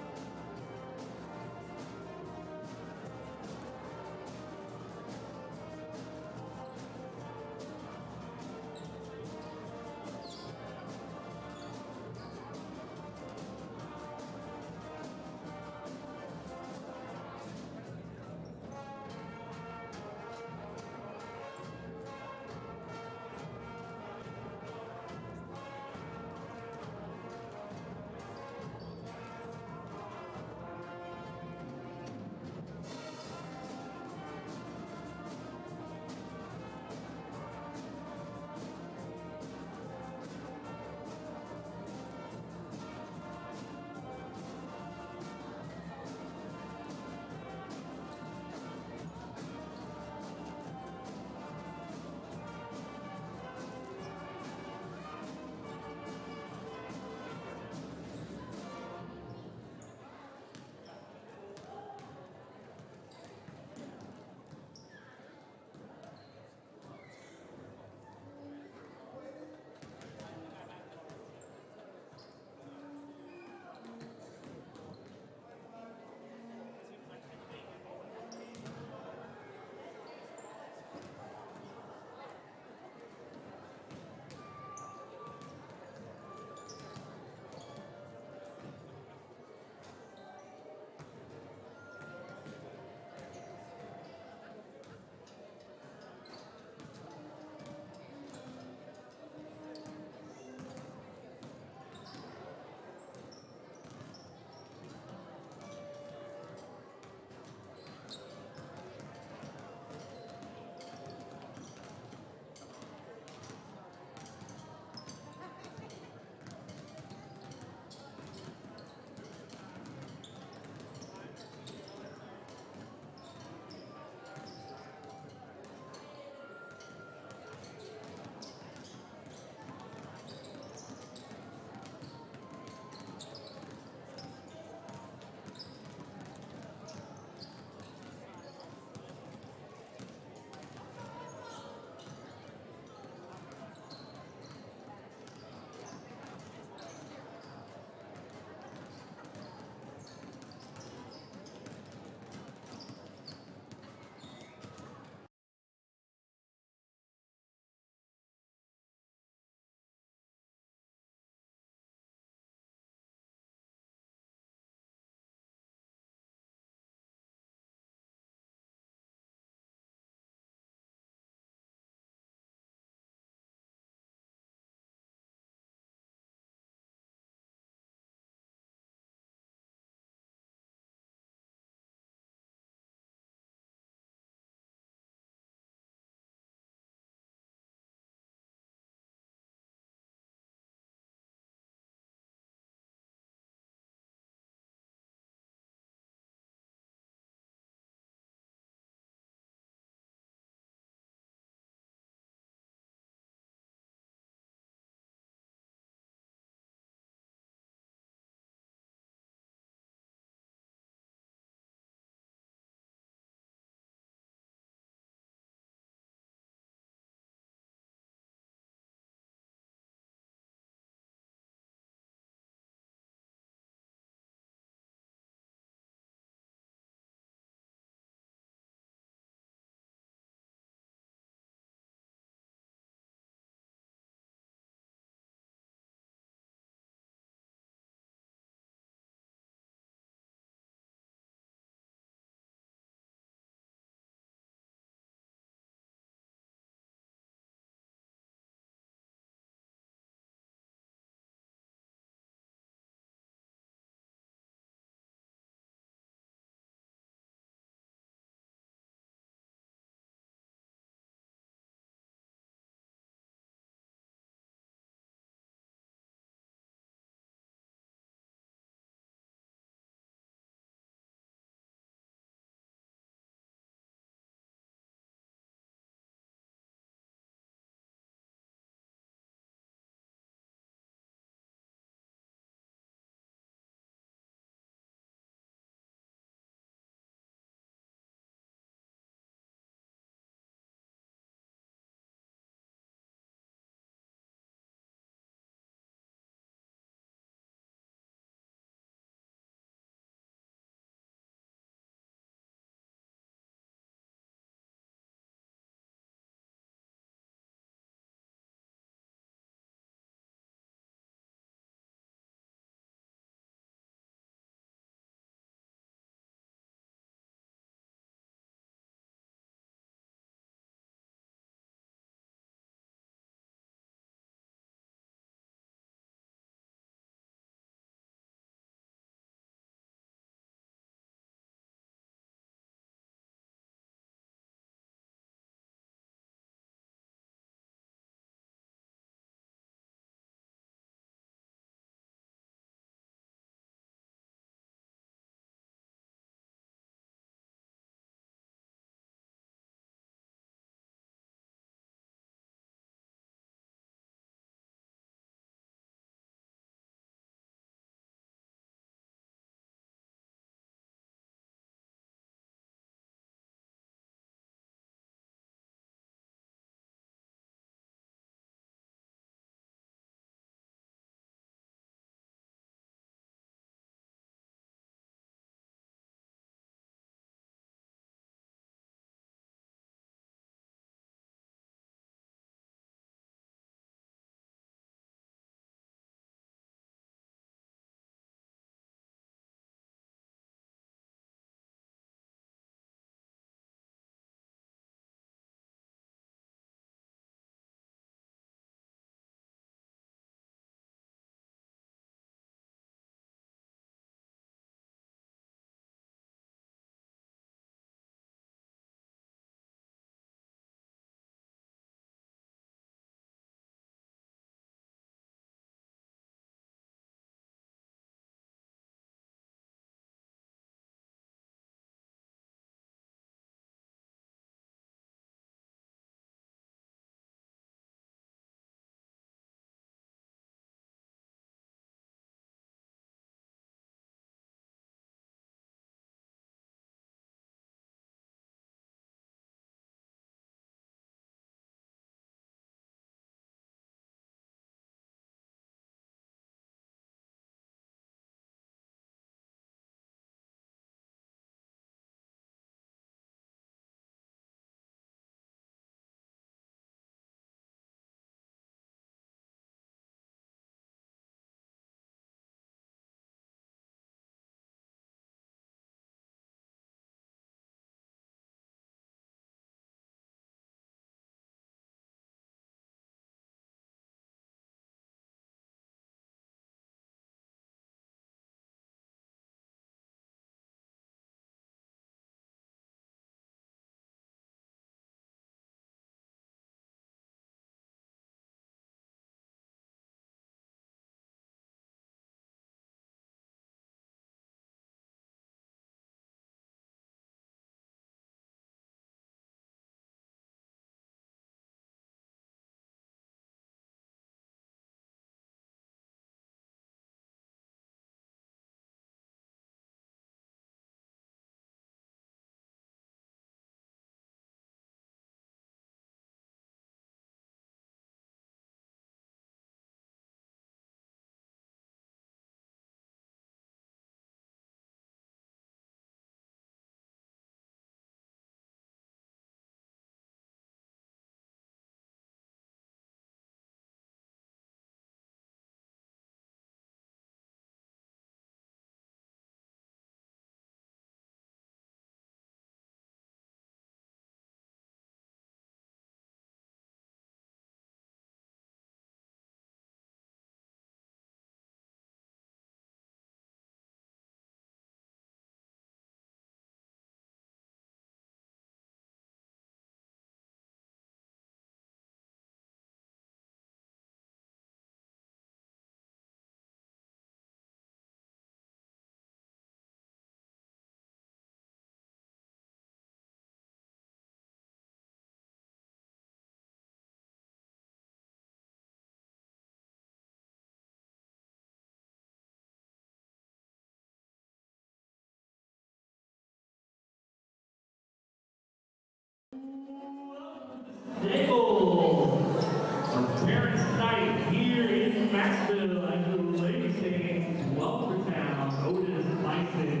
Macksville and the ladies taking 12 for town, Otis-Bison.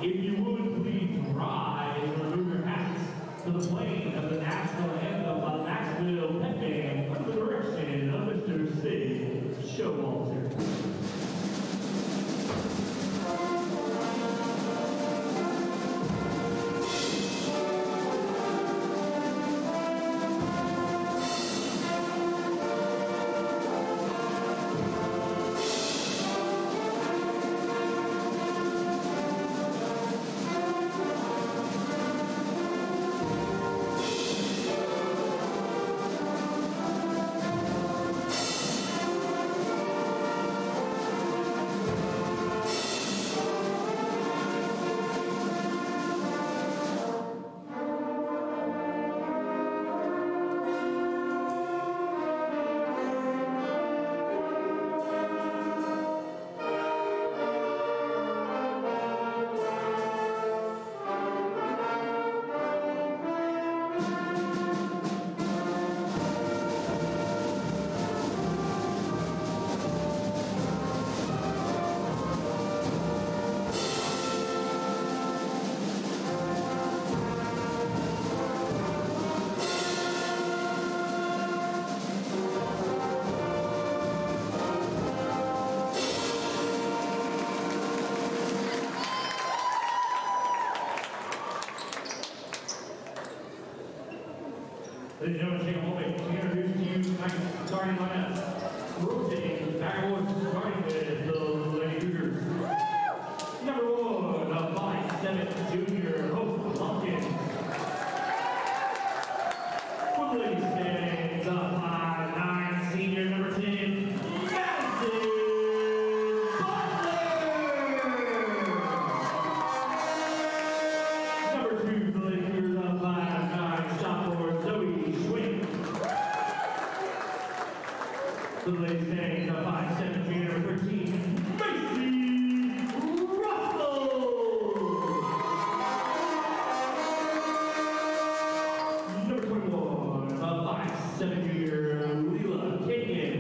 If you would please rise and remove your hats to the plane of the national anthem by the Macksville Pep Band under the direction of Mr. Sid Showalter. Ladies and gentlemen, take a moment to introduce to you tonight's starting lineup. Rotating backwards, starting with the Lady Cougars. Number 1, a 5'7" junior, Hope Lumpkin. For the ladies standing, the 5'9" senior, number 10, Madison Butler. Number 2, the Lady Cougars, the 5'9" sophomore, Zoe Schwinn. The ladies standing, the 5'7" junior, number 13, Macy Russell. Number 21, the 5'7" junior, Leela Kagan.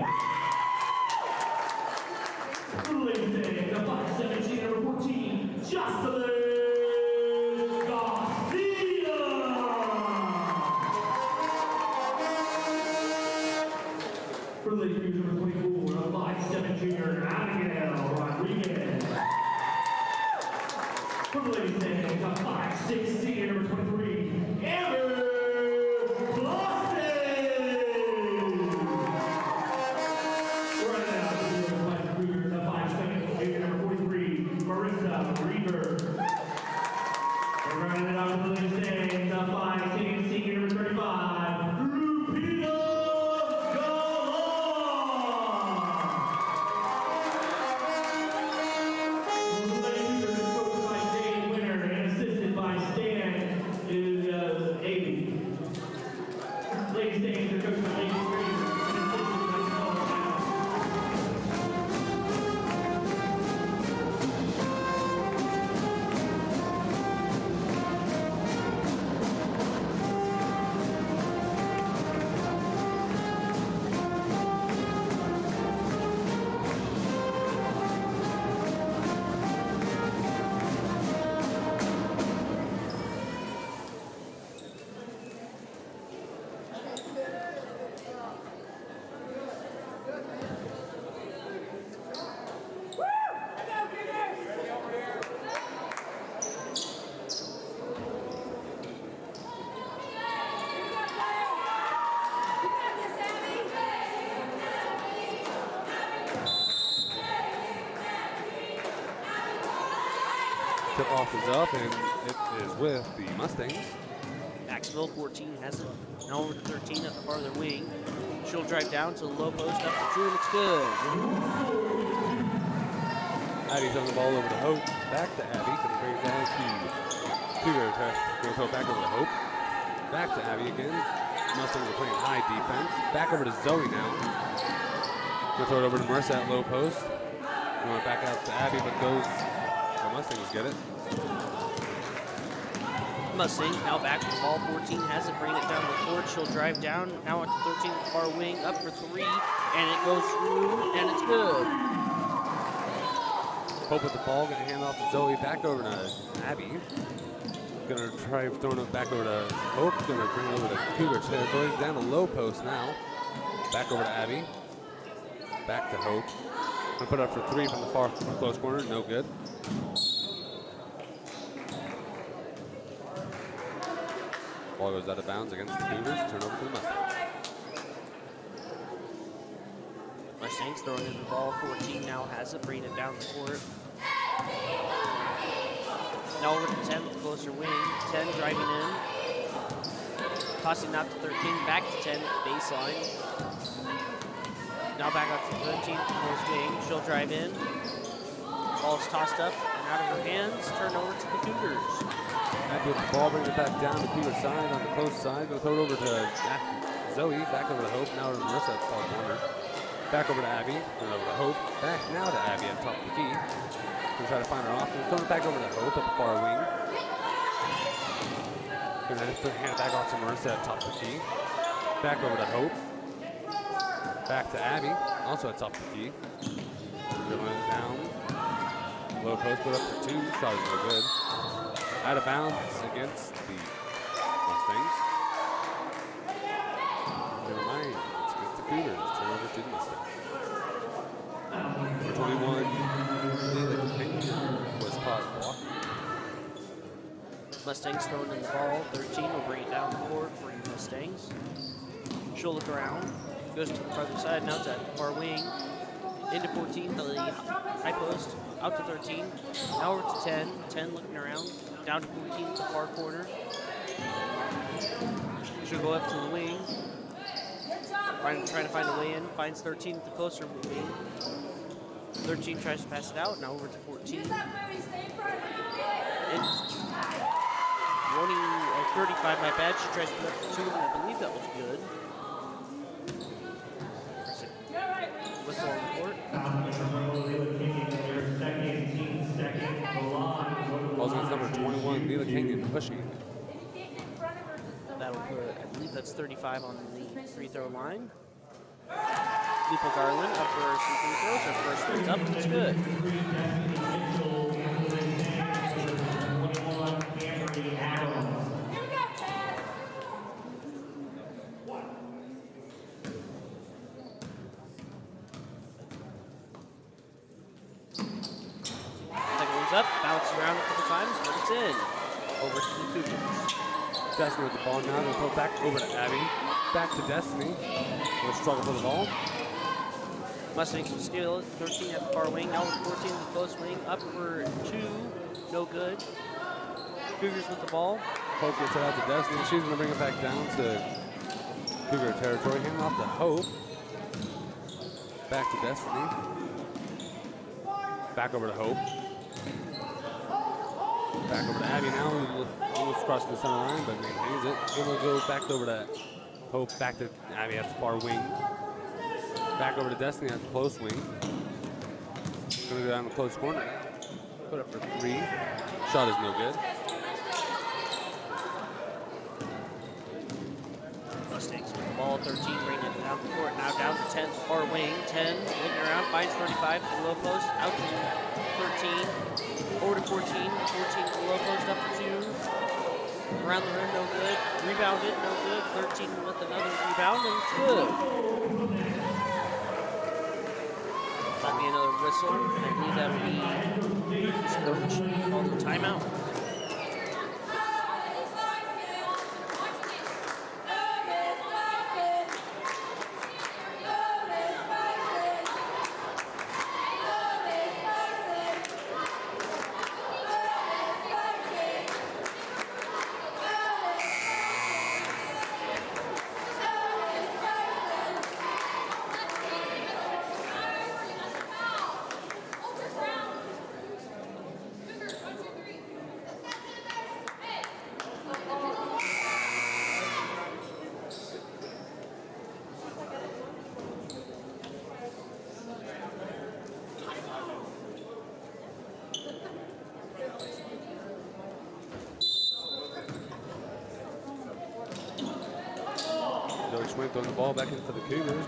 The ladies standing, the 5'7" senior, number 14, Jocelyn Garcia. For the ladies, number 24, a 5'7" junior, Abigail Rodriguez. For the ladies, standing, the 5'6" senior, number 23, Amber Boston. Right now, the 5'7" junior, number 43, Marissa Reaver. And running it out to the ladies, standing, the 5'10" senior, number 35, Lupita Galan. The ladies are coached by Dave Winter and assisted by Stan Avey. Ladies standing are coached by Lady Fraser and assisted by Paul Adams. Tip off is up, and it is with the Mustangs. Macksville 14 has it. Now over to 13 at the farther wing. She'll drive down to the low post up to Drew, and it's good. Addie's on the ball over to Hope. Back to Abby. Gonna bring it down to Cougar. Gonna throw it back over to Hope. Back to Abby again. Mustangs are playing high defense. Back over to Zoe now. Gonna throw it over to Marissa at low post. Going back out to Abby, but goes. The Mustangs get it. Mustangs now back to the ball. 14 has it. Bring it down the court. She'll drive down. Now at the 13 far wing. Up for three. And it goes through, and it's good. Hope with the ball, gonna hand off to Zoe, back over to Abby. Gonna try throwing it back over to Hope, gonna bring it over to Cougar territory, down the low post now. Back over to Abby. Back to Hope. Gonna put up for three from the far close corner, no good. Ball goes out of bounds against the Cougars, turn over to the Mustangs. Mustangs throwing in the ball. 14 now has it, bringing it down the court. Now over to 10 with the closer wing. 10 driving in. Tossing out to 13, back to 10 at the baseline. Now back out to 13 with the close wing. She'll drive in. Ball's tossed up and out of her hands. Turn over to the Cougars. Abby with the ball, bring it back down to Cougar side on the close side. Gonna throw it over to Zoe, back over to Hope, now over to Marissa at the far corner. Back over to Abby, then over to Hope, back now to Abby at the top of the key. Gonna try to find her offense, throw it back over to Hope at the far wing. And then hand it back off to Marissa at the top of the key. Back over to Hope. Back to Abby, also at top of the key. Dribbling it down. Low post, put up for two, shot is no good. Out of bounds against the Mustangs. Never mind, it's against the Cougars. Turn over to the Mustangs. Number 21, Leland King was caught blocking. Mustangs throwing in the ball. 13 will bring it down the court for the Mustangs. She'll look around. Goes to the farther side. Now to the far wing. Into 14, the high post. Out to 13. Now over to 10. 10 looking around. Down to 14 at the far corner. She'll go up to the wing. Trying to find a way in. Finds 13 at the closer wing. 13 tries to pass it out. Now over to 14. It's 20 or 35, my bad. She tries to put up the 2, and I believe that was good. Whistle on the court. Balls against number 21, Leland King pushing. That'll put, I believe that's 35 on the free throw line. Lupa Garland up for some free throws. Her first one's up. It's good. Second one's up. Bounces around a couple times, but it's in. Over to the Cougars. Destiny with the ball now. Gonna throw it back over to Abby. Back to Destiny. Gonna struggle for the ball. Mustangs will steal it. 13 at the far wing. Now with 14 in the close wing. Up for 2. No good. Cougars with the ball. Hope gets it out to Destiny. She's going to bring it back down to Cougar territory. Hand off to Hope. Back to Destiny. Back over to Hope. Back over to Abby now. Almost crossing the center line, but maintains it. Then we'll go back over to Hope. Back to Abby at the far wing. Back over to Destiny at the close wing. Going to go down the close corner. Put up for 3. Shot is no good. Mustangs with the ball. 13 bringing it down the court. Now down to 10, far wing. 10 looking around. Finds 35 to the low post. Out to 13. Over to 14. 14 to the low post. Up to 2. Around the rim, no good. Rebounded, no good. 13 with another rebound, and it's good. Might be another whistle. I believe that would be his coach. Call the timeout. Throwing the ball back into the Cougars.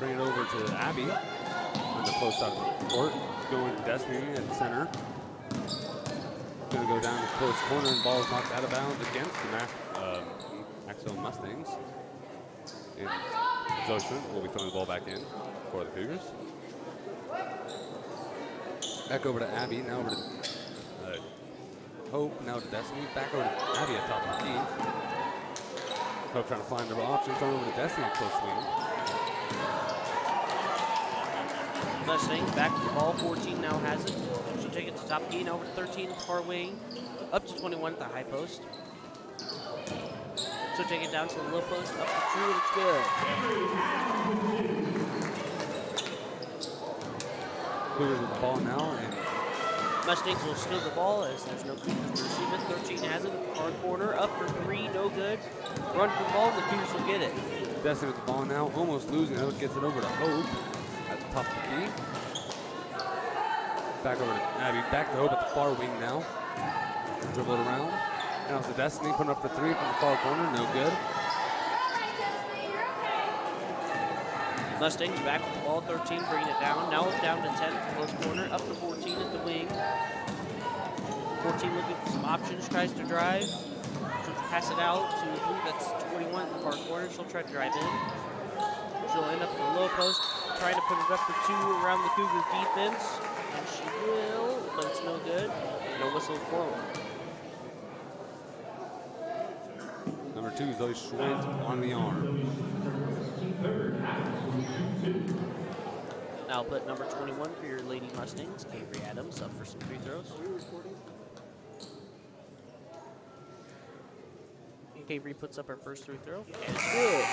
bring it over to Abby on the close side of the court. Going to Destiny at center. Going to go down the close corner, and ball is knocked out of bounds against the Macksville Mustangs. And Zoe Schwint will be throwing the ball back in for the Cougars. Back over to Abby, now over to Hope, now to Destiny. Back over to Abby at top of the key. Hope trying to find the option, throwing over to Destiny at close swing. Mustangs back to the ball. 14 now has it. She'll take it to top key. Now over to 13 at the far wing. Up to 21 at the high post. So take it down to the low post. Up to 2, and it's good. Cougars with the ball now, and Mustangs will steal the ball as there's no Cougars to receive it. 13 has it at the far corner. Up for 3, no good. Run for the ball, and the Cougars will get it. Destiny with the ball now, almost losing it. Gets it over to Hope at the top of the key. Back over to Abby. Back to Hope at the far wing now. Dribble it around. Now it's the Destiny putting up for 3 from the far corner. No good. Mustangs back with the ball. 13 bringing it down. Now it's down to 10 at the close corner. Up to 14 at the wing. 14 looking for some options. Tries to drive. She'll pass it out to who? That's 21 at the far corner. She'll try to drive in. She'll end up at the low post, trying to put it up for 2 around the Cougar defense. And she will, but it's no good. No whistles blown. Number 2, Zoe Schwint on the arm. Now put number 21 for your Lady Mustangs, Avery Adams, up for some free throws. Avery puts up her first free throw, and it's good.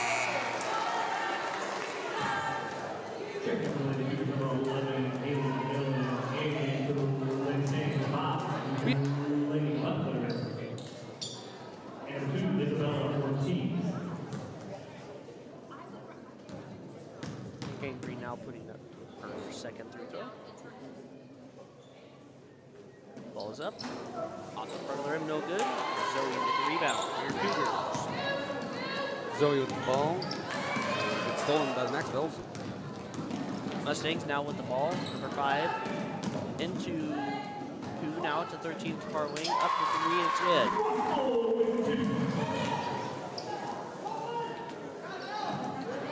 Avery now putting up her second free throw. Ball is up. Off the front of the rim, no good. Zoe with the rebound. Here, Cougars. Zoe with the ball. It's stolen by the Macksvilles. Mustangs now with the ball. Number 5 into 2. Now to 13 to far wing. Up to 3, and it's good.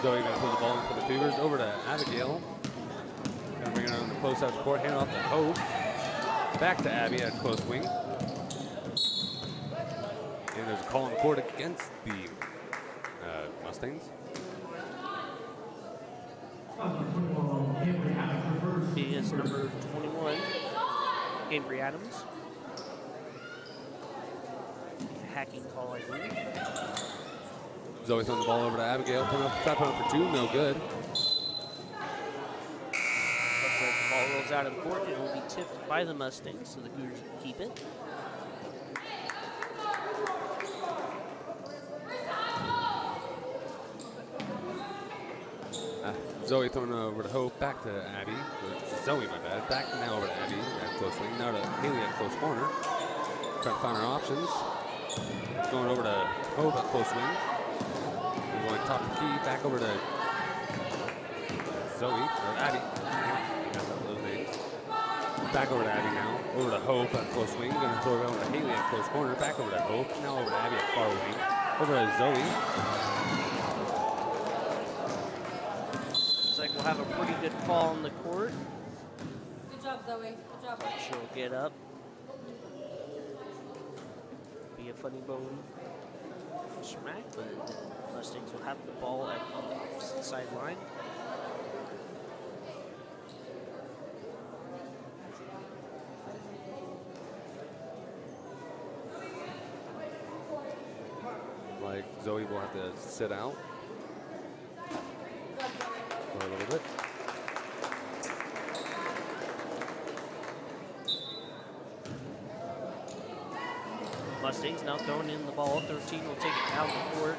Zoe going to put the ball in for the Cougars. Over to Abigail. Going to bring it on the close side of the court. Hand off to Hope. Back to Abby at close wing. And there's a call on the court against the Mustangs. He is number 21, Avery Adams. Hacking call, I believe. Zoe throwing the ball over to Abigail. Try put up for 2. No good. Looks like the ball rolls out of the court and it will be tipped by the Mustangs, so the Cougars will keep it. Zoe throwing over to Hope, back to Abby. Zoe, my bad. Back now over to Abby at close wing. Now to Haley at close corner. Trying to find her options. Going over to Hope at close wing. And going top of the key, back over to Zoe, or Abby. Those names. Back over to Abby now. Over to Hope at close wing. Going to throw it over to Haley at close corner. Back over to Hope. Now over to Abby at far wing. Over to Zoe. We'll have a pretty good fall on the court. Good job, Zoe. Good job. She'll get up. Be a funny bone smack, but Mustangs will have the ball at the opposite sideline. Like Zoe will have to sit out for a little bit. Mustangs now throwing in the ball. 13 will take it down the court.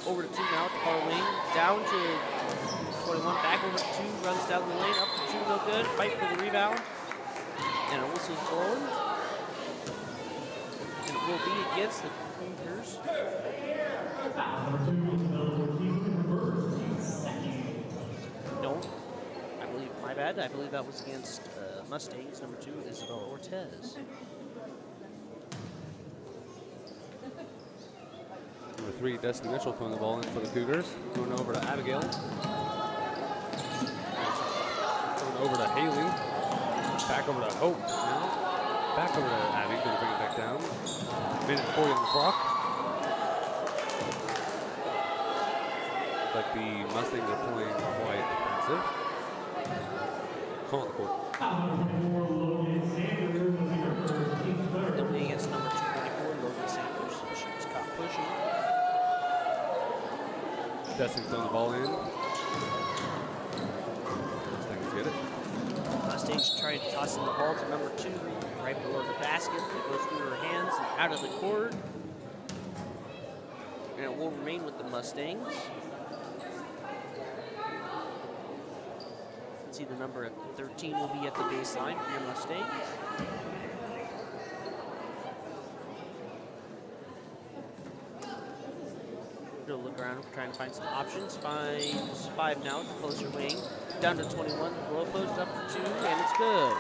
Over to 2 now at the far wing. Down to 21. Back over to 2. Runs down the lane. Up to 2. No good. Fight for the rebound. And a whistle's blown. And it will be against the Cougars. bad. I believe that was against Mustangs. Number 2, Isabel Ortez. Number 3, Destiny Mitchell throwing the ball in for the Cougars. Going over to Abigail. Going over to Haley. Back over to Hope now. Back over to Abby. Going to bring it back down. Minute 40 on the clock. But the Mustangs are playing quite defensive. Call it the court. They'll be against number 224, Logan Sanders. She was caught pushing. Destiny's throwing the ball in. Mustangs get it. Mustangs trying to toss in the ball to number 2, right below the basket. It goes through her hands and out of the court. And it will remain with the Mustangs. See the number of 13 will be at the baseline for your Mustangs. He'll look around, trying to find some options. Finds 5 now at the closer wing. Down to 21, low post up for 2, and it's good.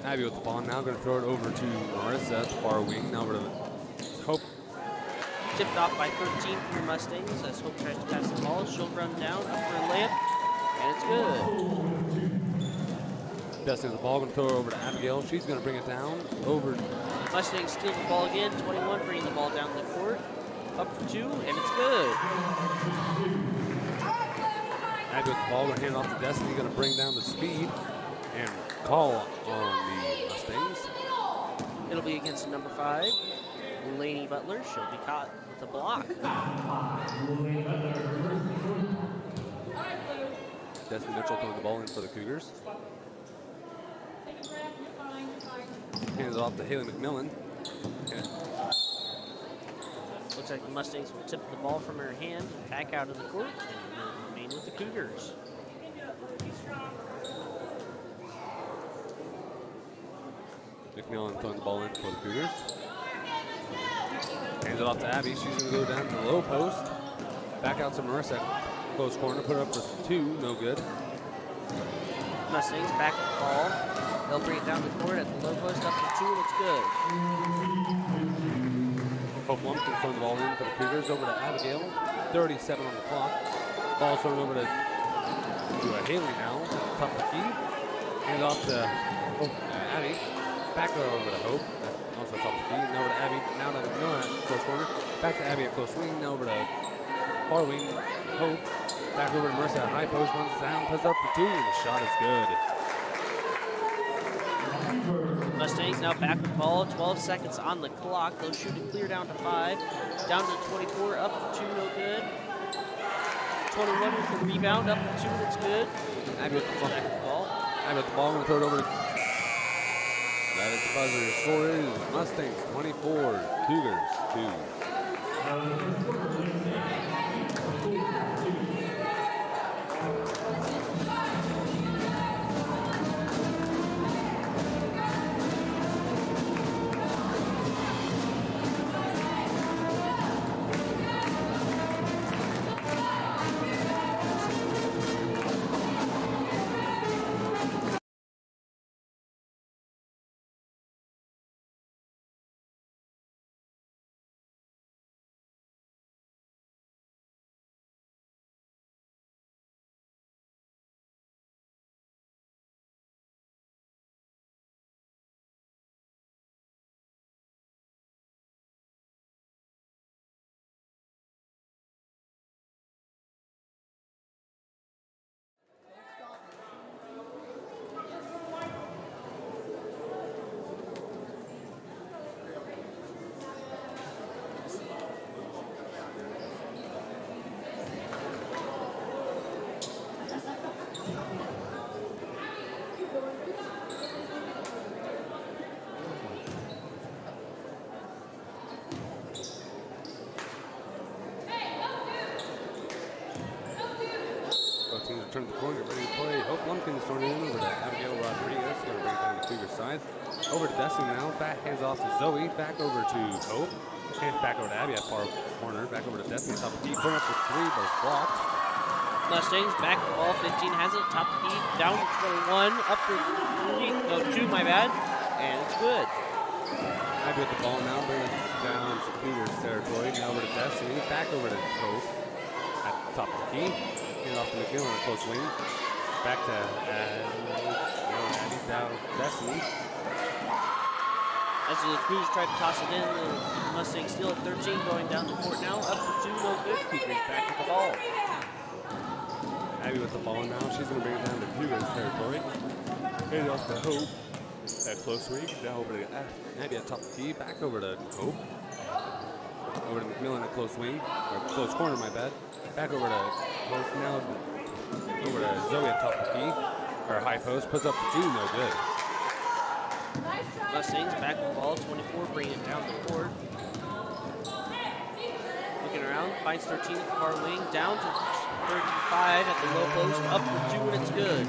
Abby with the ball now, going to throw it over to Marissa at the far wing. Now over to Hope. Tipped off by 13 for your Mustangs as Hope tries to pass the ball. She'll run down, up for a layup, and it's good. Destiny with the ball, going to throw it over to Abigail. She's going to bring it down over. Mustangs steal the ball again. 21 bringing the ball down the court. Up for 2, and it's good. Abby with the ball, going to hand it off to Destiny. Going to bring down the speed and call on the Mustangs. It'll be against number 5, Lainey Butler. She'll be caught with a block. Destiny Mitchell throwing the ball in for the Cougars. Hands it off to Haley McMillan. Okay. Looks like the Mustangs will tip the ball from her hand back out of the court and will remain with the Cougars. McMillan throwing the ball in for the Cougars. Hands it off to Abby. She's going to go down to the low post. Back out to Marissa. Close corner. Put it up for 2. No good. Mustangs back with the ball. They'll bring it down the court at the low post up to 2, and it's good. Hope Lumpkin throwing the ball in for the Cougars. Over to Abigail. 37 on the clock. Ball thrown over to Haley now. Top of the key. Hand off to Abby. Back over to Hope. Also top of the key. Now over to Abby. Now to McMillan at close corner. Back to Abby at close wing. Now over to far wing. Hope. Back over to Marissa at high post. Runs down. Puts up for 2. And the shot is good. Mustangs now back with the ball. 12 seconds on the clock. They'll shoot it clear down to 5. Down to 24. Up for 2. No good. 21 with the rebound. Up for 2. That's good. Abby with the ball. Back with the ball. Abby with the ball. Going to throw it over to. That is the buzzer. The score is Mustangs 24. Cougars 2. Turn the corner, ready to play. Hope Lumpkin's throwing it in over to Abigail Rodriguez. Going to bring it down the Cougar side. Over to Destiny now. Back hands off to Zoe. Back over to Hope. Hands back over to Abby at far corner. Back over to Destiny. Top of the key. Put up for 3, but it's blocked. Mustangs back to the ball. 15 has it. Top of the key. Down to 1. Up for 3. No, 2, my bad. And it's good. Abby with the ball now. Bring it down to Cougars territory. Now over to Destiny. Back over to Hope. At the top of the key. Hand off to McGill on a close wing. Back to Abby down Destiny. As the Cougars try to toss it in, the Mustangs still at 13, going down the court now. Up for 2, no good. Cougars back with the ball. Abby with the ball now. She's going to bring it down to Cougars territory. Hand off to Hope. That close wing. Now over to Abby at top of the key. Back over to Hope. Over to McMillan at close wing. Or close corner, my bad. Back over to Hope. Now over to Zoe at top of the key. Or high post. Puts up for 2. No good. Mustangs back with the ball. 24, bringing it down the court. Looking around. Finds 13 at the far wing. Down to 35 at the low post. Up for 2, and it's good.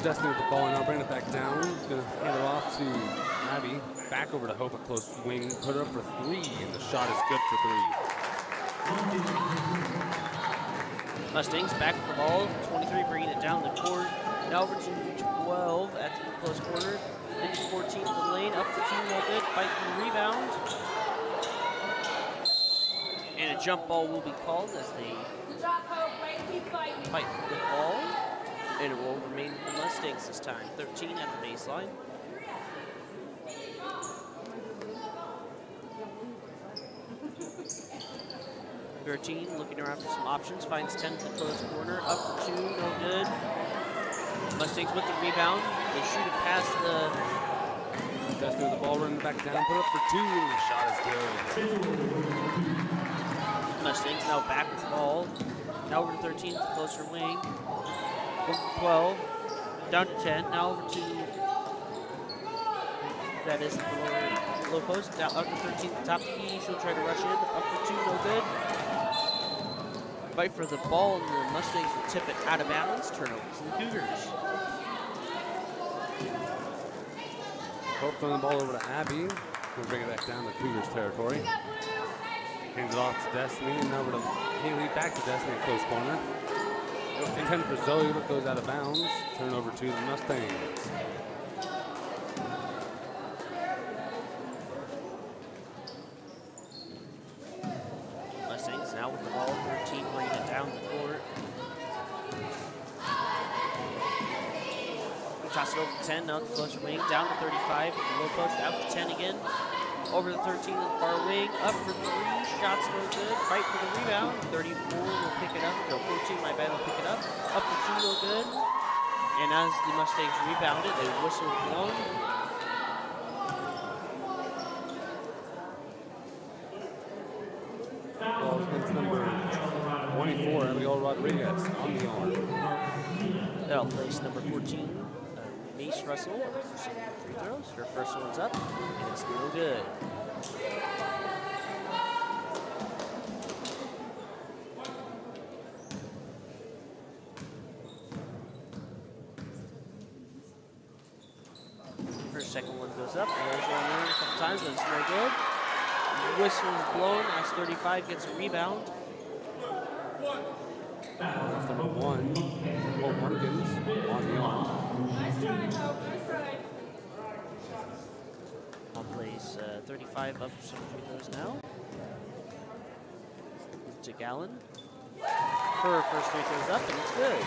Destiny with the ball, and I'll bring it back down. Gonna hand it off to Abby. Back over to Hope at close wing. Put it up for 3, and the shot is good for 3. Mustangs back with the ball. 23 bringing it down the court. Now over to 12 at the close corner. Into 14 to the lane. Up to 2, no good. Fight for the rebound. And a jump ball will be called as they fight for the ball. And it will remain with the Mustangs this time. 13 at the baseline. Gertine looking around for some options. Finds 10 at the close corner. Up for 2, no good. Mustangs with the rebound. They shoot it past the... Destiny with the ball running back down. Put it up for 2, and the shot is good. Mustangs now back with the ball. Now over to 13 at the closer wing. Over to 12. Down to 10. Now over to... That is the low post. Now up to 13 at the top of the key. She'll try to rush in. Up for 2, no good. Fight for the ball, and the Mustangs will tip it out of bounds. Turnover to the Cougars. Hope throwing the ball over to Abby. We'll bring it back down to Cougars territory. Hands it off to Destiny, and over to Haley. Back to Destiny at close corner. Intended for Zoe, but goes out of bounds. Turnover to the Mustangs. Mustangs now with the ball. 13 bringing it down the court. Toss it over to 10, now to the closer wing, down to 35, low post, out to 10 again. Over to 13 to the far wing, up for 3, shots no good, fight for the rebound. 34 will pick it up, no, 14, my bad, will pick it up. Up for 2, no good. And as the Mustangs rebound it, a whistle is blown. Ball against number 24, Abigail Rodriguez on the arm. That'll place number 14. Mace Russell for some free throws. Her first one's up, and it's no good. Her second one goes up. There's one there a couple times, but it's no good. Whistle's blown as 35 gets a rebound. That's number 1, Hope Morgans on the arm. I'll place 35 up for some free throws now. To Gallen. Her first free throws up, and it's good.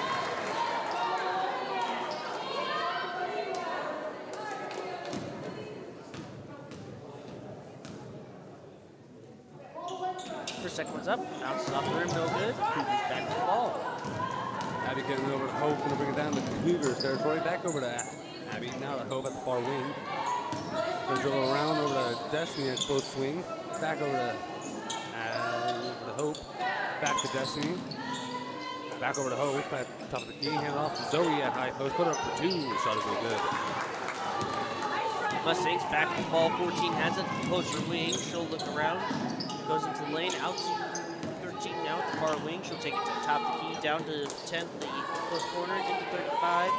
First second one's up, bounces off the rim, no good. Cougars back to the ball. Abby getting over to Hope, going to bring it down to Cougars territory. Back over to Abby, now to Hope at the far wing. Going to dribble around over to Destiny at close swing. Back over to Hope. Back to Destiny. Back over to Hope at the top of the key. Hand off to Zoe at high post. Put it up for 2. The shot is no good. Mustangs back with the ball. 14 has it. Closer wing. She'll look around. Goes into the lane. Out to 13 now at the far wing. She'll take it to the top of the key. Down to 10, the close corner. Into 35.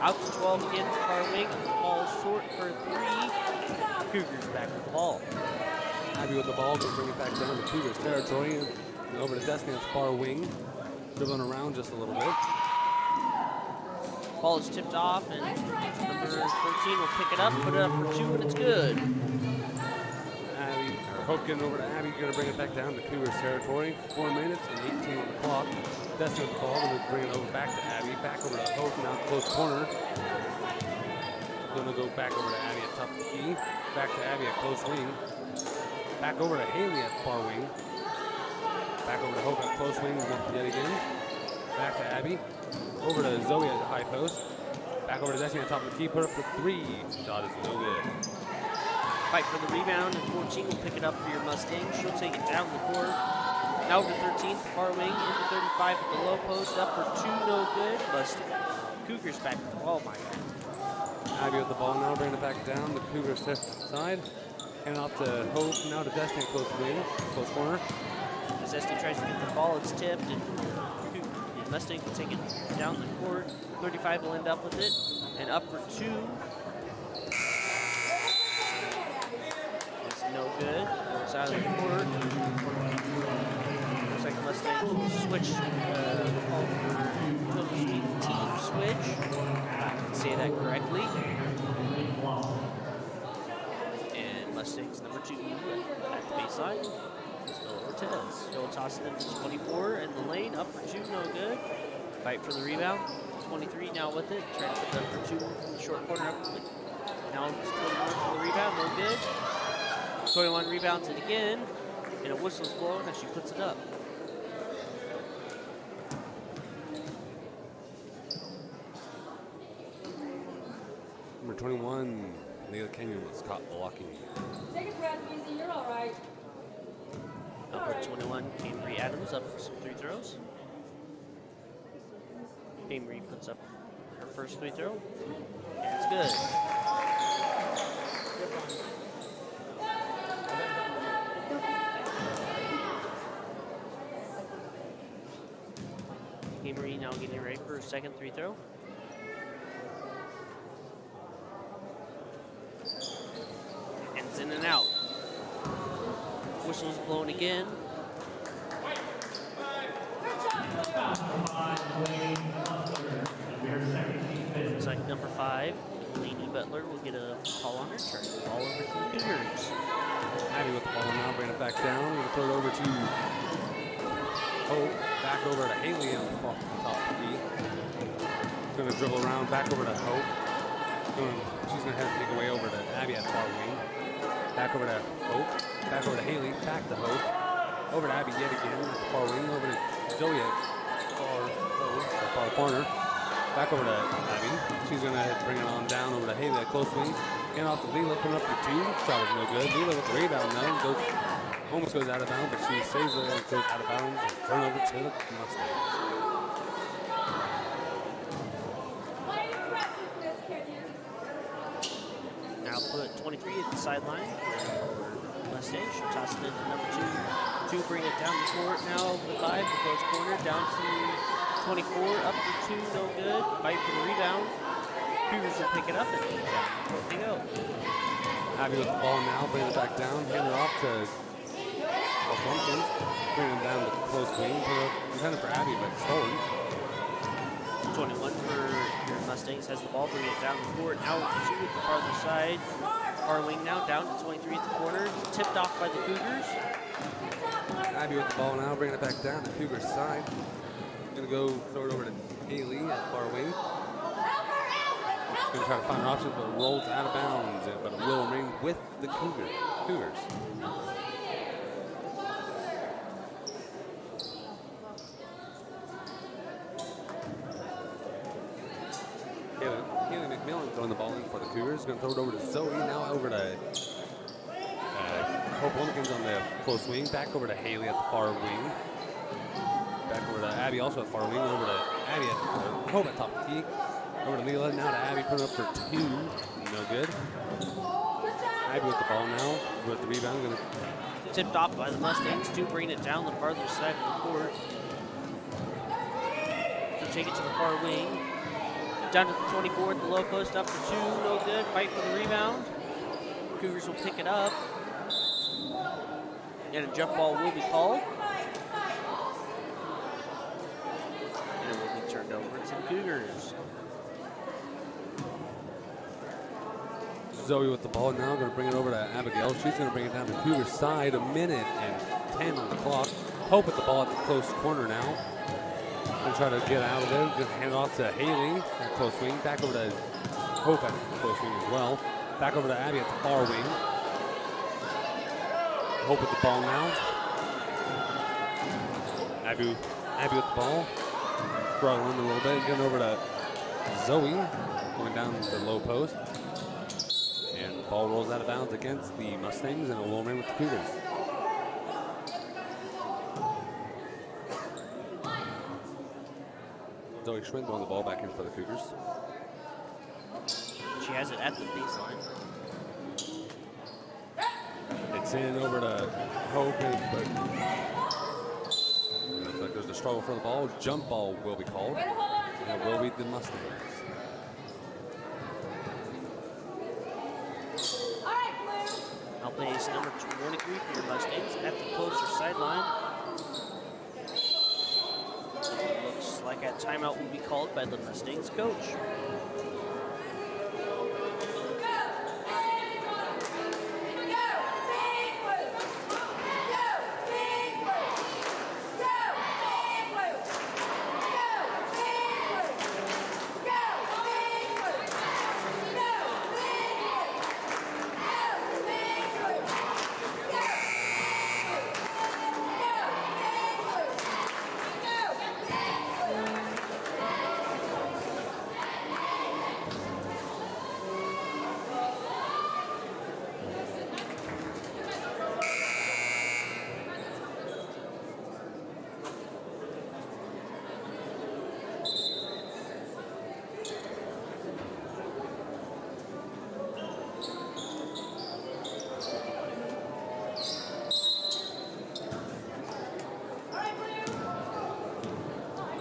Out to 12 again. Far wing. Ball short for 3. Cougars back with the ball. Abby with the ball. Going to bring it back down to Cougars territory. And over to Destiny at the far wing. dribbling around just a little bit. Ball is tipped off, and number 13 will pick it up, put it up for 2, and it's good. Abby, or Hope getting over to Abby, going to bring it back down to Cougars territory. 4 minutes and 18 on the clock. Destin with the ball, going to bring it over back to Abby, back over to Hope, now close corner. Going to go back over to Abby at top of the key, back to Abby at close wing, back over to Haley at far wing, back over to Hope at close wing yet again, back to Abby, over to Zoe at the high post, back over to Destiny at top of the key, put up for 3. Shot is no good. Fight for the rebound, and 14 will pick it up for your Mustangs. She'll take it down the court. Now over to 13, far wing, into 35 at the low post, up for 2, no good. Cougars back with the ball, my God. Abby with the ball now, bringing it back down the Cougars side. Hand off to Hope, now to Destiny close wing, close corner. As Destiny tries to get the ball, it's tipped, and the Mustangs will take it down the court. 35 will end up with it, and up for 2. It's no good. It's out of the court. Looks like the Mustangs will switch team switch. I can say that correctly. And Mustangs number 2 at the baseline. Otis. He'll toss it into 24 in the lane. Up for 2, no good. Fight for the rebound. 23 now with it. Trying to put that for 2 in the short corner. Now it's 21 for the rebound. No good. 21 rebounds it again. And a whistle's blown as she puts it up. Number 21, Leah Kenyon was caught blocking. Take a breath, easy. You're all right. Number 21, Cambry Adams up for some 3 throws. Cambry puts up her first 3 throw. And it's good. Cambry now getting ready for her second 3 throw. And it's in and out. Whistle's blown again. Looks like number 5, Lainey Butler, will get a call on her. Turn the ball over to the Cougars. Abby with the ball now, bring it back down. We're going to throw it over to Hope. Back over to Haley on the top of the key. Going to dribble around, back over to Hope. She's going to have to make her way over to Abby at far wing. Back over to Hope. Back over to Haley. Back to Hope. Over to Abby yet again at the far wing. Over to Zoe at far corner. Back over to Abby. She's going to bring it on down over to Haley at close wing. Hand off to Leela, putting up for 2. Shot is no good. Leela with the rebound now. Almost goes out of bounds, but she saves it and goes out of bounds. And turnover to the Mustangs. Now put 23 at the sideline. Mustangs. She'll toss it into number 2. 2 bring it down the court. Now the 5, the close corner, down to 24, up to 2, no good. Fight for the rebound. Cougars will pick it up and down they go. Abby with the ball now, bring it back down, hand it off to Lumpkins. Bring it down to close wing. Intended for Abby, but stolen. 21 for your Mustangs has the ball, bring it down the court. Now 2 at the farther side. Far wing now, down to 23 at the corner. Tipped off by the Cougars. Abby with the ball now, bringing it back down to Cougars side. Gonna go throw it over to Haley at far wing. Gonna try to find her options, but it rolls out of bounds. But it will remain with the Cougars. Haley McMillan throwing the ball in for the Cougars. Gonna throw it over to Zoe. Now over to Hope Wilkins on the close wing. Back over to Haley at the far wing. Back over to Abby also at far wing. Over to Abby at Hope at top of the key. Over to Leela. Now to Abby, putting up for 2. No good. Abby with the ball now. With the rebound. Gonna Tipped off by the Mustangs. 2 bring it down the farther side of the court. So take it to the far wing. Down to the 24 at the low post. Up for 2. No good. Fight for the rebound. Cougars will pick it up. And a jump ball will be called. Zoe with the ball now, going to bring it over to Abigail. She's going to bring it down to Cougar's side. 1:10 on the clock. Hope with the ball at the close corner now. Going to try to get out of there. Just hand it off to Haley at close wing. Back over to Hope at close wing as well. Back over to Abby at the far wing. Hope with the ball now. Abby with the ball. Struggling a little bit. Getting over to Zoe. Going down to the low post. And the ball rolls out of bounds against the Mustangs, and it will remain with the Cougars. Zoe Schwinn throwing the ball back in for the Cougars. She has it at the baseline. It's in over to Hope, but looks like there's a struggle for the ball. Jump ball will be called, and it will be the Mustangs. Now plays number 23 for your Mustangs at the closer sideline. It looks like a timeout will be called by the Mustangs coach.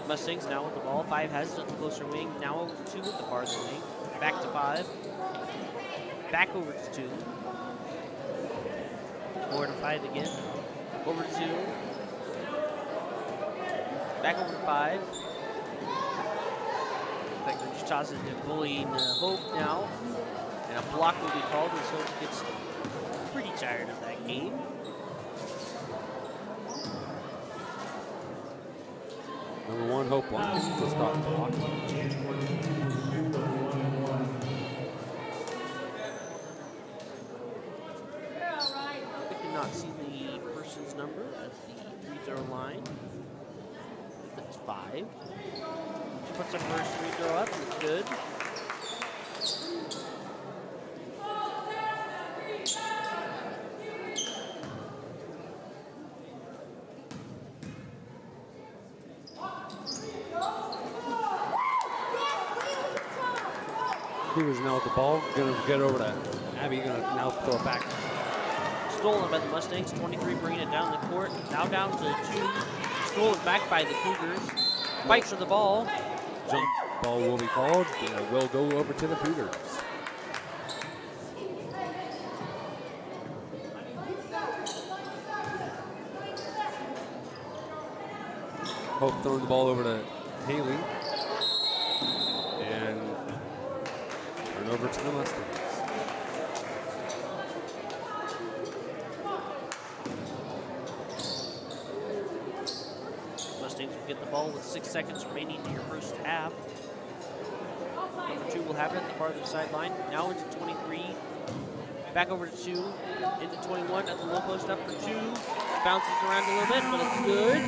Mustangs now with the ball. 5 has it at the closer wing. Now over to 2 with the farther wing. Back to 5. Back over to 2. 4 to 5 again. Over to 2. Back over to 5. Looks like they're just tossing and bullying Hope now. And a block will be called as Hope gets pretty tired of that game. Number 1, Hope Watkins to stop the block. I cannot see the person's number at the free throw line. I think that's 5. She puts her first free throw up. It's good. Cougars now with the ball. Going to get over to Abby. Going to now throw it back. Stolen by the Mustangs. 23 bringing it down the court. Now down to 2. Stolen back by the Cougars. Fight for the ball. Jump ball will be called. And it will go over to the Cougars. Hope throwing the ball over to Haley. And turn over to the Mustangs. Mustangs will get the ball with 6 seconds remaining in your first half. Number 2 will have it at the farther sideline. Now into 23. Back over to 2. Into 21 at the low post up for 2. Bounces around a little bit, but it's good.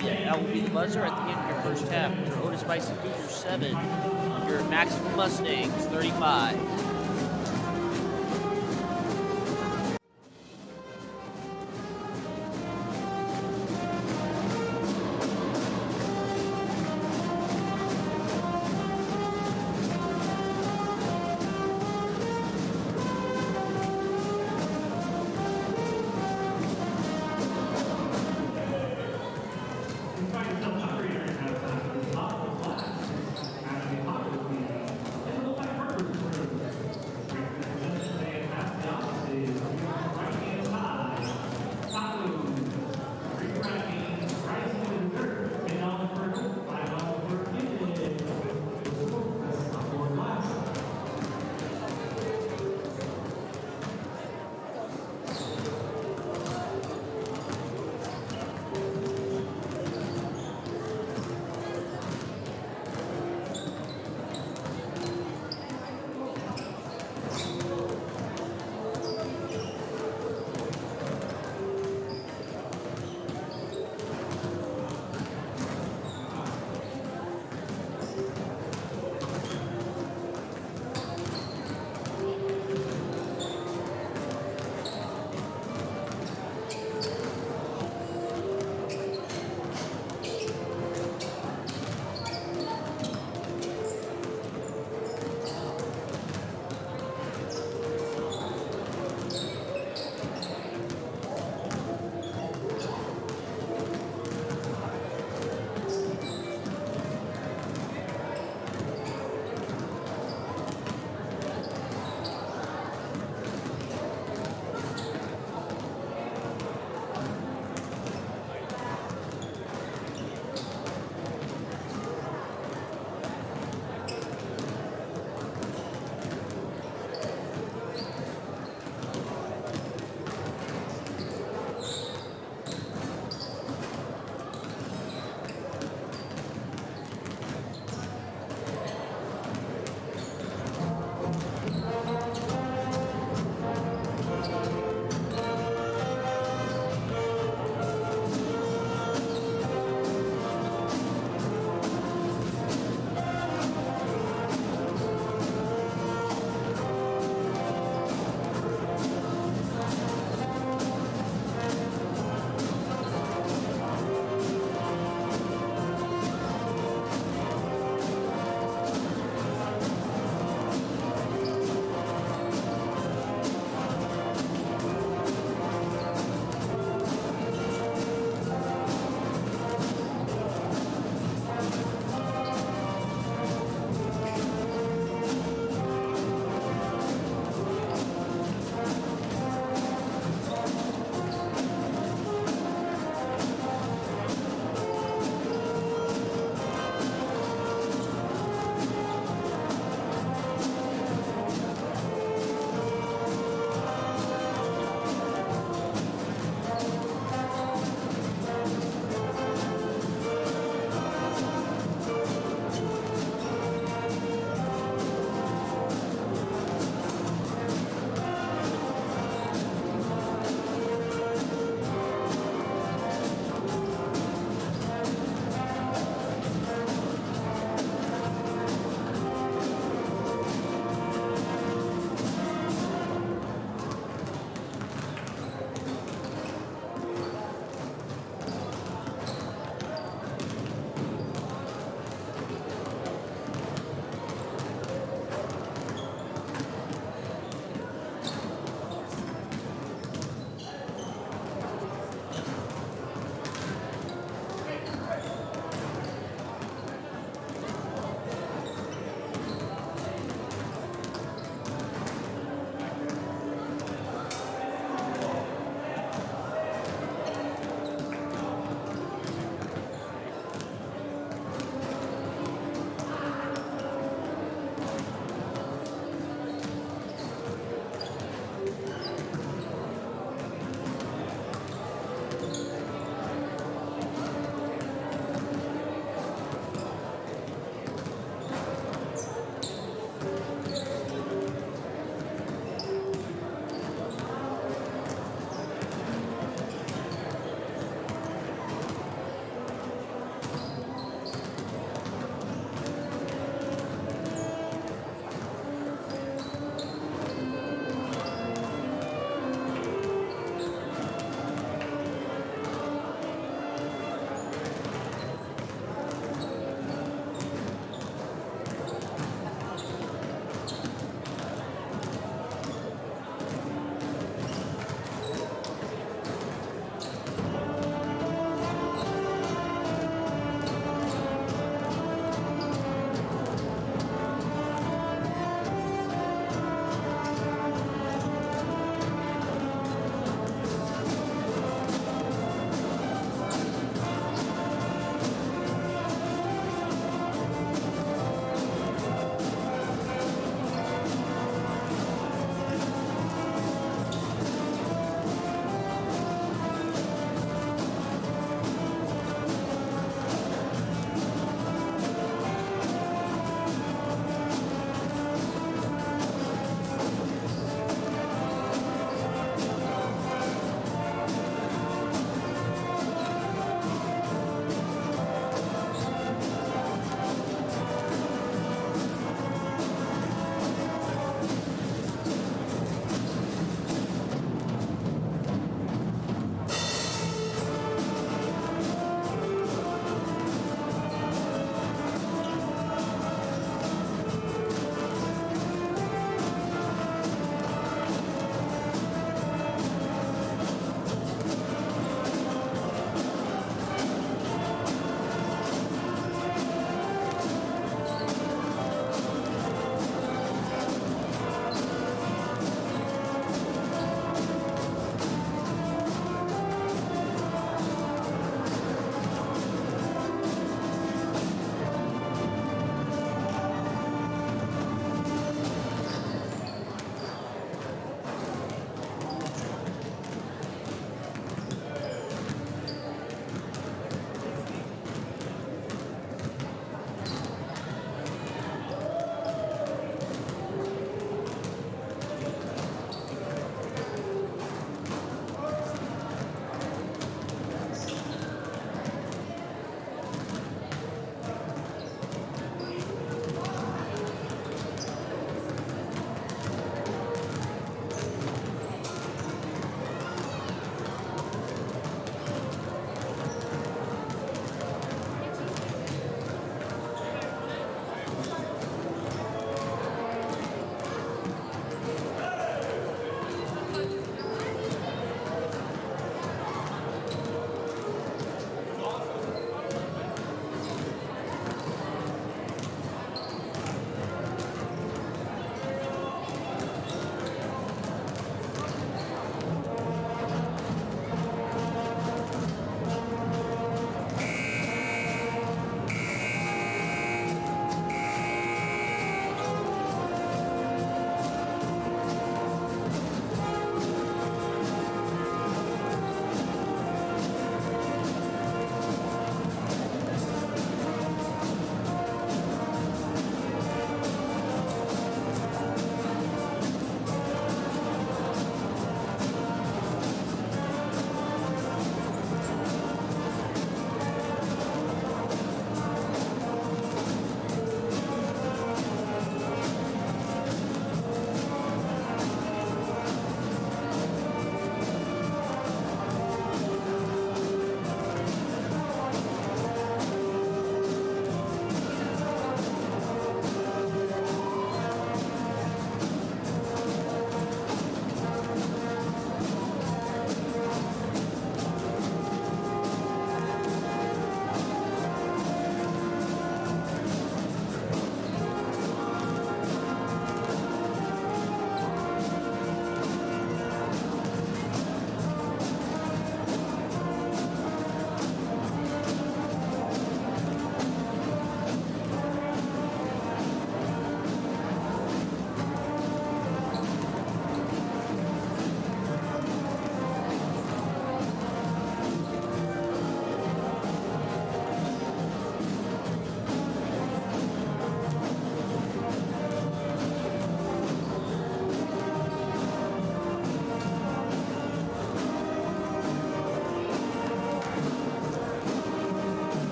That will be the buzzer at the end of your first half. Your Otis-Bison Cougars 7. Your Macksville Mustangs 35.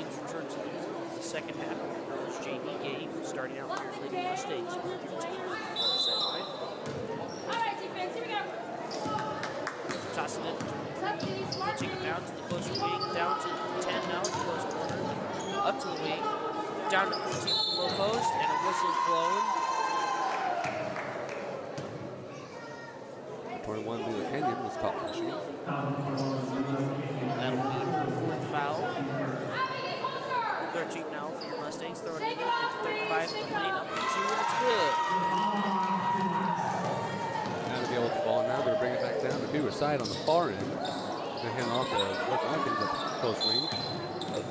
Mustangs return to the second half of the girls' JV game, starting out with your Lady Mustangs. Alright, defense, here we go. Tossing it, pitching it down to the closer wing, down to 10 now, to close corner, up to the wing, down to 14 to the low post, and a whistle's blown. 21 Leela Kenyon was caught for the shoot. That'll be her fourth foul. 13 now for your Mustangs, throwing it into 35 in the lane, up to 2, and it's good. Abigail with the ball now, going to bring it back down to Cougar side on the far end. Going to hand off to Rick Atkins at the close wing. And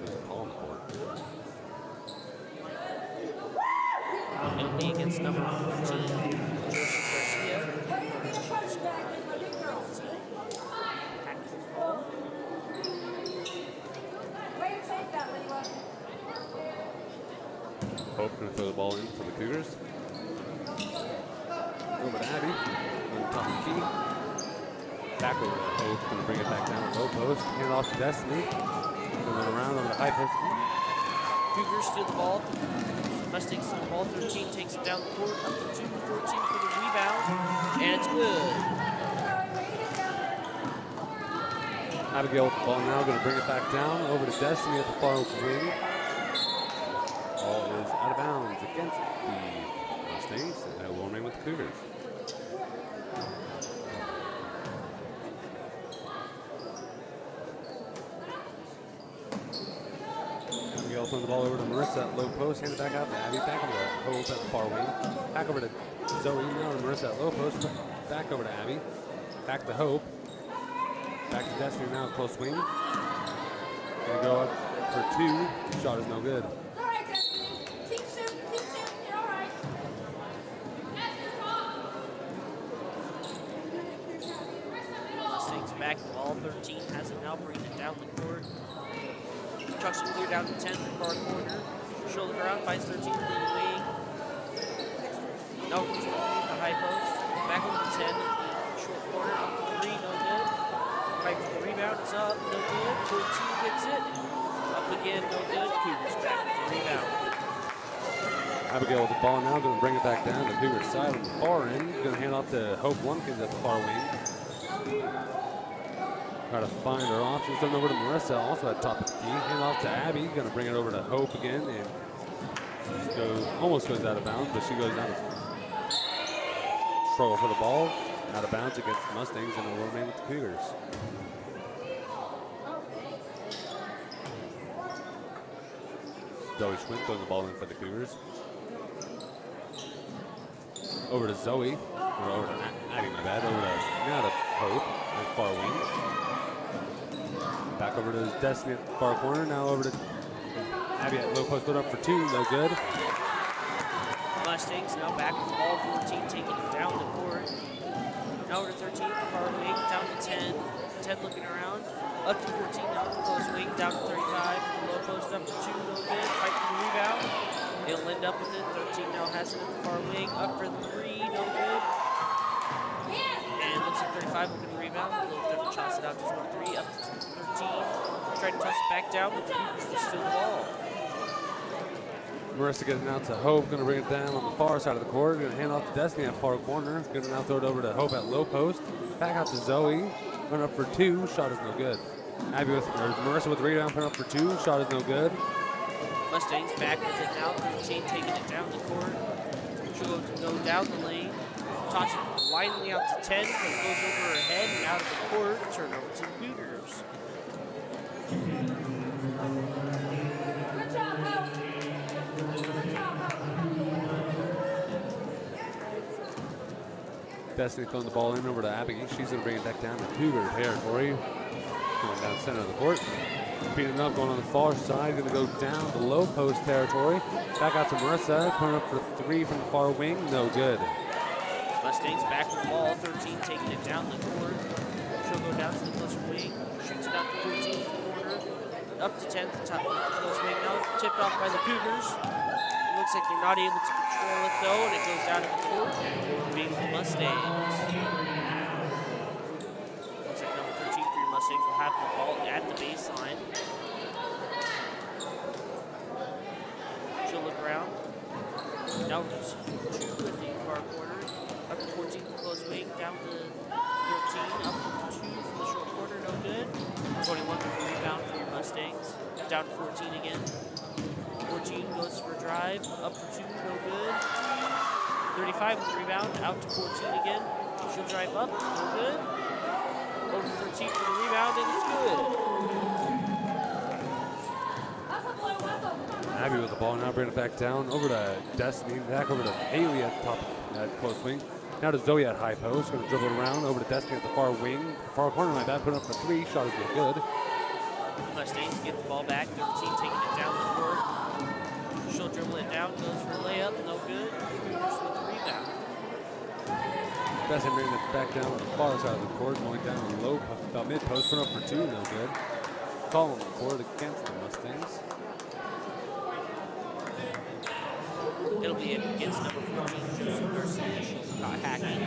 there's a call on the board. It'll be against number 14, Joseph Garcia. Hope going to throw the ball in for the Cougars. Over to Abby, on top of the key. Back over to Hope, going to bring it back down to low post. Hand off to Destiny. Going around over the high post. Cougars steal the ball. Mustangs steal the ball. 13 takes it down the court. Up to 2, 14 for the rebound. And it's good. Abigail with the ball now, going to bring it back down over to Destiny at the far wing. Ball is out of bounds against the Mustangs, and it will remain with the Cougars. Abigail throwing the ball over to Marissa at low post, hand it back out to Abby, back over to Hope at the far wing, back over to Zoe, now to Marissa at low post, back over to Abby, back to Hope, back to Destiny now at close wing. Gonna go up for 2, shot is no good. Back to ball, 13 has it now, bringing it down the court. Chucks it clear down to 10 from far corner. Shoulder ground, finds 13 to the wing. No, to the high post. Back over to 10, short corner, up to 3, no good. Fight for the rebound, it's up, no good. 14 gets it. Up again, no good. Cougars back with the rebound. Abigail with the ball now, going to bring it back down to Cougars side on the far end. Going to hand off to Hope Lumpkins at the far wing. Try to find her options. Then over to Marissa, also at top of the key. Hand off to Abby. Going to bring it over to Hope again. And almost goes out of bounds, but she goes out of struggle for the ball. Out of bounds against the Mustangs, and it will remain with the Cougars. Zoe Schwinn throwing the ball in for the Cougars. Over to Zoe. Or over to Abby, my bad. Over to now to Hope at far wing. Back over to Destiny at the far corner. Now over to Abby at low post, put up for 2, no good. Mustangs now back with the ball, 14 taking it down the court. Now over to 13 at the far wing, down to 10. 10 looking around. Up to 14 now at the close wing, down to 35. Low post up to 2, no good. Fight for the rebound. It'll end up with it. 13 now has it at the far wing. Up for the 3, no good. And looks like 35 looking to rebound. They'll toss it out just 1-3. Up to 13. Try to toss it back down, but the Cougars will steal the ball. Marissa getting out to Hope, going to bring it down on the far side of the court. Going to hand off to Destiny at far corner. Going to now throw it over to Hope at low post. Back out to Zoe. Run up for 2. Shot is no good. Marissa with the rebound. Put up for 2. Shot is no good. Mustangs back with it now. 13 taking it down the court. She'll go down the lane. Toss it blindly out to 10. But it goes over her head and out of the court. Turnover to the Cougars. Destiny throwing the ball in over to Abby. She's going to bring it back down to Cougar territory. Going down center of the court. Beating up, going on the far side. Going to go down the low post territory. Back out to Marissa. Coming up for 3 from the far wing. No good. Mustangs back with the ball. 13 taking it down the court. She'll go down to the closer wing. Shoots it out to 13 in the corner. Up to 10 to the top of the close wing. Now tipped off by the Cougars. It looks like they're not able to control it though, and it goes out of the court. Being the Mustangs. Looks like number 13 for your Mustangs will have the ball at the baseline. around. Now just 2 with the far corner. Up to 14 from close wing. Down to 13. Up to 2 from the short corner. No good. 21 with the rebound for your Mustangs. Down to 14 again. 14 goes for a drive. Up for 2. No good. 35 with the rebound. Out to 14 again. She'll drive up. No good. Over 13 for the rebound. And it's good. Abby with the ball now, bringing it back down over to Destiny, back over to Haley at top at close wing. Now to Zoe at high post, going to dribble it around over to Destiny at the far wing, far corner like that, put up for 3, shot is good. Mustangs get the ball back, 13 taking it down the court. She'll dribble it down, goes for a layup, no good. Cougars with the rebound. Destiny bringing it back down on the far side of the court, going down to the low, about mid post, put up for 2, no good. Call on the court against the Mustangs. It'll be against number 14, Joseph Garcia. She's not hacking.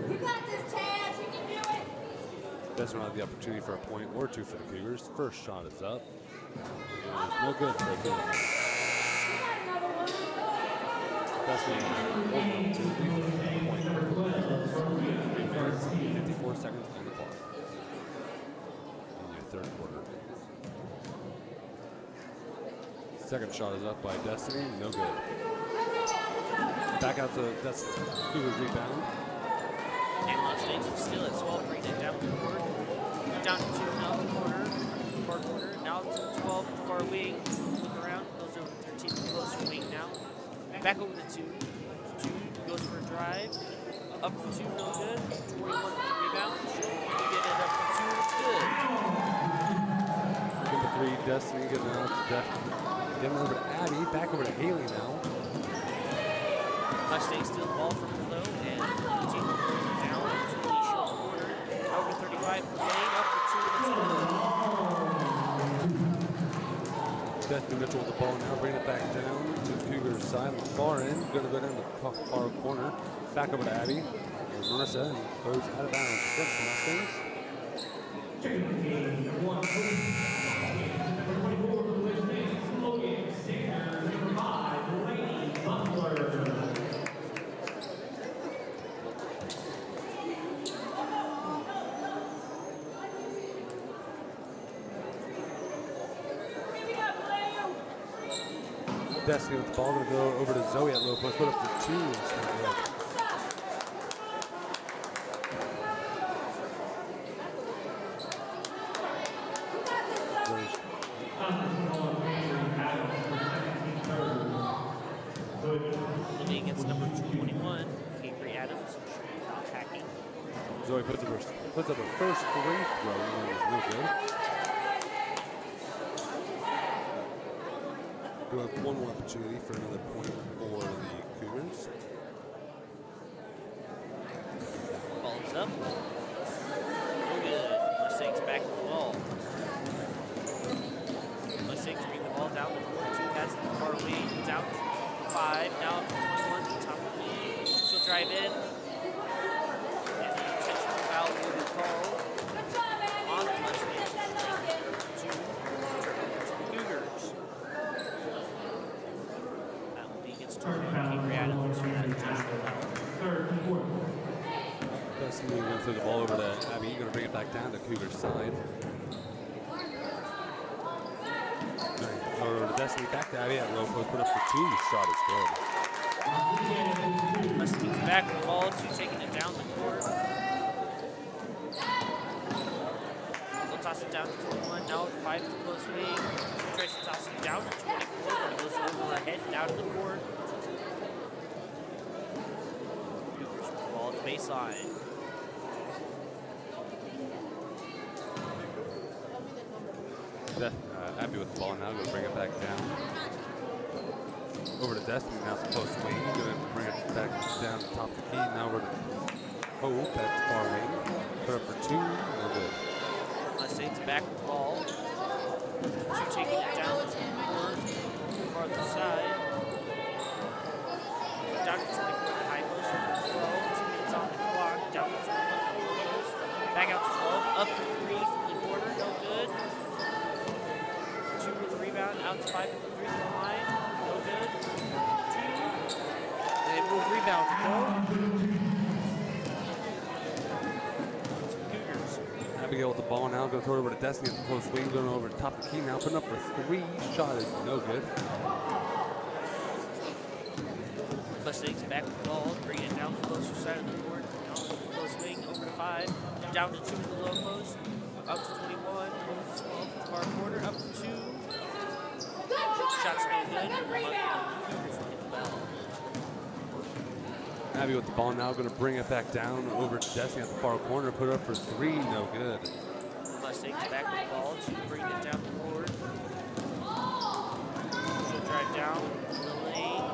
You got this, Taz. You can do it. Doesn't have the opportunity for a point or 2 for the Cougars. First shot is up. It is no good for the Cougars. Destiny holding up to the point. 3 minutes, 54 seconds on the clock. In your third quarter. Second shot is up by Destiny, no good. Back out to Destiny, Cougars rebound. And Mustangs are still at 12, bringing it down the court. Down to 2 now, the corner, far corner. Now to 12, the far wing. Look around, goes over to 13, close to wing now. Back over to 2. 2 goes for a drive. Up for 2, no good. 21 for the rebound. She'll get it up for 2, it's good. Number 3, Destiny getting out to Destiny. Getting over to Abby, back over to Haley now. Mustangs steal the ball from below and 13 down to the short corner. Over 35 for Lane, up for 2 Destiny Mitchell with the ball now, bringing it back down to the Cougars side on the far end. Going to go down the far corner. Back over to Abby. And Marissa and goes out of bounds against the Mustangs. Destiny with the ball, going to go over to Zoe at low post, put up for 2. It's not good. Looking against number 221, Avery Adams, attacking. Zoe puts up her first free throw, and it was no good. We have one more opportunity for another point for the Cougars. Ball is up. No good. Mustangs back to the ball. Mustangs bring the ball down the court. 2 passes to the far wing. Down to 5. Now up to 21 to the top of the league. She'll drive in. And the intentional foul will be called on the Mustangs. To the Cougars. That will be against target. Avery Adams for that intentional foul. Destiny going to throw the ball over to Abby. Going to bring it back down to Cougar side. Over to Destiny, back to Abby at low post, put up for 2. Shot is good. Mustangs back with the ball, 2 taking it down the court. They'll toss it down to 21, now 5 to the close wing. She tries to toss it down to 24, but it goes over her head down to the court. Cougars with the ball at the baseline. Abby with the ball now, going to bring it back down. Over to Destiny, now it's post wing, going to bring it back down to top of the key. Now over to Hope at the far wing. Put up for 2, no good. Mustangs back with the ball. 2 taking it down to the court, farther side. Down to 24 at the high post, over to 12. 2 minutes on the clock, down to 21 post. Back out to 12, up to 3 from the corner, no good. to 5 at the 3-point line. No good. 2. And it will rebound to go. Cougars. Abigail with the ball now, going to throw it over to Destiny at the close wing, going over the top of the key now, putting up for 3. Shot is no good. Mustangs back with the ball, bringing it down the closer side of the court. Down to the close wing, over to 5. Down to 2 in the low post. Up to 21. Over to 12. Far corner. Up to 2. Shots no good. Cougars will get the foul. Abby with the ball now, going to bring it back down over to Destiny at the far corner, put it up for 3. No good. Mustangs back with the ball to bring it down the court. She'll drive down the lane.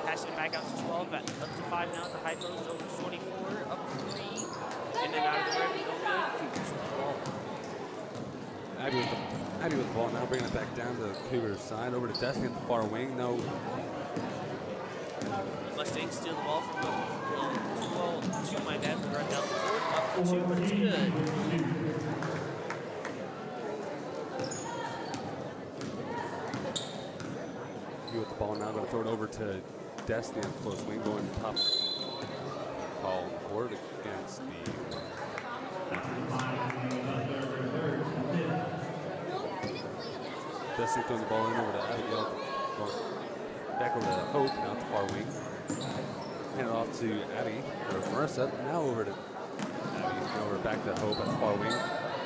Passing it back out to 12, up to 5 now at the high post, over to 24, up to 3, and then out of the rim, no good. Cougars with the ball. Abby with the ball now, bringing it back down to the Cougars side, over to Destiny at the far wing. No. Mustangs steal the ball from two, my bad, run down the court, up to 2, but it's good. With the ball now, going to throw it over to Destiny at the close wing, going top call court against the Destiny throwing the ball in over to Abigail, back over to Hope, now at the far wing. Hand it off to Abby, or Marissa, now over to Abby, over back to Hope at the far wing,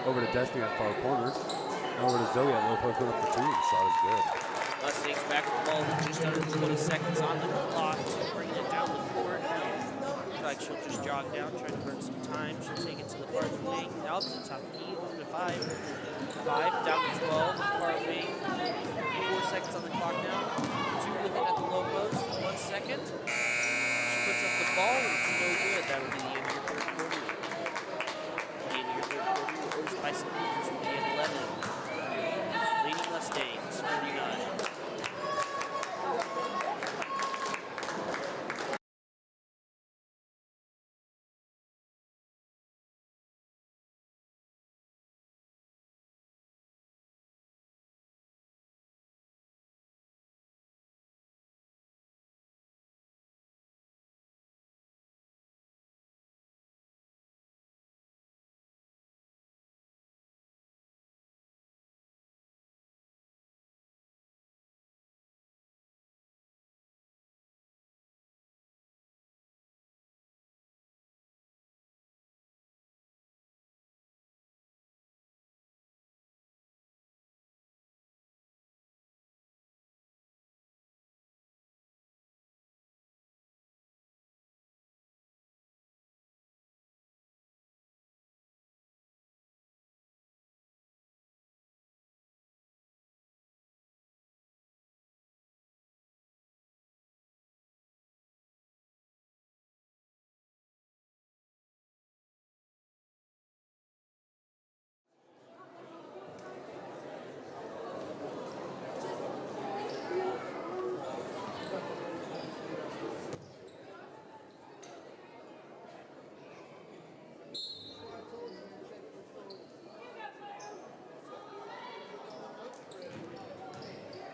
over to Destiny at far corner, now over to Zoe at low post, going up for 2. The shot is good. Mustangs back with the ball with just under 20 seconds on the clock, bringing it down the court. Looks like she'll just jog down, trying to burn some time. She'll take it to the far wing, now to the top key, over to 5. 5, down to 12, far wing. 4 seconds on the clock now. 2 with it at the low post, 1 second. She puts up the ball, and it's no good. That would be the end of your third quarter. The end of your third quarter, the Otis-Bison Cougars will be at 11. Leading Mustangs, 49.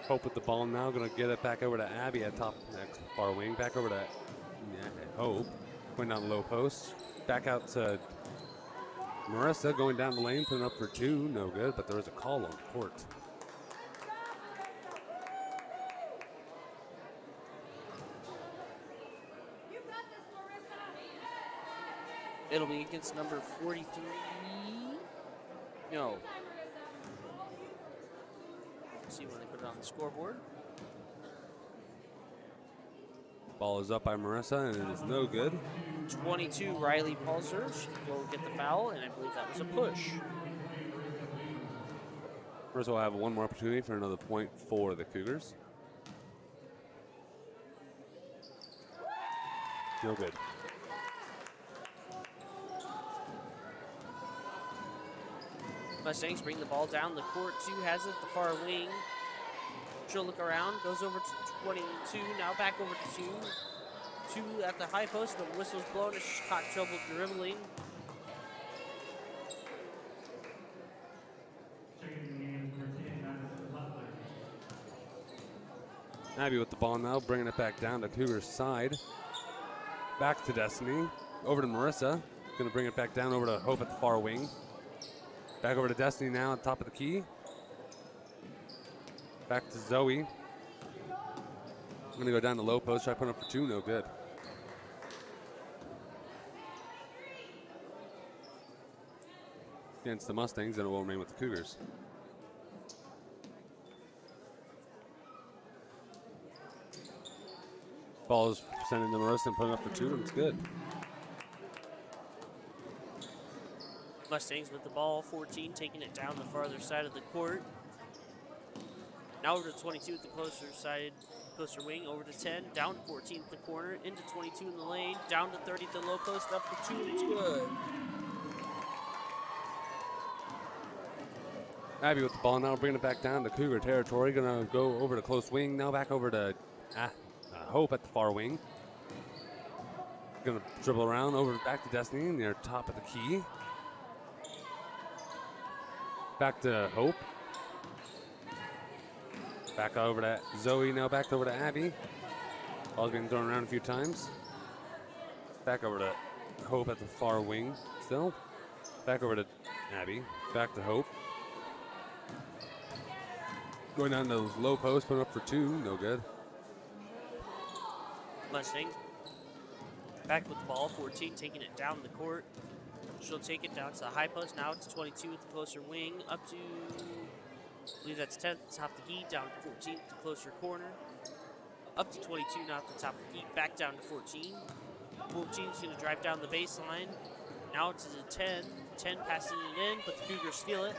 Hope with the ball now, going to get it back over to Abby at top next far wing. Back over to Hope, going down the low post. Back out to Marissa, going down the lane, putting up for 2. No good, but there is a call on the court. It'll be against number 43. No. Let's see when they put it on the scoreboard. Ball is up by Marissa, and it is no good. 22, Riley Palzer. She will get the foul, and I believe that was a push. Marissa will have one more opportunity for another point for the Cougars. No good. Mustangs bring the ball down the court. 2 has it, the far wing. She'll look around, goes over to 22, now back over to 2. 2 at the high post, the whistle's blown as she's caught trouble dribbling. Abby with the ball now, bringing it back down to Cougar's side. Back to Destiny. Over to Marissa. Going to bring it back down over to Hope at the far wing. Back over to Destiny now at the top of the key. Back to Zoe. I'm going to go down to low post. Try putting up for two. No good. Against the Mustangs, and it will remain with the Cougars. Ball is sending to Marissa and putting up for two, and it's good. Mustangs with the ball, 14, taking it down the farther side of the court. Now over to 22 at the closer wing, over to 10, down to 14 at the corner, into 22 in the lane, down to 30 at the low post, up for two, and it's good. Abby with the ball now, bringing it back down to Cougar territory. Gonna go over to close wing, now back over to Hope at the far wing. Gonna dribble around over back to Destiny near top of the key. Back to Hope. Back over to Zoe, now back over to Abby. Ball's being thrown around a few times. Back over to Hope at the far wing still. Back over to Abby. Back to Hope. Going down to low post, putting up for two, no good. Mustangs back with the ball, 14, taking it down the court. She'll take it down to the high post. Now it's 22 at the closer wing, up to, I believe that's 10 at the top of the key, down to 14 at the closer corner. Up to 22 now at the top of the key, back down to 14. 14's going to drive down the baseline. Now it's a 10. 10 passing it in, but the Cougars steal it.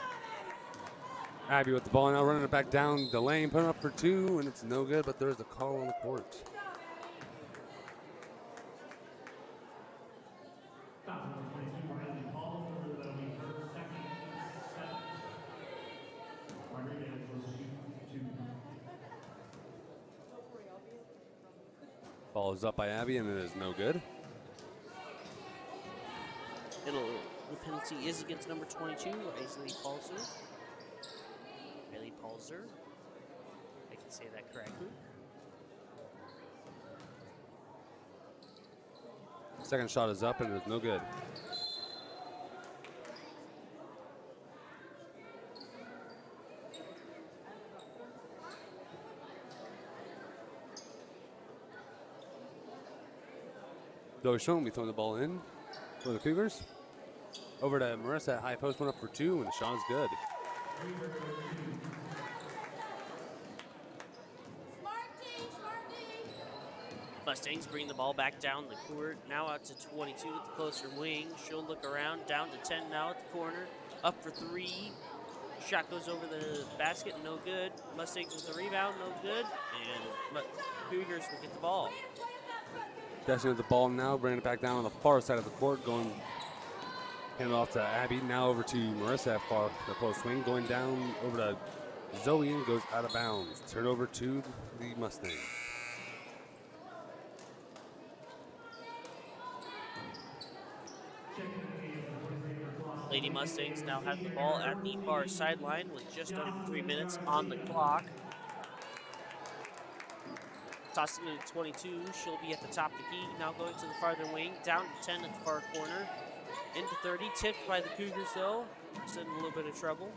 Abby with the ball now, running it back down the lane, putting up for two, and it's no good, but there's a call on the court. Ball is up by Abby, and it is no good. The penalty is against number 22, Aisley Palzer. Bailey Palzer. I can say that correctly. Second shot is up, and it is no good. Zoe Schoen will be throwing the ball in for the Cougars. Over to Marissa at high post, one up for two, and the shot is good. Mustangs bring the ball back down the court. Now out to 22 at the closer wing. She'll look around, down to 10 now at the corner. Up for three. Shot goes over the basket, no good. Mustangs with the rebound, no good. And Cougars will get the ball. Destiny with the ball now, bringing it back down on the far side of the court, going hand it off to Abby. Now over to Marissa at the close swing, going down over to Zoe and goes out of bounds. Turnover to the Mustangs. Lady Mustangs now have the ball at the far sideline with just under 3 minutes on the clock. Tossing it at 22, she'll be at the top of the key. Now going to the farther wing, down to 10 at the far corner. Into 30, tipped by the Cougars though. Just in a little bit of trouble.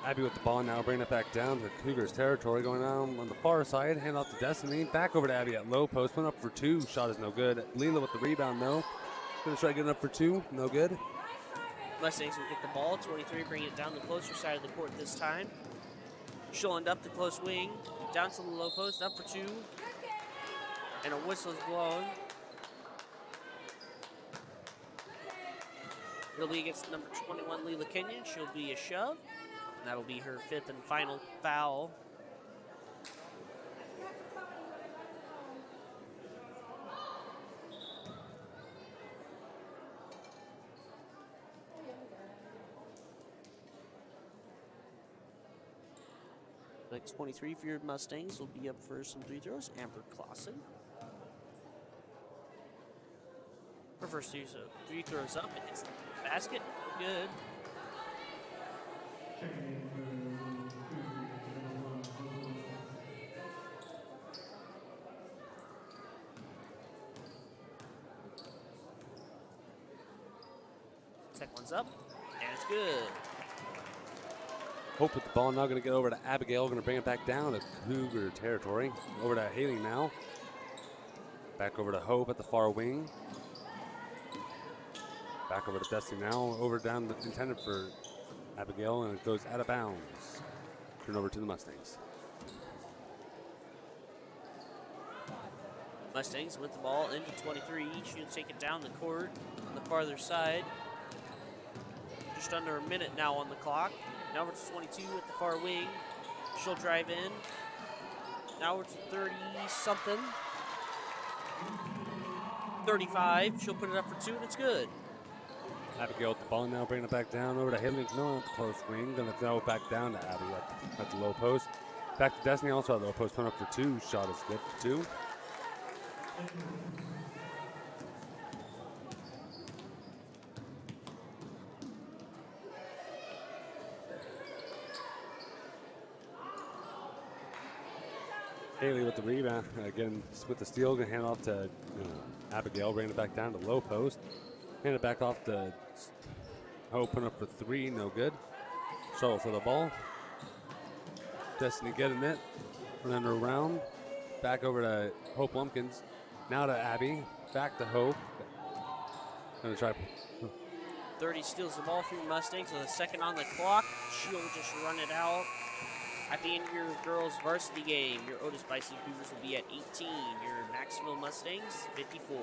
Abby with the ball now, bringing it back down to Cougars territory, going down on the far side, hand off to Destiny. Back over to Abby at low post, went up for two. Shot is no good. Leela with the rebound though. Gonna try getting up for two, no good. Mustangs will get the ball, 23, bring it down the closer side of the court this time. She'll end up the close wing, down to the low post, up for two. And a whistle is blown. It'll be against number 21, Leela Kenyon. She'll be a shove. And that'll be her fifth and final foul. Next 23 for your Mustangs will be up for some free throws. Amber Clausen. Her first two free throws up. It's the basket. Good. Second one's up, and it's good. Hope with the ball now going to get over to Abigail. Going to bring it back down to Cougar territory. Over to Haley now. Back over to Hope at the far wing. Back over to Destiny now. Over down intended for Abigail, and it goes out of bounds. Turn over to the Mustangs. Mustangs with the ball into 23. She'll take it down the court on the farther side. Just under a minute now on the clock. Now we're to 22 at the far wing. She'll drive in. Now we're to 30-something. 35. She'll put it up for two, and it's good. Abigail with the ball now, bringing it back down over to Haley McMillan at the close wing. Going to throw it back down to Abby at the low post. Back to Destiny, also at the low post, putting up for two. Shot is good for two. Haley with the rebound, again with the steal, gonna hand it off to Abigail, bringing it back down to low post. Hand it back off to Hope, putting up for three, no good. Charlotte for the ball. Destiny getting it, running her around. Back over to Hope Lumpkins. Now to Abby, back to Hope. Gonna try. 30 steals the ball from the Mustangs with a second on the clock. She'll just run it out. At the end of your girls' varsity game, your Otis-Bison Cougars will be at 18. Your Macksville Mustangs, 54.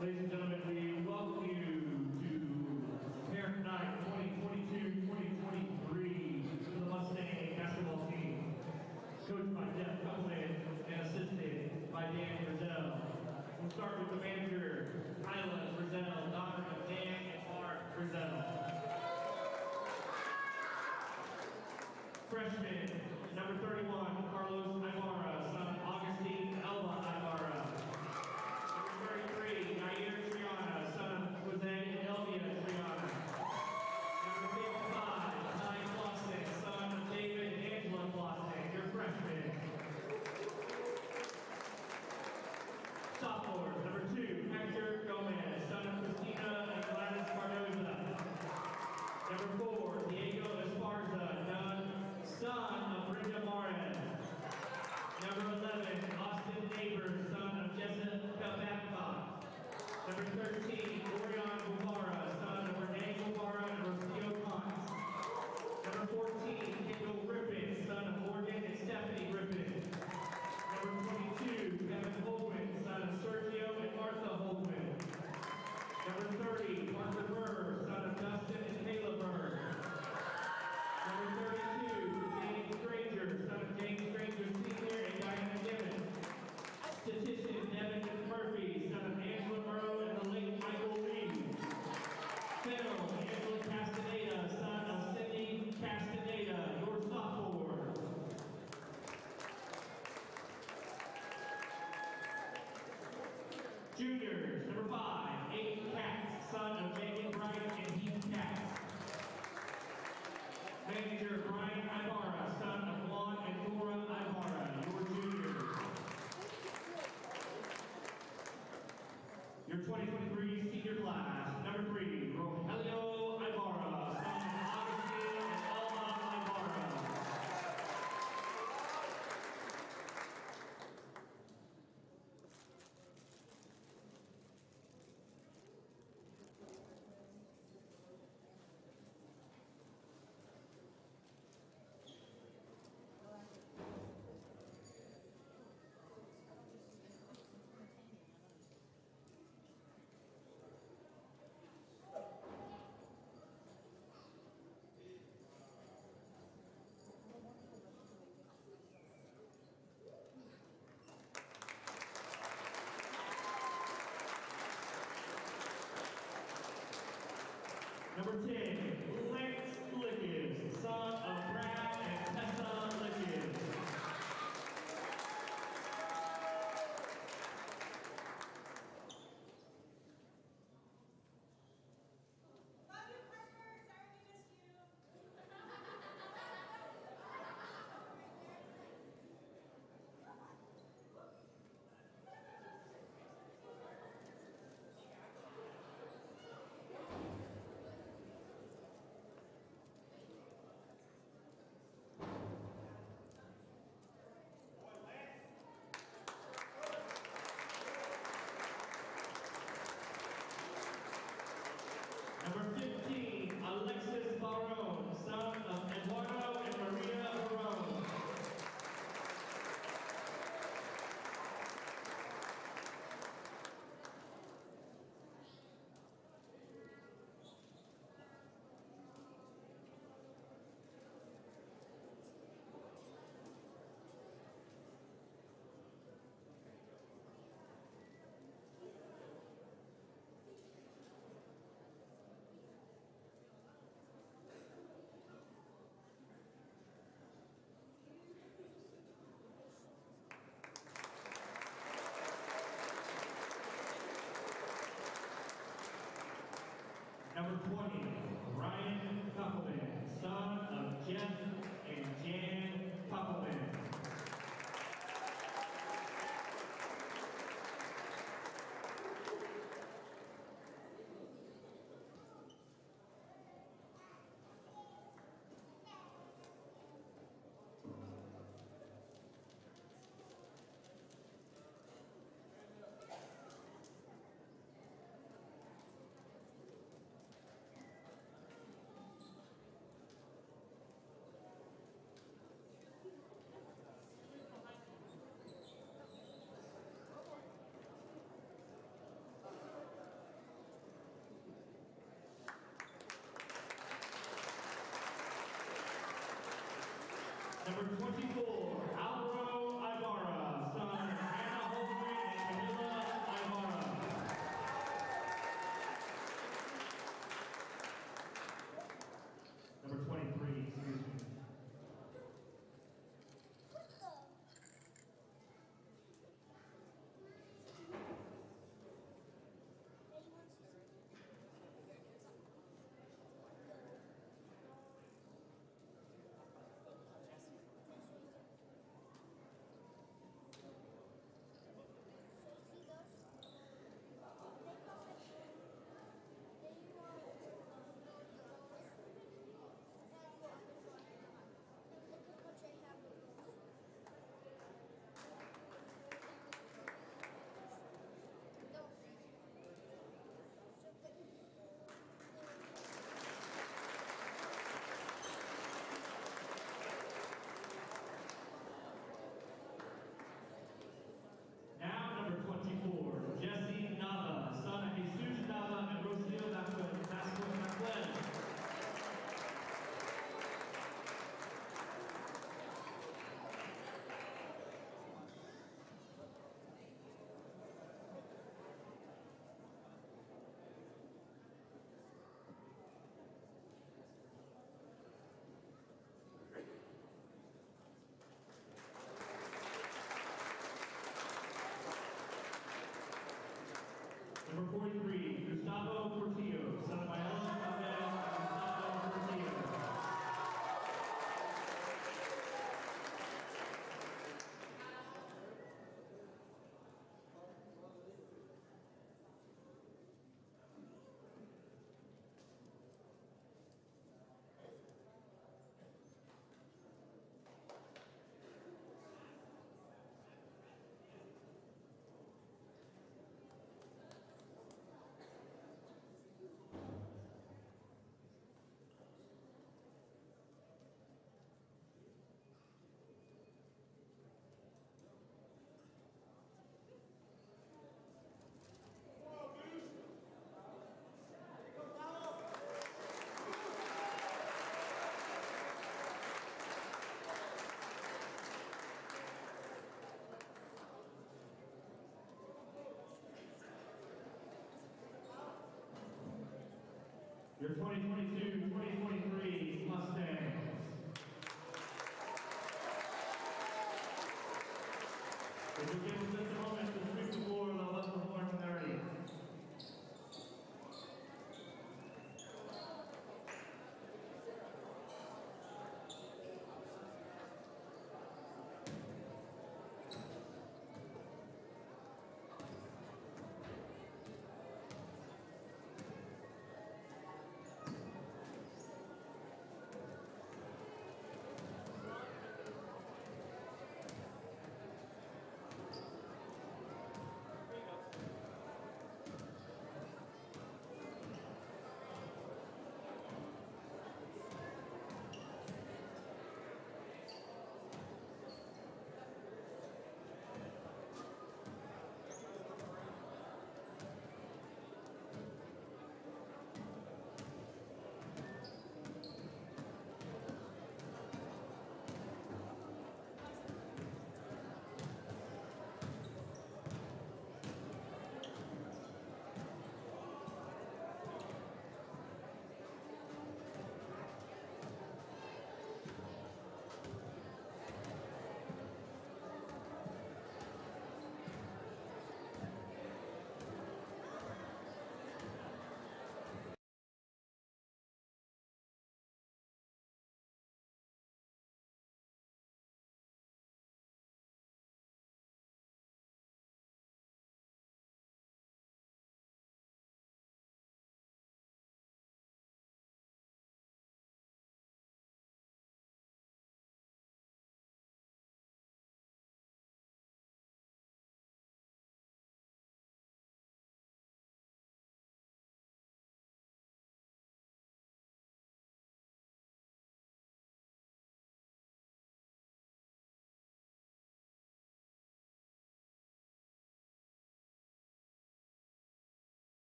Ladies and gentlemen, we welcome you to Parent Night 2022-2023 for the Mustang basketball team. Coached by Jeff Copeland and assisted by Dan Brazell. We'll start with the manager, Kyla Brazell, daughter of Dan and Mark Brazell. Freshman, number 31, Carlos Ibarra, son of Augustine Elba Ibarra. Number 33, Nair Triana, son of Jose and Elvia Triana. Number 55, Ty Clausen, son of David and Angela Clausen, your freshman. Sophomore, number 2, Hector Gomez, son of Christina and Gladys Cardoza. Number 4, Diego Esparza, son of Brenda Mares. Number 10, Lance Lickens, son of Brad and Tessa Lickens. Love you, Parker. Sorry we missed you. Number 15, Alexis Barone, son of Eduardo and Maria Barone. Number 20, Ryan Koppelman, son of Jeff and Jan Koppelman. Number 24, Alvaro Ibarra, son of Anna Holman and Camila Ibarra. Number 23, excuse me. your 2022-2023 Mustangs. If you'll give us just a moment to sweep the floor, they'll let the horn when they're ready.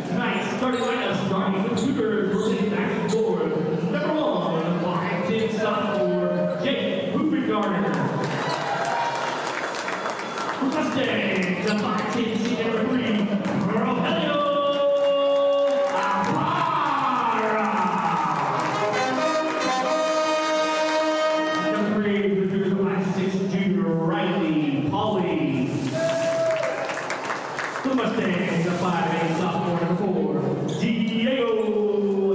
Tonight's starting lineup starting with Cougars rolling back and forth. Number 1, 5'10" sophomore Jake Hoopengarner. Mustangs, the 5'10" senior number 3, Rogelio Ibarra. Number 3, the Cougars 5'6" junior Riley Pauly. The Mustangs, the 5'8" sophomore number 4, Diego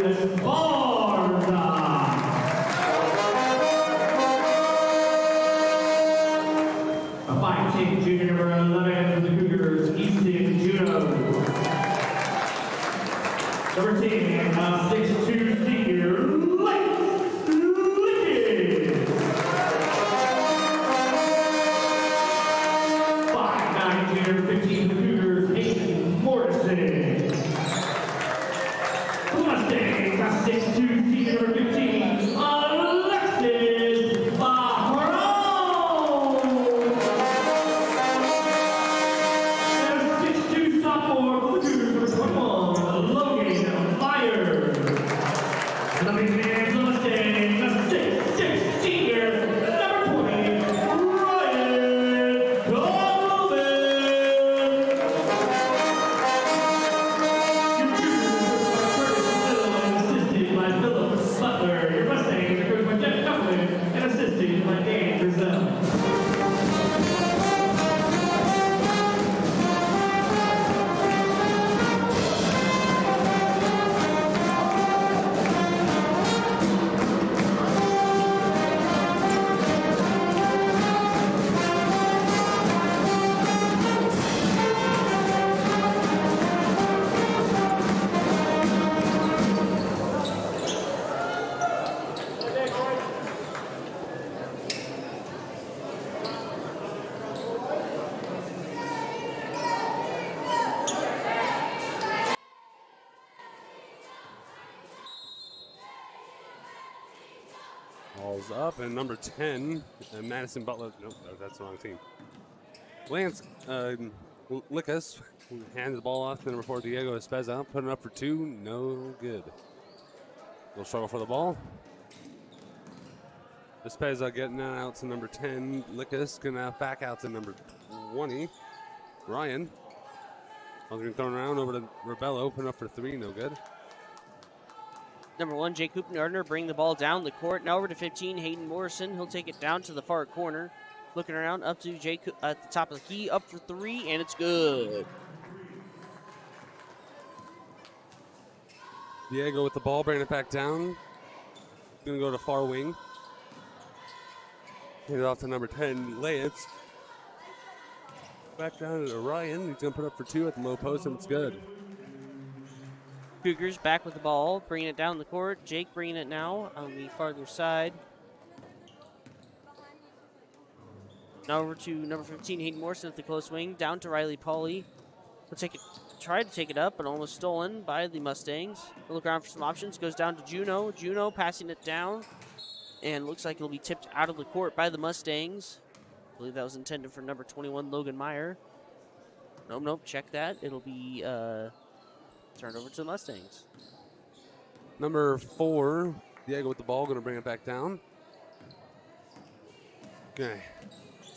Esparza. A 5'10" junior number 11 for the Cougars, Easton Juno. Number 10, a 6'2" senior, Lickett. 5'9" junior, 15 for the Cougars, Hayden Morrison. The Mustangs, a 6'2" senior number 15, Alexis Barron. And a 6'2" sophomore for the Cougars, number 21, Logan Meyer. And the big man for the Mustangs, a 6'6" senior, number 20, Ryan Coleman. Assisted by Philip Butler. Your Mustangs are coached by Jeff Coughlin and assisted by Dan Drizel. Ball's up, and number 10, Madison Butler. Nope, that's the wrong team. Lance Lickus hands the ball off to number 4, Diego Espeza. Putting up for 2, no good. Little struggle for the ball. Espeza getting out to number 10. Lickus gonna back out to number 20. Ryan. Ball's gonna thrown around over to Rebello. Putting up for 3, no good. Number 1, Jake Hoopengartner, bring the ball down the court. Now over to 15, Hayden Morrison. He'll take it down to the far corner. Looking around, up to Jake at the top of the key. Up for 3, and it's good. Diego with the ball, bringing it back down. Gonna go to far wing. Hand it off to number 10, Lance. Back down to Ryan. He's gonna put up for 2 at the low post, and it's good. Cougars back with the ball, bringing it down the court. Jake bringing it now on the farther side. Now over to number 15, Hayden Morrison at the close wing. Down to Riley Pauly. Tried to take it up, but almost stolen by the Mustangs. We'll look around for some options. Goes down to Juno. Juno passing it down. And looks like it'll be tipped out of the court by the Mustangs. I believe that was intended for number 21, Logan Meyer. Nope, check that. It'll be turned over to the Mustangs. Number 4, Diego with the ball, gonna bring it back down. Okay.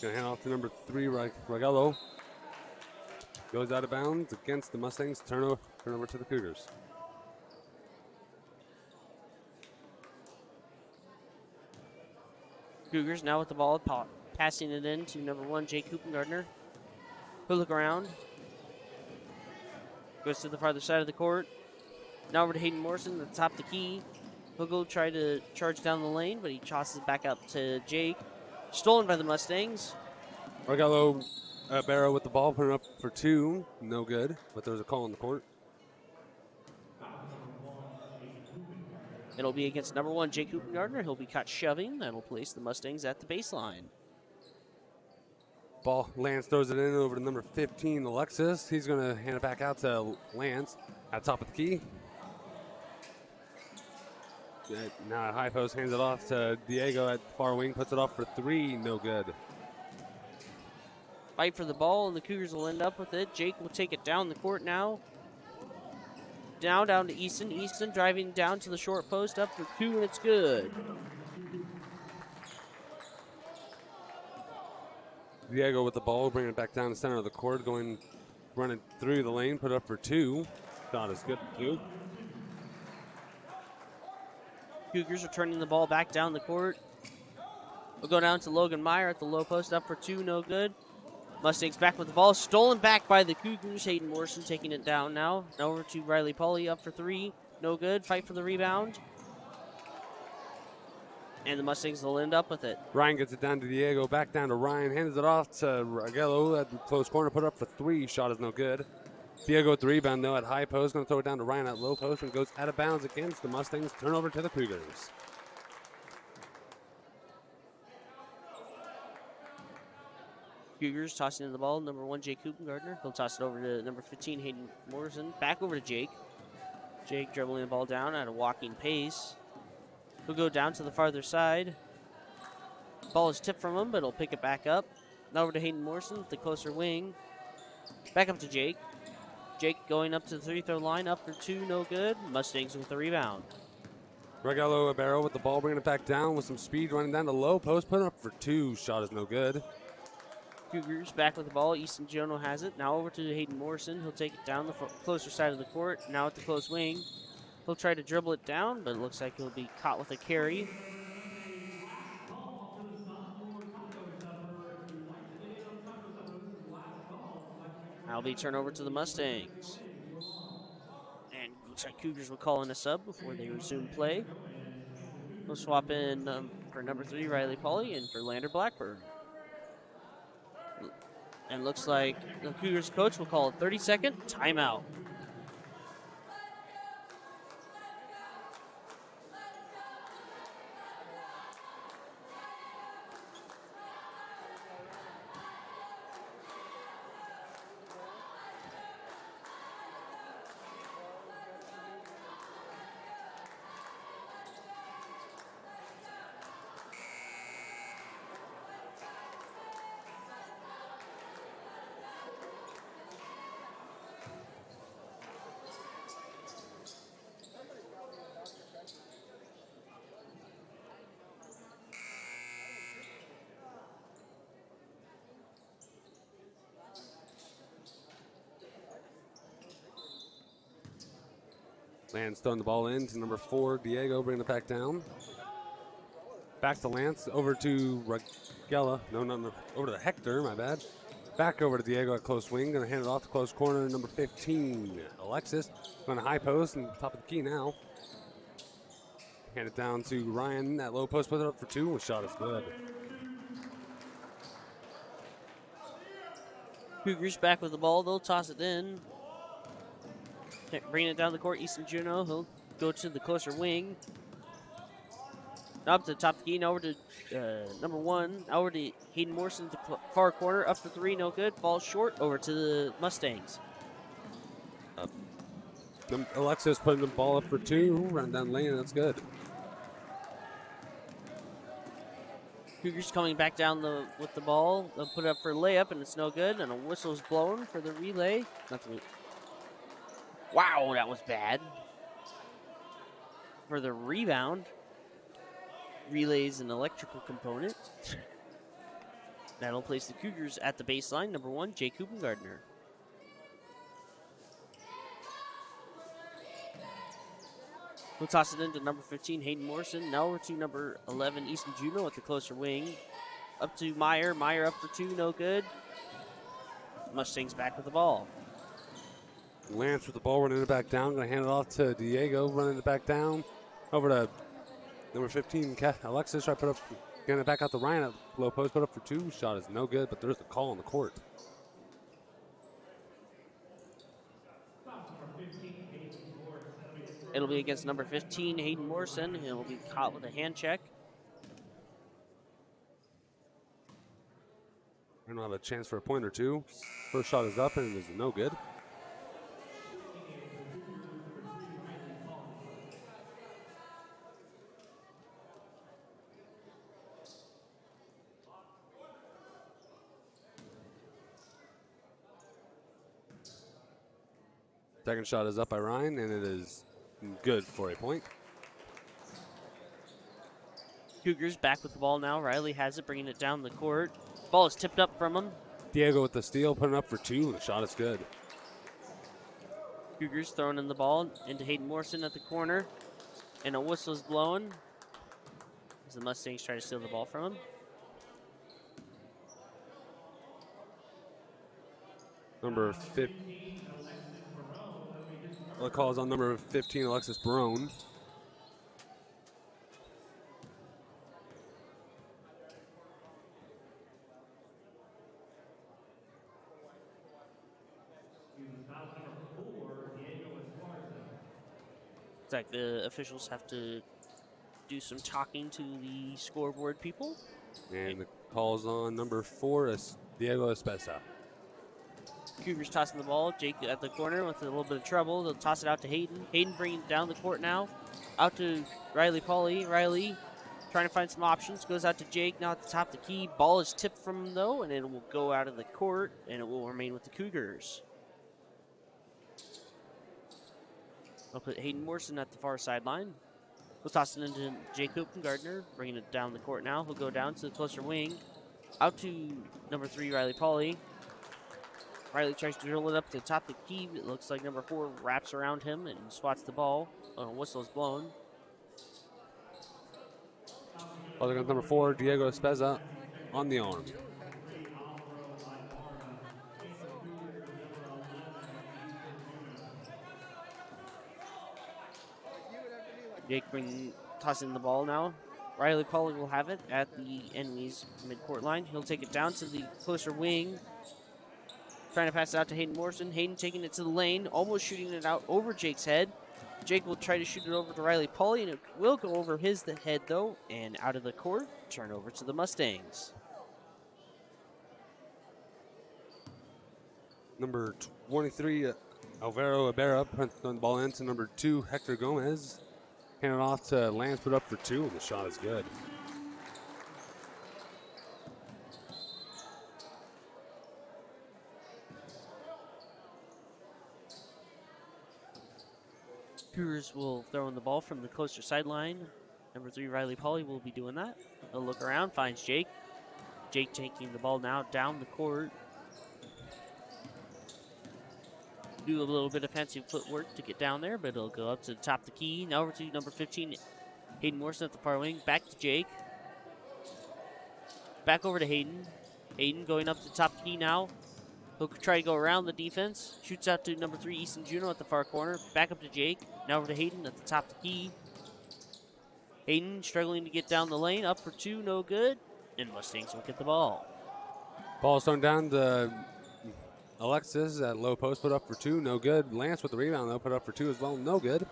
Gonna hand off to number 3, Ragello. Goes out of bounds against the Mustangs. Turnover to the Cougars. Cougars now with the ball, passing it in to number 1, Jake Hoopengartner. He'll look around. Goes to the farther side of the court. Now over to Hayden Morrison at the top of the key. He'll go try to charge down the lane, but he tosses it back out to Jake. Stolen by the Mustangs. Ragello Barrow with the ball, putting up for 2. No good, but there's a call on the court. It'll be against number 1, Jake Hoopengartner. He'll be caught shoving. That'll place the Mustangs at the baseline. Ball, Lance throws it in over to number 15, Alexis. He's going to hand it back out to Lance at top of the key. Now high post hands it off to Diego at far wing, puts it off for 3, no good. Fight for the ball, and the Cougars will end up with it. Jake will take it down the court now. Down to Easton. Easton driving down to the short post, up for 2, and it's good. Diego with the ball, bringing it back down the center of the court, running through the lane, put up for 2. Shot is good for 2. Cougars are turning the ball back down the court. We'll go down to Logan Meyer at the low post, up for 2, no good. Mustangs back with the ball, stolen back by the Cougars. Hayden Morrison taking it down now. Now over to Riley Pauly, up for 3, no good. Fight for the rebound. And the Mustangs will end up with it. Ryan gets it down to Diego, back down to Ryan, hands it off to Ragello at the close corner, put up for 3. Shot is no good. Diego with the rebound, though, at high post. Going to throw it down to Ryan at low post and goes out of bounds against the Mustangs. Turnover to the Cougars. Cougars tossing in the ball. Number 1, Jake Gardner. He'll toss it over to number 15, Hayden Morrison. Back over to Jake. Jake dribbling the ball down at a walking pace. He'll go down to the farther side. Ball is tipped from him, but he'll pick it back up. Now over to Hayden Morrison at the closer wing. Back up to Jake. Jake going up to the free throw line, up for 2, no good. Mustangs with the rebound. Ragello Ibero with the ball, bringing it back down with some speed, running down the low post, putting up for 2. Shot is no good. Cougars back with the ball. Easton Jono has it. Now over to Hayden Morrison. He'll take it down the closer side of the court. Now at the close wing. He'll try to dribble it down, but it looks like he'll be caught with a carry. That'll be turnover to the Mustangs. And looks like Cougars will call in a sub before they resume play. We'll swap in for number 3, Riley Pauly, and for Lander Blackburn. And looks like the Cougars coach will call a 30-second timeout. Lance throwing the ball in to number 4, Diego, bringing it back down. Back to Lance, over to Ragella. No, over to Hector, my bad. Back over to Diego at close wing. Going to hand it off to close corner, number 15, Alexis. Going to high post and top of the key now. Hand it down to Ryan at low post, put it up for 2. Shot is good. Cougars back with the ball. They'll toss it in. Bringing it down the court, Easton Juno. He'll go to the closer wing. Up to the top of the key, now over to number 1. Over to Hayden Morrison to far corner. Up for 3, no good. Falls short, over to the Mustangs. Alexis putting the ball up for 2. Running down the lane, that's good. Cougars coming back down with the ball. They'll put it up for a layup, and it's no good. And a whistle's blown for the relay. Wow, that was bad. For the rebound, relay's an electrical component. That'll place the Cougars at the baseline. Number 1, Jake Gardner. We'll toss it into number 15, Hayden Morrison. Now over to number 11, Easton Juno at the closer wing. Up to Meyer. Meyer up for 2, no good. Mustangs back with the ball. Lance with the ball, running it back down. Going to hand it off to Diego, running it back down. Over to number 15, Alexis. Try to put up, getting it back out to Ryan at low post, put up for 2. Shot is no good, but there's a call on the court. It'll be against number 15, Hayden Morrison. He'll be caught with a hand check. We're going to have a chance for a point or 2. First shot is up, and it is no good. Second shot is up by Ryan, and it is good for a point. Cougars back with the ball now. Riley has it, bringing it down the court. Ball is tipped up from him. Diego with the steal, putting up for 2. The shot is good. Cougars throwing in the ball into Hayden Morrison at the corner. And a whistle is blown as the Mustangs try to steal the ball from him. Number 15. The call is on number 15, Alexis Barone. It's like the officials have to do some talking to the scoreboard people. And the call is on number 4, is Diego Espesa. Cougars tossing the ball. Jake at the corner with a little bit of trouble. They'll toss it out to Hayden. Hayden bringing it down the court now. Out to Riley Pauly. Riley trying to find some options. Goes out to Jake now at the top of the key. Ball is tipped from him though, and it will go out of the court, and it will remain with the Cougars. I'll put Hayden Morrison at the far sideline. We'll toss it into Jake Gardner, bringing it down the court now. He'll go down to the closer wing. Out to number 3, Riley Pauly. Riley tries to drill it up to the top of the key. It looks like number 4 wraps around him and swats the ball. A whistle is blown. Ball against number 4, Diego Espesa on the arm. Jake tossing the ball now. Riley Pauly will have it at the enemy's midcourt line. He'll take it down to the closer wing. Trying to pass it out to Hayden Morrison. Hayden taking it to the lane, almost shooting it out over Jake's head. Jake will try to shoot it over to Riley Pauly, and it will go over his head, though, and out of the court. Turnover to the Mustangs. Number 23, Alvaro Ibarra, puts the ball into number 2, Hector Gomez. Hand it off to Lance, put up for 2, and the shot is good. Cougars will throw in the ball from the closer sideline. Number 3, Riley Pauly will be doing that. He'll look around, finds Jake. Jake taking the ball now down the court. Do a little bit of fancy footwork to get down there, but it'll go up to the top of the key. Now over to number 15, Hayden Morrison at the far wing. Back to Jake. Back over to Hayden. Hayden going up to the top of the key now. He'll try to go around the defense. Shoots out to number 3, Easton Juno at the far corner. Back up to Jake. Now over to Hayden at the top of the key. Hayden struggling to get down the lane. Up for 2, no good. And Mustangs will get the ball. Ball's thrown down to Alexis at low post, put up for 2, no good. Lance with the rebound, though, put up for 2 as well, no good.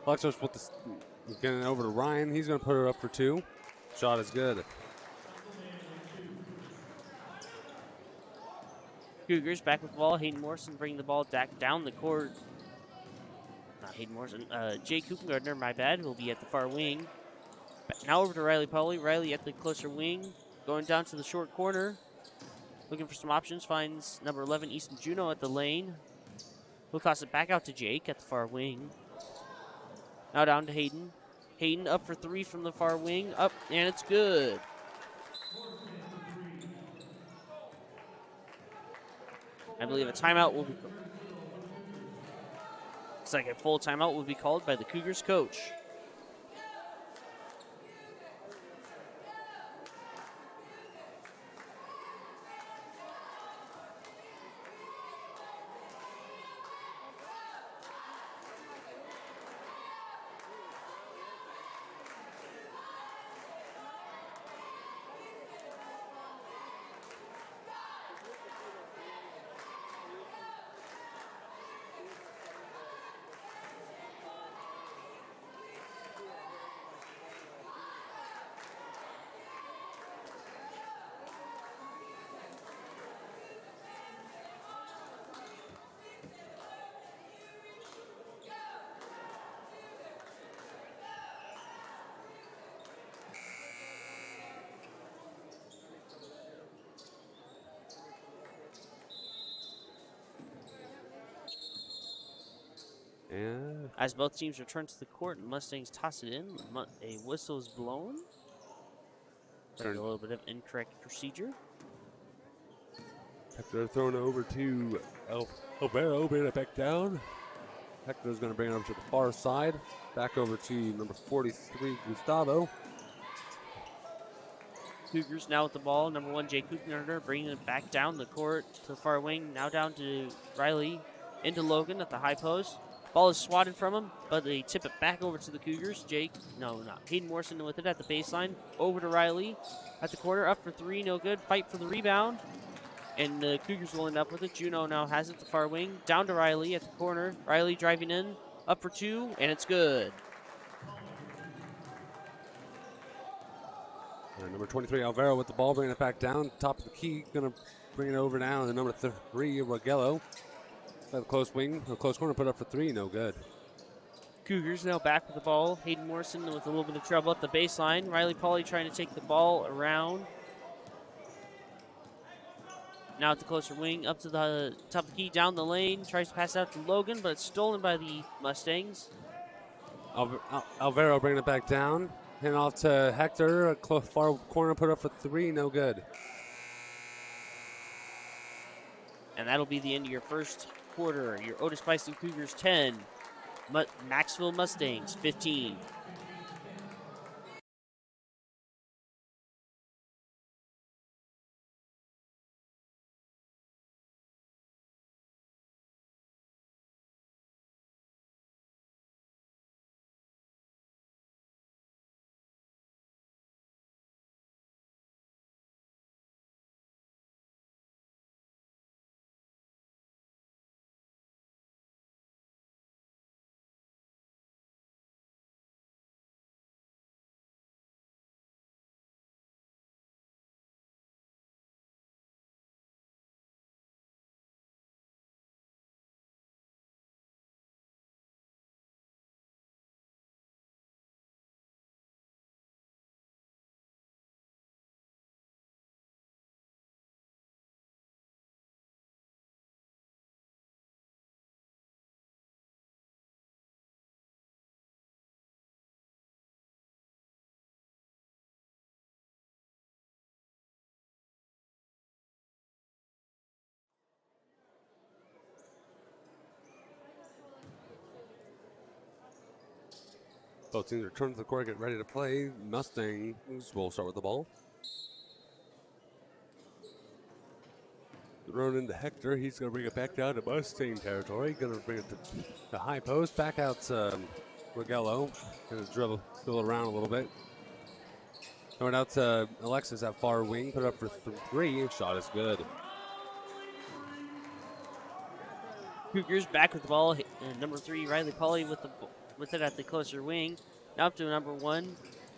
Alexis with the getting it over to Ryan. He's going to put her up for 2. Shot is good. Cougars back with the ball. Hayden Morrison bringing the ball back down the court. Not Hayden Morrison. Jake Gardner, my bad, will be at the far wing. Now over to Riley Pauly. Riley at the closer wing. Going down to the short corner. Looking for some options. Finds number 11, Easton Juno at the lane. He'll toss it back out to Jake at the far wing. Now down to Hayden. Hayden up for 3 from the far wing. Up, and it's good. I believe a timeout will be called. It's like a full timeout will be called by the Cougars coach. And As both teams return to the court, and Mustangs toss it in. A whistle is blown. A little bit of incorrect procedure. Hector throwing it over to Alvaro, bringing it back down. Hector's going to bring it over to the far side. Back over to number 43, Gustavo. Cougars now with the ball. Number 1, Jake Kuchner bringing it back down the court to the far wing. Now down to Riley. Into Logan at the high post. Ball is swatted from him, but they tip it back over to the Cougars. Hayden Morrison with it at the baseline. Over to Riley at the corner. Up for 3, no good. Fight for the rebound. And the Cougars will end up with it. Juno now has it the far wing. Down to Riley at the corner. Riley driving in. Up for 2, and it's good. Number 23, Alvaro with the ball, bringing it back down. Top of the key, going to bring it over now. The number 3, Rogello. At the close wing, the close corner, put up for 3, no good. Cougars now back with the ball. Hayden Morrison with a little bit of trouble at the baseline. Riley Pauly trying to take the ball around. Now at the closer wing, up to the top of the key, down the lane. Tries to pass out to Logan, but it's stolen by the Mustangs. Alvaro bringing it back down. Hand off to Hector, a far corner, put up for 3, no good. And that'll be the end of your first quarter. Your Otis-Bison Cougars 10, Macksville Mustangs 15. Both teams return to the court, get ready to play. Mustangs will start with the ball. Thrown into Hector. He's going to bring it back down to Mustang territory. Going to bring it to the high post. Back out to Rogello. Going to dribble around a little bit. Going out to Alexis at far wing. Put it up for 3. Shot is good. Cougars back with the ball. Number 3, Riley Pauly with it at the closer wing. Now up to number 1,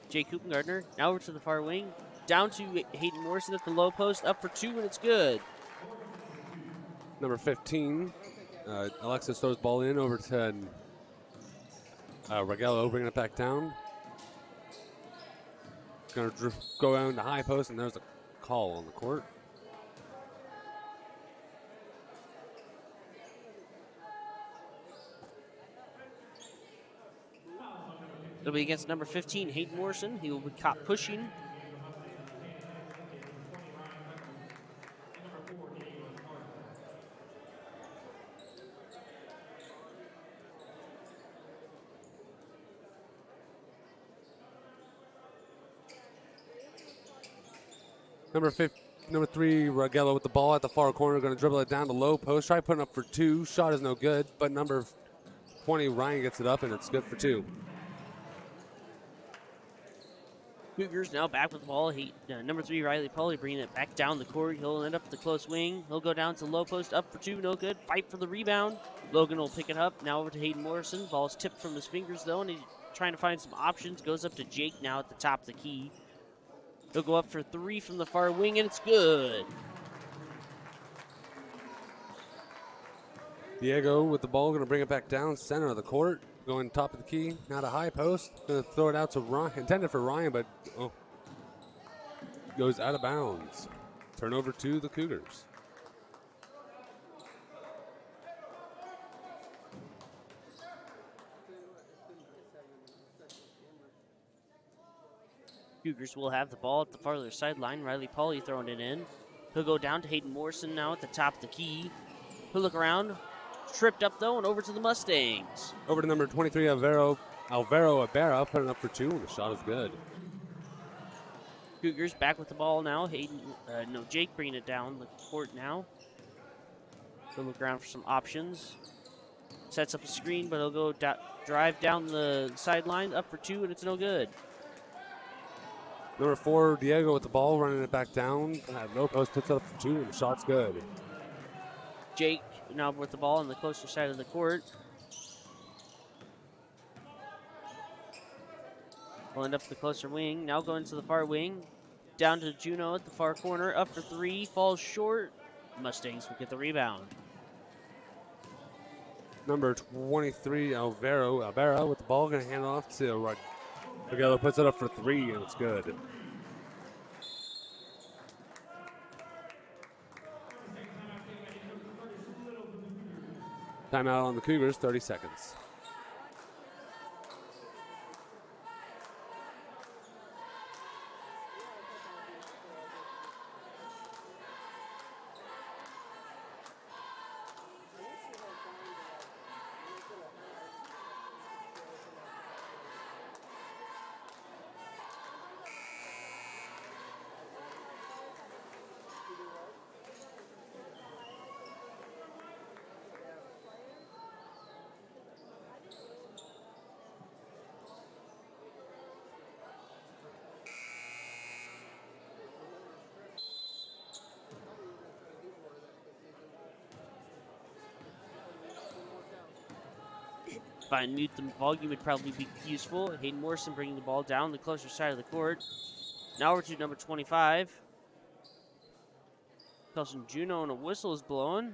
Jake Gardner. Now over to the far wing. Down to Hayden Morrison at the low post. Up for 2, and it's good. Number 15, Alexis throws ball in over to Rogello, bringing it back down. Going to go down the high post, and there's a call on the court. It'll be against number 15, Hayden Morrison. He will be caught pushing. Number 3, Rogello with the ball at the far corner, going to dribble it down the low post. Try putting up for 2. Shot is no good, but number 20, Ryan gets it up, and it's good for 2. Cougars now back with the ball. Number 3, Riley Pauly bringing it back down the court. He'll end up at the close wing. He'll go down to low post, up for 2, no good. Fight for the rebound. Logan will pick it up. Now over to Hayden Morrison. Ball's tipped from his fingers, though, and he's trying to find some options. Goes up to Jake now at the top of the key. He'll go up for 3 from the far wing, and it's good. Diego with the ball, going to bring it back down center of the court. Going top of the key, now to high post. Going to throw it out to Ryan, intended for Ryan, but goes out of bounds. Turnover to the Cougars. Cougars will have the ball at the farther sideline. Riley Pauly throwing it in. He'll go down to Hayden Morrison now at the top of the key. He'll look around. Tripped up, though, and over to the Mustangs. Over to number 23, Alvaro Ibarra, putting up for 2, and the shot is good. Cougars back with the ball now. Jake bringing it down the court now. He'll look around for some options. Sets up a screen, but he'll go drive down the sideline, up for 2, and it's no good. Number 4, Diego with the ball, running it back down. Low post puts it up for 2, and the shot's good. Jake now with the ball on the closer side of the court. Will end up the closer wing. Now going to the far wing. Down to Juno at the far corner. Up for 3. Falls short. Mustangs will get the rebound. Number 23, Alvaro Ibarra with the ball. Going to hand it off to Rodriguez. Puts it up for 3, and it's good. Timeout on the Cougars, 30 seconds. If I mute the volume, would probably be useful. Hayden Morrison bringing the ball down the closer side of the court. Now we're to number 25. Kelson Juno, and a whistle is blowing.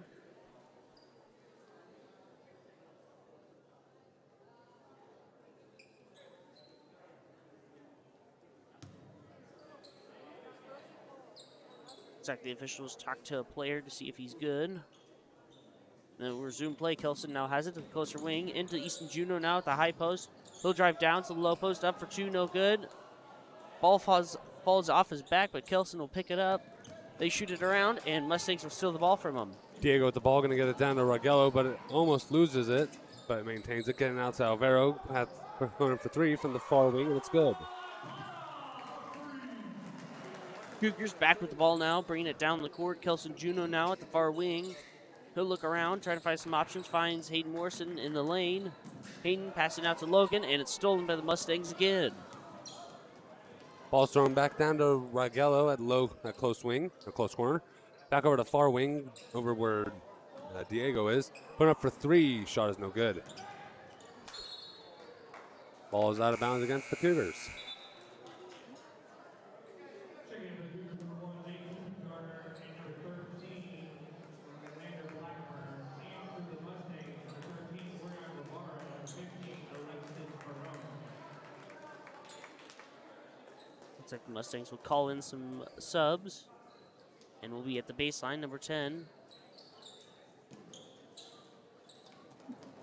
Looks like the officials talked to a player to see if he's good. Then we'll resume play. Kelson now has it to the closer wing. Into Easton Juno now at the high post. He'll drive down to the low post. Up for 2, no good. Ball falls off his back, but Kelson will pick it up. They shoot it around, and Mustangs will steal the ball from him. Diego with the ball, going to get it down to Ragello, but it almost loses it, but maintains it. Getting out to Alvaro. Going for 3 from the far wing, and it's good. Cougars back with the ball now, bringing it down the court. Kelson Juno now at the far wing. He'll look around, trying to find some options. Finds Hayden Morrison in the lane. Hayden passing out to Logan, and it's stolen by the Mustangs again. Ball's thrown back down to Ragello at close wing, a close corner. Back over to far wing, over where Diego is. Putting up for 3. Shot is no good. Ball is out of bounds against the Cougars. Looks like the Mustangs will call in some subs. And we'll be at the baseline, number 10.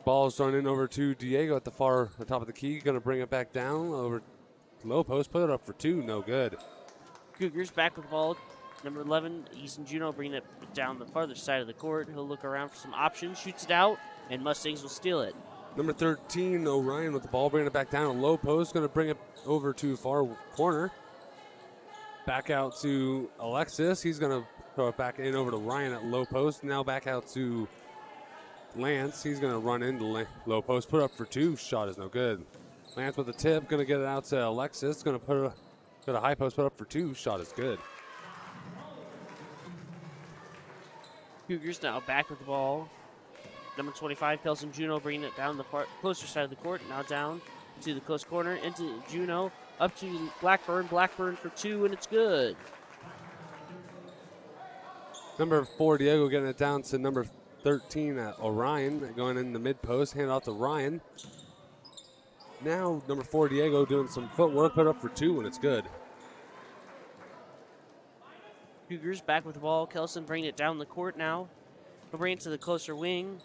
Ball is thrown in over to Diego at the top of the key. Going to bring it back down over low post. Put it up for 2. No good. Cougars back with the ball. Number 11, Easton Juno bringing it down the farther side of the court. He'll look around for some options, shoots it out, and Mustangs will steal it. Number 13, Orion with the ball, bringing it back down to low post. Going to bring it over to far corner. Back out to Alexis. He's going to throw it back in over to Ryan at low post. Now back out to Lance. He's going to run into low post. Put up for 2. Shot is no good. Lance with the tip. Going to get it out to Alexis. Going to put a high post. Put up for 2. Shot is good. Cougars now back with the ball. Number 25, Kelson Juno bringing it down the closer side of the court. Now down to the close corner. Into Juno. Up to Blackburn. Blackburn for 2, and it's good. Number 4, Diego getting it down to number 13 at Orion. Going in the mid post. Hand off to Ryan. Now number 4, Diego doing some footwork. Put up for 2, and it's good. Cougars back with the ball. Kelson bringing it down the court now. He'll bring it to the closer wing.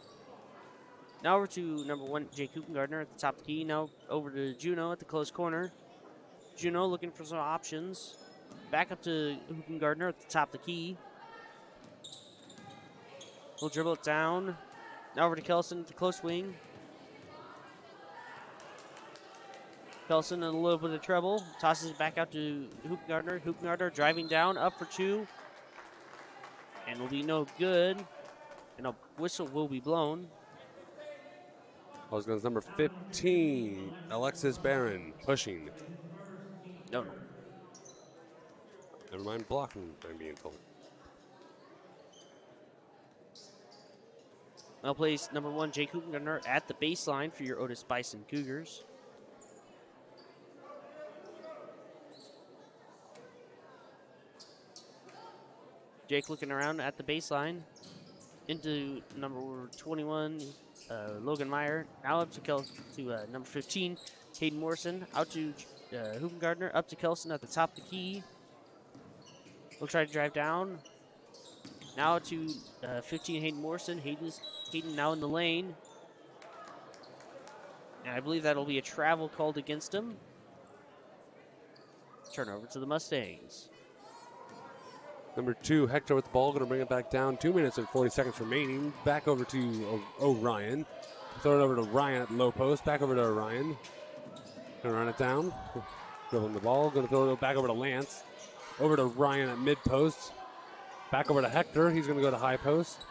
Now over to number 1, Jake Gardner at the top of the key. Now over to Juno at the close corner. Juno looking for some options. Back up to Gardner at the top of the key. We'll dribble it down. Now over to Kelson at the close wing. Kelson in a little bit of trouble. Tosses it back out to Gardner. Gardner driving down, up for two. And will be no good. And a whistle will be blown. Ball goes number 15, Alexis Barron, pushing. No. Never mind blocking, I'm being told. Now plays number 1, Jake Hoopengardner at the baseline for your Otis-Bison Cougars. Jake looking around at the baseline. Into number 21, Logan Meyer. Now up to number 15, Hayden Morrison. Out to Hoopengardner. Up to Kelson at the top of the key. We'll try to drive down. Now to 15, Hayden Morrison. Hayden now in the lane. And I believe that'll be a travel called against him. Turnover to the Mustangs. Number 2, Hector with the ball, going to bring it back down. 2 minutes and 40 seconds remaining. Back over to Orion. Throw it over to Ryan at the low post. Back over to Orion. Going to run it down. Dribbling the ball. Going to throw it back over to Lance. Over to Ryan at mid post. Back over to Hector. He's going to go to high post.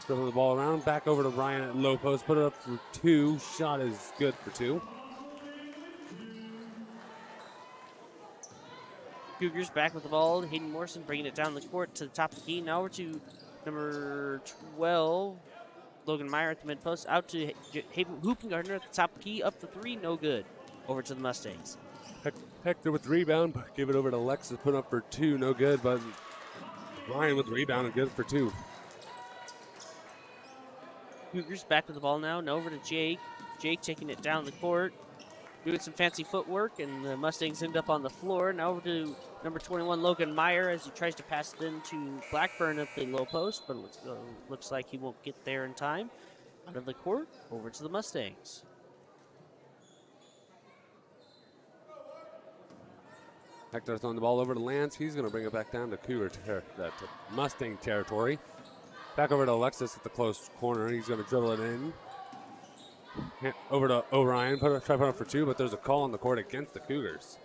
Dribbling the ball around. Back over to Ryan at low post. Put it up for 2. Shot is good for 2. Cougars back with the ball. Hayden Morrison bringing it down the court to the top of the key. Now we're to number 12, Logan Meyer at the mid post. Out to Hoopengardner at the top of the key. Up for 3, no good. Over to the Mustangs. Hector with the rebound. Give it over to Alexis. Put up for 2, no good. But Ryan with the rebound and good for 2. Cougars back with the ball now. Now over to Jake. Jake taking it down the court. Doing some fancy footwork, and the Mustangs end up on the floor. Now over to number 21, Logan Meyer, as he tries to pass it into Blackburn at the low post, but it looks like he won't get there in time. Out of the court, over to the Mustangs. Hector throwing the ball over to Lance. He's going to bring it back down to to Mustang territory. Back over to Alexis at the close corner. He's going to dribble it in. Over to Orion, try to put up for 2, but there's a call on the court against the Cougars.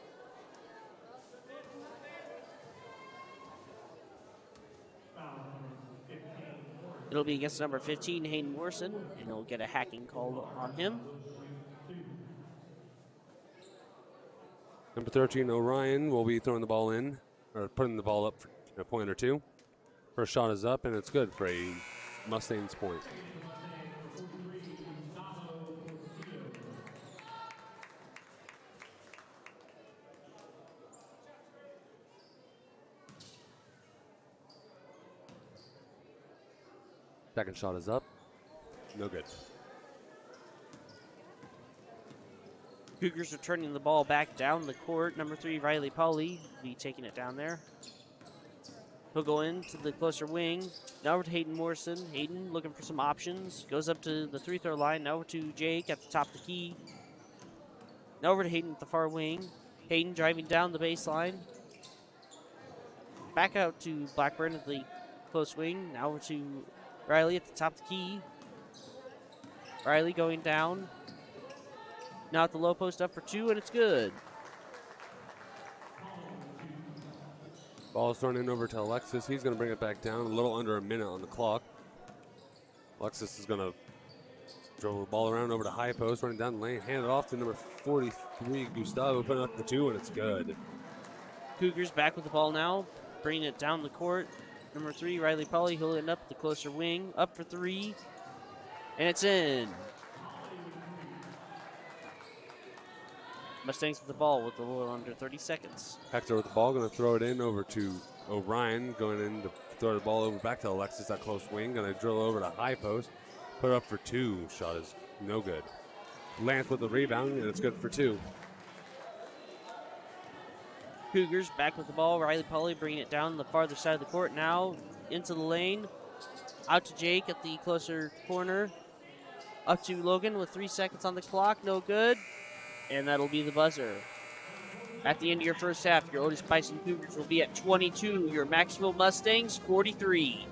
It'll be against number 15, Hayden Morrison, and he'll get a hacking call on him. Number 13, Orion, will be throwing the ball in, or putting the ball up for a point or 2. First shot is up, and it's good for a Mustangs point. Second shot is up. No good. Cougars are turning the ball back down the court. Number 3, Riley Pauley, will be taking it down there. He'll go into the closer wing. Now over to Hayden Morrison. Hayden looking for some options. Goes up to the 3-throw line. Now over to Jake at the top of the key. Now over to Hayden at the far wing. Hayden driving down the baseline. Back out to Blackburn at the close wing. Now over to Riley at the top of the key. Riley going down. Now at the low post, up for 2, and it's good. Ball is thrown in over to Alexis. He's going to bring it back down. A little under a minute on the clock. Alexis is going to dribble the ball around over to high post, running down the lane, hand it off to number 43, Gustavo, putting up the 2, and it's good. Cougars back with the ball now, bringing it down the court. Number 3, Riley Pauley, he'll end up at the closer wing. Up for 3, and it's in. Mustangs with the ball with a little under 30 seconds. Hector with the ball, going to throw it in over to Orion, going in to throw the ball over back to Alexis, that close wing. Going to drill over to high post, put it up for 2. Shot is no good. Lance with the rebound, and it's good for 2. Cougars back with the ball. Riley Pauley bringing it down the farther side of the court now. Into the lane. Out to Jake at the closer corner. Up to Logan with 3 seconds on the clock. No good. And that'll be the buzzer. At the end of your first half, your Otis-Bison Cougars will be at 22, your Macksville Mustangs 43.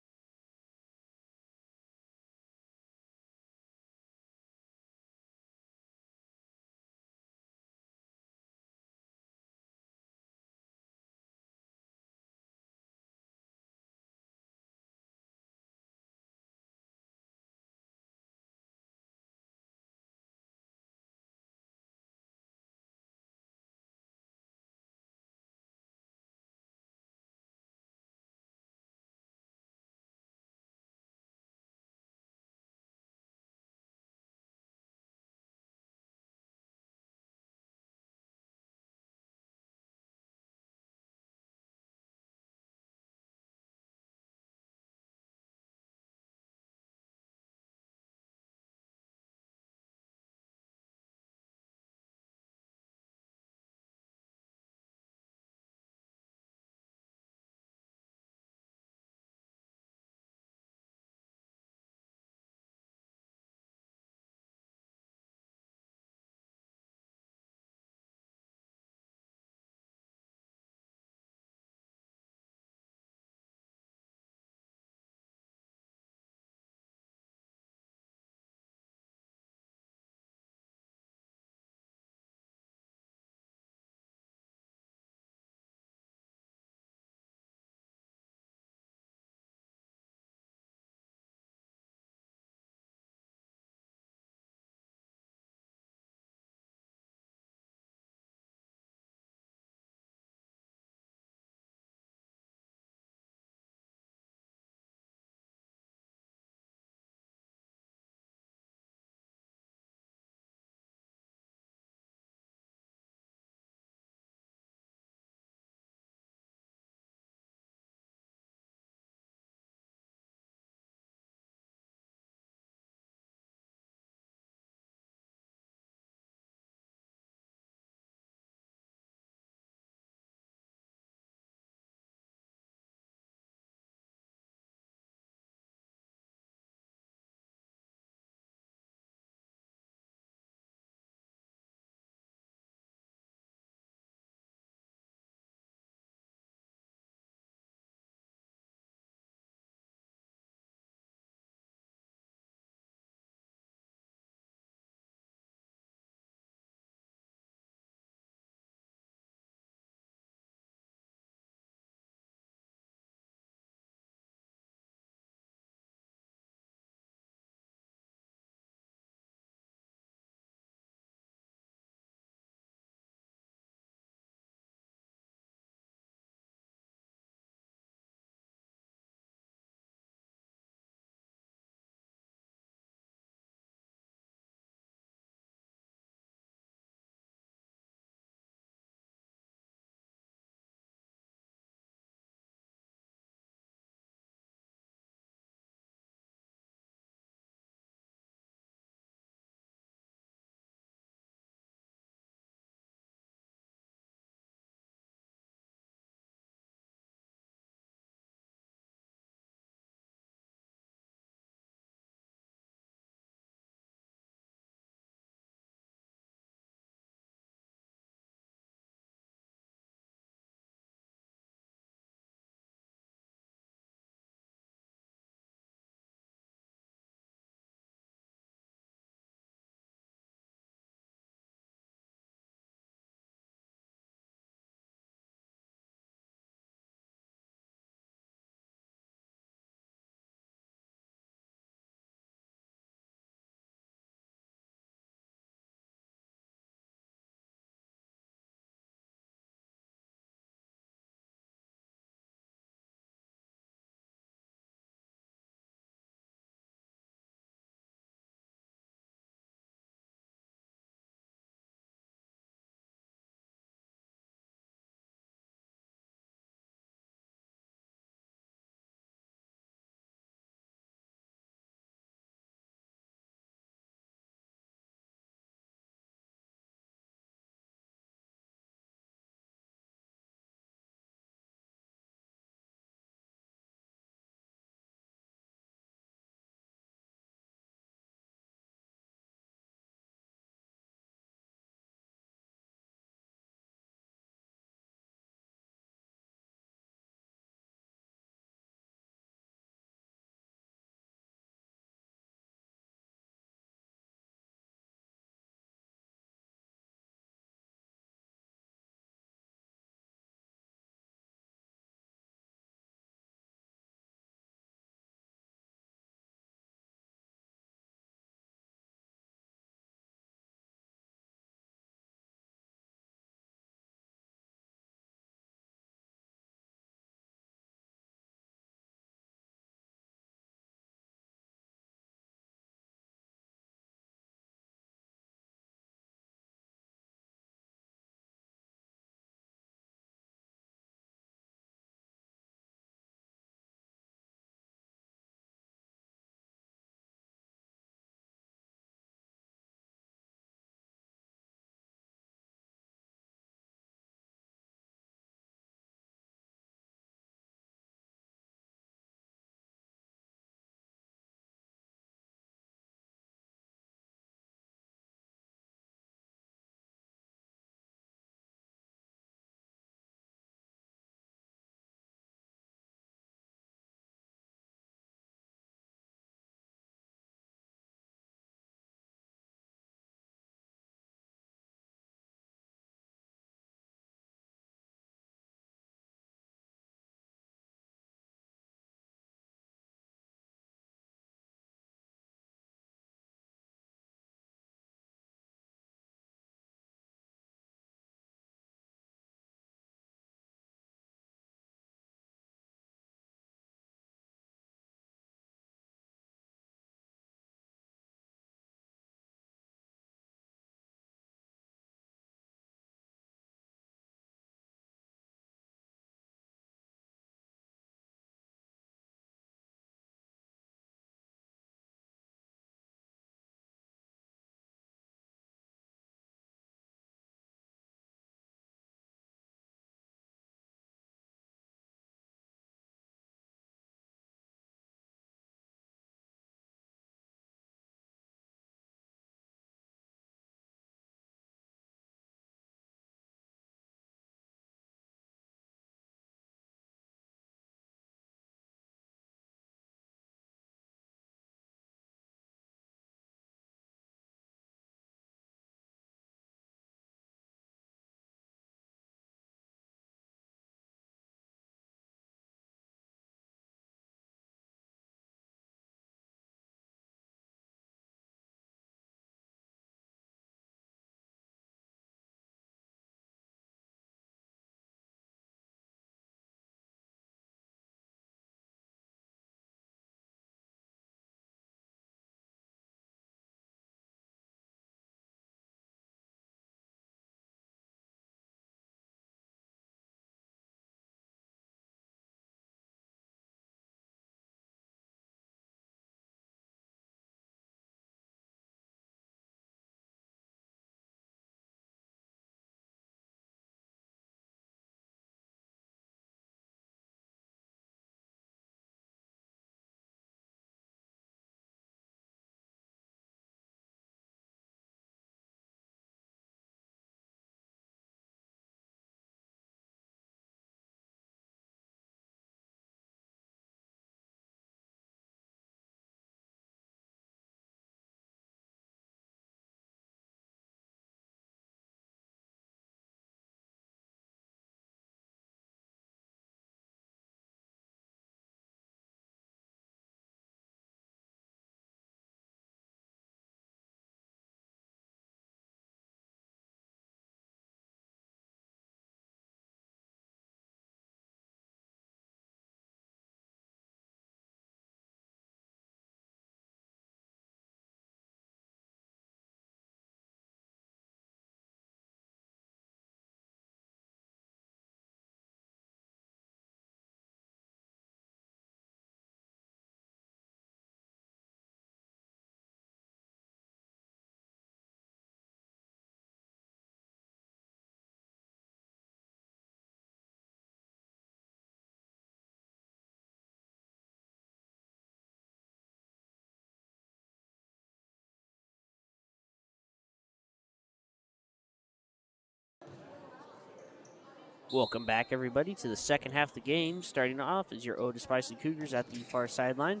Welcome back, everybody, to the second half of the game. Starting off is your Otis-Bison Cougars at the far sideline.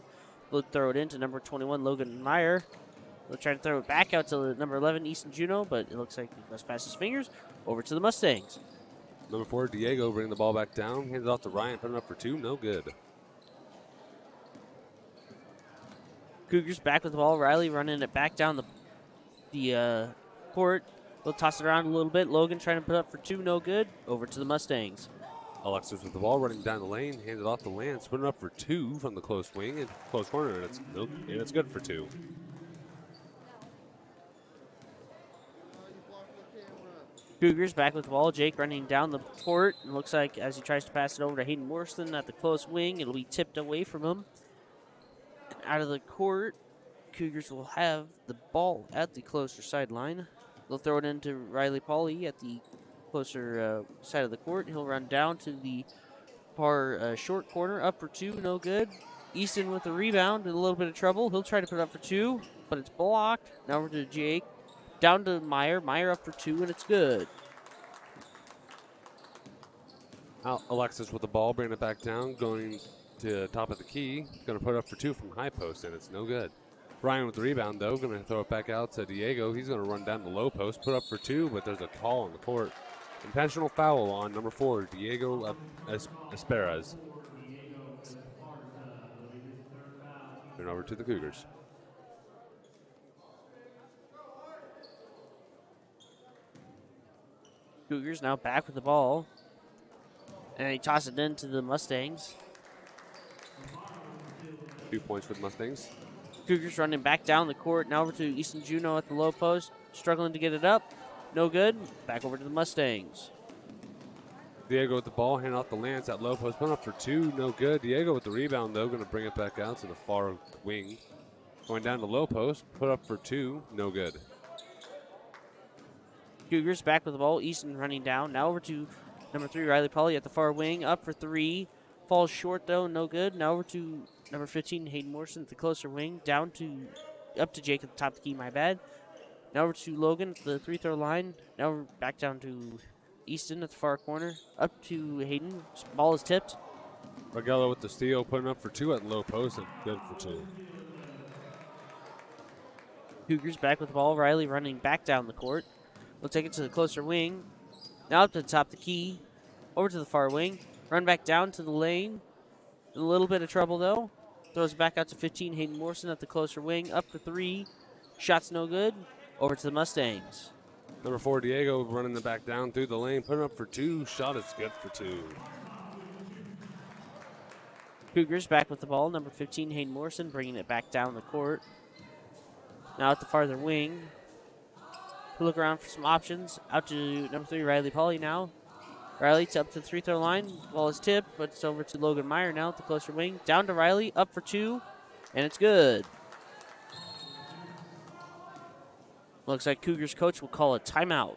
They'll throw it into number 21, Logan Meyer. They'll try to throw it back out to number 11, Easton Juno, but it looks like he must pass his fingers. Over to the Mustangs. Number 4, Diego, bringing the ball back down. Hands it off to Ryan, putting it up for 2. No good. Cougars back with the ball. Riley running it back down the court. They'll toss it around a little bit. Logan trying to put up for 2. No good. Over to the Mustangs. Alexis with the ball, running down the lane. Hands it off to Lance, putting it up for 2 from the close wing and close corner, and it's good for 2. Cougars back with the ball. Jake running down the court. It looks like as he tries to pass it over to Hayden Morrison at the close wing, it'll be tipped away from him. And out of the court, Cougars will have the ball at the closer sideline. They'll throw it into Riley Pauly at the closer side of the court. He'll run down to the far short corner. Up for 2, no good. Easton with the rebound, in a little bit of trouble. He'll try to put it up for 2, but it's blocked. Now over to Jake. Down to Meyer. Meyer up for 2, and it's good. Alexis with the ball, bringing it back down, going to top of the key. Going to put it up for 2 from high post, and it's no good. Ryan with the rebound, though, going to throw it back out to Diego. He's going to run down the low post, put up for 2, but there's a call on the court. Intentional foul on number 4, Diego Esperas. Turn over to the Cougars. Cougars now back with the ball. And they toss it into the Mustangs. 2 points for the Mustangs. Cougars running back down the court. Now over to Easton Juno at the low post. Struggling to get it up. No good. Back over to the Mustangs. Diego with the ball, hand off the Lance at low post. Put up for 2, no good. Diego with the rebound, though, going to bring it back out to the far wing. Going down to low post, put up for 2, no good. Cougars back with the ball. Easton running down. Now over to number 3, Riley Pauly at the far wing. Up for 3. Falls short, though. No good. Now over to number 15, Hayden Morrison at the closer wing. Up to Jake at the top of the key, my bad. Now over to Logan at the free-throw line. Now we're back down to Easton at the far corner. Up to Hayden. Ball is tipped. Ragello with the steal, putting up for 2 at low post, and good for 2. Cougars back with the ball. Riley running back down the court. We'll take it to the closer wing. Now up to the top of the key. Over to the far wing. Run back down to the lane. A little bit of trouble, though. Throws it back out to 15, Hayden Morrison at the closer wing. Up for 3. Shot's no good. Over to the Mustangs. Number 4, Diego, running it back down through the lane, putting up for 2. Shot is good for 2. Cougars back with the ball. Number 15, Hayden Morrison, bringing it back down the court. Now at the farther wing. He'll look around for some options. Out to number 3, Riley Pauly now. Riley's up to the free-throw line. Ball is tipped, but it's over to Logan Meyer now at the closer wing. Down to Riley, up for 2, and it's good. Looks like Cougars coach will call a timeout.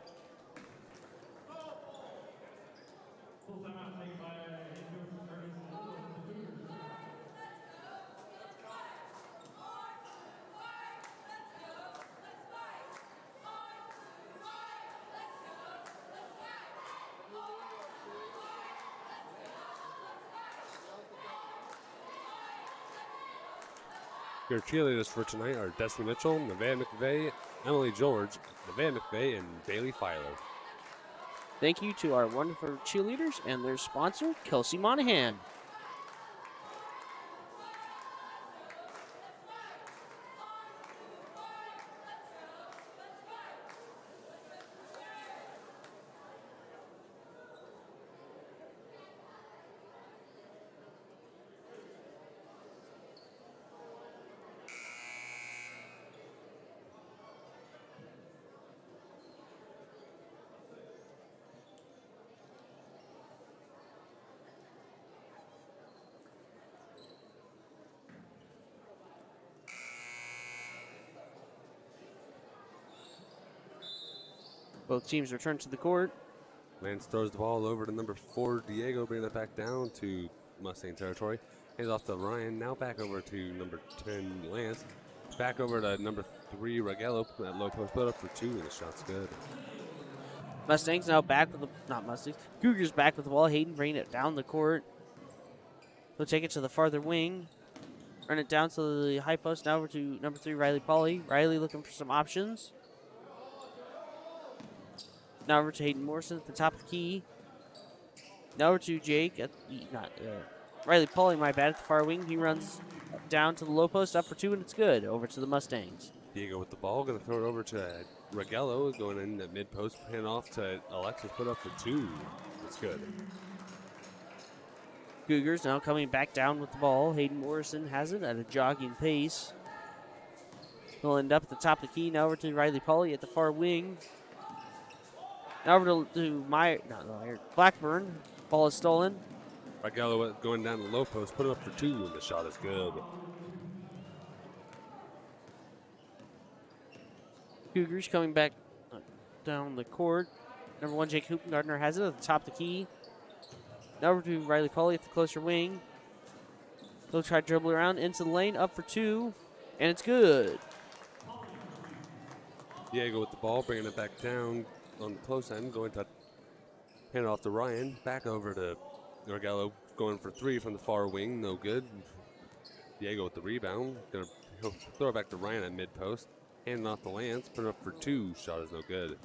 Your cheerleaders for tonight are Destiny Mitchell, Nevaeh McVeigh, Emily George, Nevaeh McVeigh, and Bailey Filer. Thank you to our wonderful cheerleaders and their sponsor, Kelsey Monahan. Both teams return to the court. Lance throws the ball over to number 4, Diego, bringing it back down to Mustang territory. Hands off to Ryan, now back over to number 10, Lance. Back over to number 3, Ragello, at low post, put up for 2, and the shot's good. Mustangs now back with the, not Mustangs, Cougars back with the ball. Hayden bringing it down the court. He'll take it to the farther wing. Run it down to the high post. Now over to number 3, Riley Pauly. Riley looking for some options. Now over to Hayden Morrison at the top of the key. Now over to Jake at the, Riley Pauly, my bad, at the far wing. He runs down to the low post, up for 2, and it's good. Over to the Mustangs. Diego with the ball, going to throw it over to Regello, going in the mid post, hand off to Alexis, put up for 2. That's good. Cougars now coming back down with the ball. Hayden Morrison has it at a jogging pace. He'll end up at the top of the key. Now over to Riley Pauly at the far wing. Now over to Blackburn. Ball is stolen. Regello going down the low post, put it up for 2, and the shot is good. Cougars coming back down the court. Number 1, Jake Hoopengardner has it at the top of the key. Now over to Riley Pauly at the closer wing. He'll try to dribble around into the lane, up for 2, and it's good. Diego with the ball, bringing it back down on the close end, going to hand it off to Ryan. Back over to Regello, going for 3 from the far wing, no good. Diego with the rebound, he'll throw it back to Ryan at mid post. Handing off the Lance, put it up for 2. Shot is no good.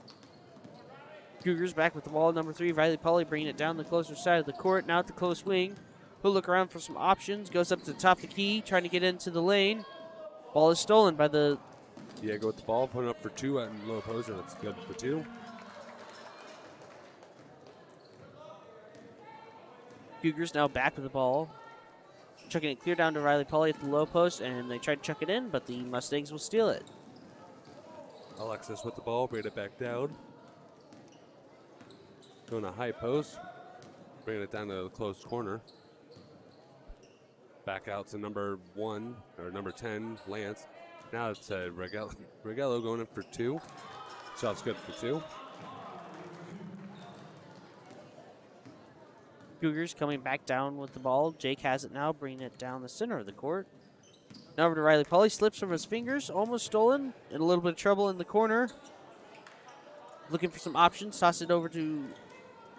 Cougars back with the ball. Number 3, Riley Pauly bringing it down the closer side of the court. Now at the close wing. He'll look around for some options. Goes up to the top of the key, trying to get into the lane. Ball is stolen by the... Diego with the ball, putting up for 2 at low post, and it's good for 2. Cougars now back with the ball. Chucking it clear down to Riley Pauly at the low post, and they try to chuck it in, but the Mustangs will steal it. Alexis with the ball, bring it back down. Going to high post, bringing it down to the close corner. Back out to number 1, or number 10, Lance. Now it's Regello going in for 2. Shot's good for 2. Cougars coming back down with the ball. Jake has it now, bringing it down the center of the court. Now over to Riley Pauly, slips from his fingers, almost stolen, in a little bit of trouble in the corner. Looking for some options, toss it over to,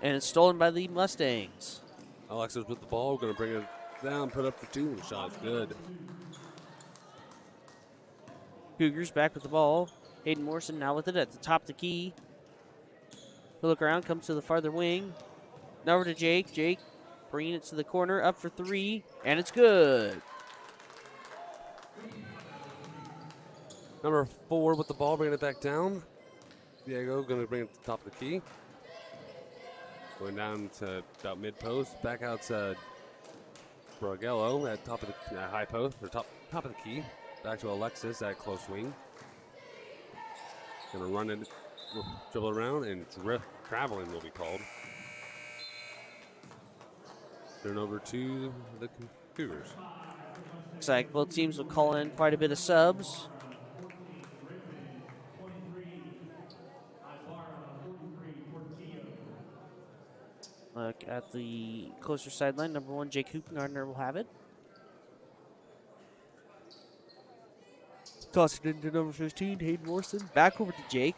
and it's stolen by the Mustangs. Alexis with the ball, going to bring it down, put up for 2, and the shot's good. Cougars back with the ball. Hayden Morrison now with it at the top of the key. He'll look around, comes to the farther wing. Now over to Jake. Jake bringing it to the corner, up for 3, and it's good. Number 4 with the ball, bringing it back down. Diego going to bring it to the top of the key. Going down to about mid post. Back out to Regello at top of the high post, or top of the key. Back to Alexis at close wing. Going to run it, dribble around, and traveling will be called. Turn over to the Cougars. Looks like both teams will call in quite a bit of subs. Look at the closer sideline. Number 1, Jake Hoopengardner will have it. Toss it into number 15, Hayden Morrison. Back over to Jake.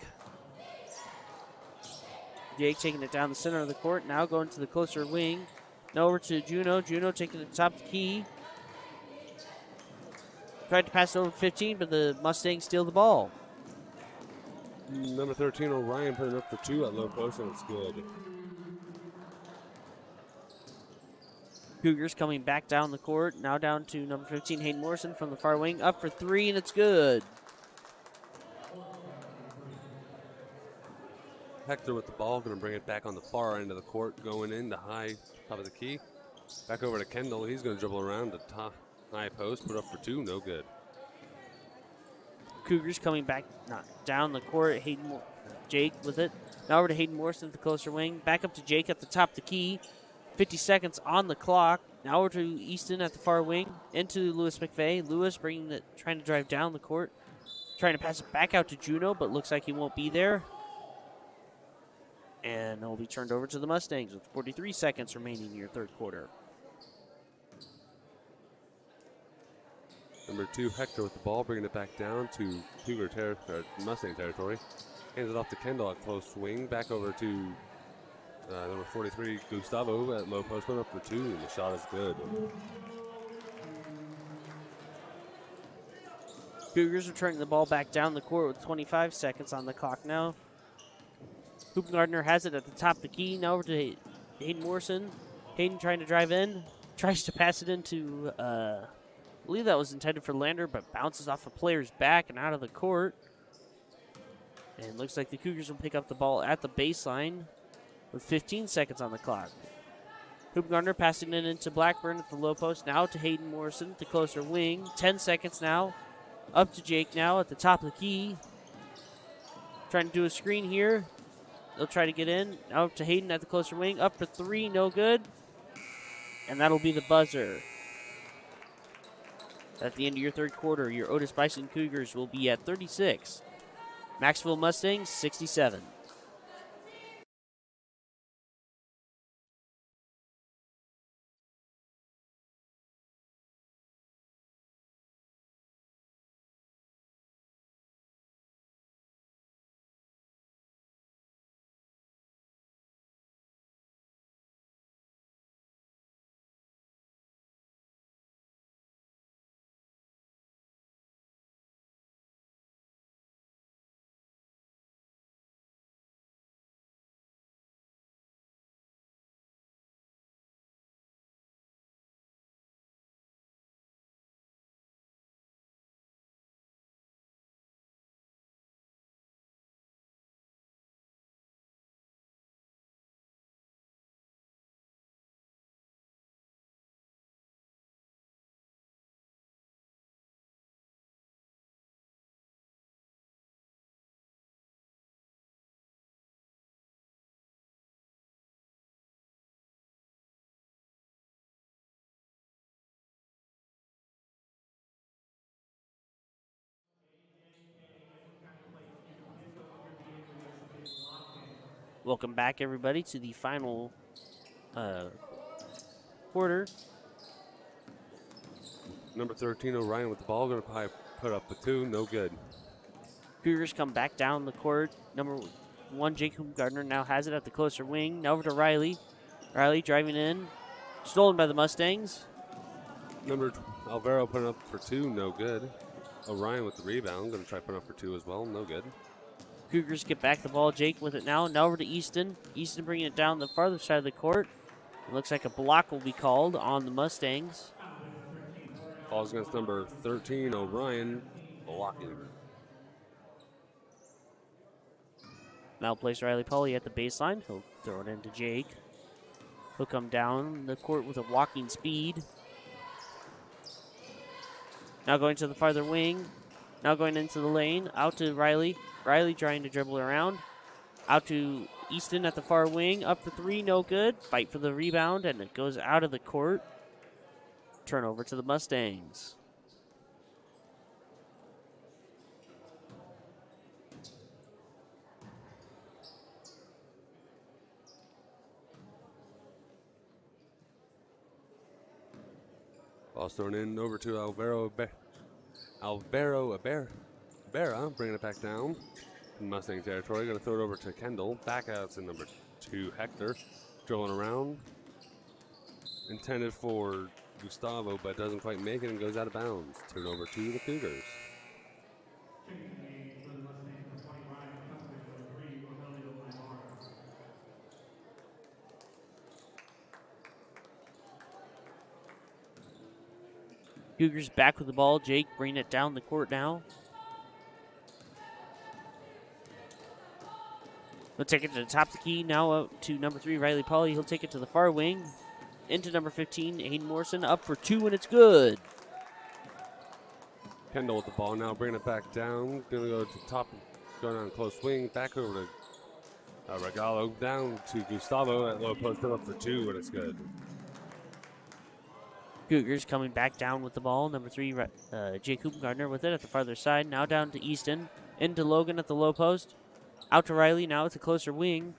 Jake taking it down the center of the court. Now going to the closer wing. Now over to Juno. Juno taking it to the top of the key. Tried to pass it over to 15, but the Mustangs steal the ball. Number 13, Orion, putting up for 2 at low post, and it's good. Cougars coming back down the court. Now down to number 15, Hayden Morrison from the far wing. Up for 3, and it's good. Hector with the ball, going to bring it back on the far end of the court, going in the high top of the key. Back over to Kendall. He's going to dribble around the top high post, put up for 2, no good. Cougars coming back down the court. Jake with it. Now over to Hayden Morrison at the closer wing. Back up to Jake at the top of the key. 50 seconds on the clock. Now over to Easton at the far wing. Into Lewis McVeigh. Lewis trying to drive down the court. Trying to pass it back out to Juno, but looks like he won't be there. And it will be turned over to the Mustangs with 43 seconds remaining in your third quarter. Number 2, Hector with the ball, bringing it back down to Mustang territory. Hands it off to Kendall at close wing. Back over to number 43, Gustavo at low post. Went up for 2, and the shot is good. Cougars are turning the ball back down the court with 25 seconds on the clock now. Hoop Gardner has it at the top of the key. Now over to Hayden Morrison. Hayden trying to drive in. Tries to pass it into, I believe that was intended for Lander, but bounces off a player's back and out of the court. And looks like the Cougars will pick up the ball at the baseline with 15 seconds on the clock. Hoop Gardner passing it into Blackburn at the low post. Now to Hayden Morrison, the closer wing. 10 seconds now. Up to Jake now at the top of the key. Trying to do a screen here. They'll try to get in. Now up to Hayden at the closer wing. Up for 3, no good. And that'll be the buzzer. At the end of your third quarter, your Otis-Bison Cougars will be at 36. Macksville Mustangs, 67. Welcome back, everybody, to the final quarter. Number 13, Orion with the ball. Going to probably put up a 2. No good. Cougars come back down the court. Number 1, Jacob Gardner now has it at the closer wing. Now over to Riley. Riley driving in. Stolen by the Mustangs. Number Alvaro putting up for 2. No good. Orion with the rebound. Going to try putting up for 2 as well. No good. Cougars get back the ball. Jake with it now. Now over to Easton. Easton bringing it down the farther side of the court. It looks like a block will be called on the Mustangs. Falls against number 13, Orion, blocking. Now plays Riley Pauly at the baseline. He'll throw it into Jake. He'll come down the court with a walking speed. Now going to the farther wing. Now going into the lane. Out to Riley. Riley trying to dribble around. Out to Easton at the far wing. Up for 3, no good. Fight for the rebound, and it goes out of the court. Turnover to the Mustangs. Ball's thrown in over to Alvaro bringing it back down in Mustang territory. Going to throw it over to Kendall. Back out to number 2, Hector. Dribbling around. Intended for Gustavo, but doesn't quite make it and goes out of bounds. Turn over to the Cougars. Cougars back with the ball. Jake bringing it down the court now. He'll take it to the top of the key. Now out to number 3, Riley Pauly. He'll take it to the far wing. Into number 15, Hayden Morrison. Up for 2, and it's good. Kendall with the ball now, bringing it back down. Going to go to the top, going on close wing. Back over to Regalo. Down to Gustavo at low post. Up for 2, and it's good. Cougars coming back down with the ball. Number 3, Jake Gardner with it at the farther side. Now down to Easton. Into Logan at the low post. Out to Riley. Now it's a closer wing.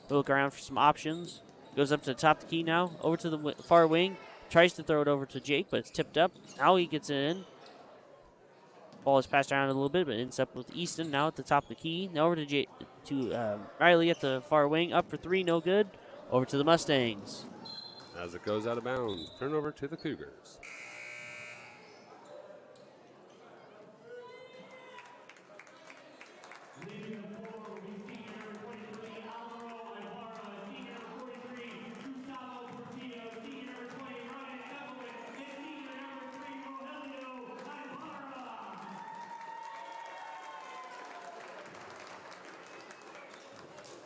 We'll look around for some options. Goes up to the top of the key now. Over to the far wing. Tries to throw it over to Jake, but it's tipped up. Now he gets it in. Ball is passed around a little bit, but ends up with Easton now at the top of the key. Now over to Riley at the far wing. Up for three, no good. Over to the Mustangs. As it goes out of bounds, turnover to the Cougars.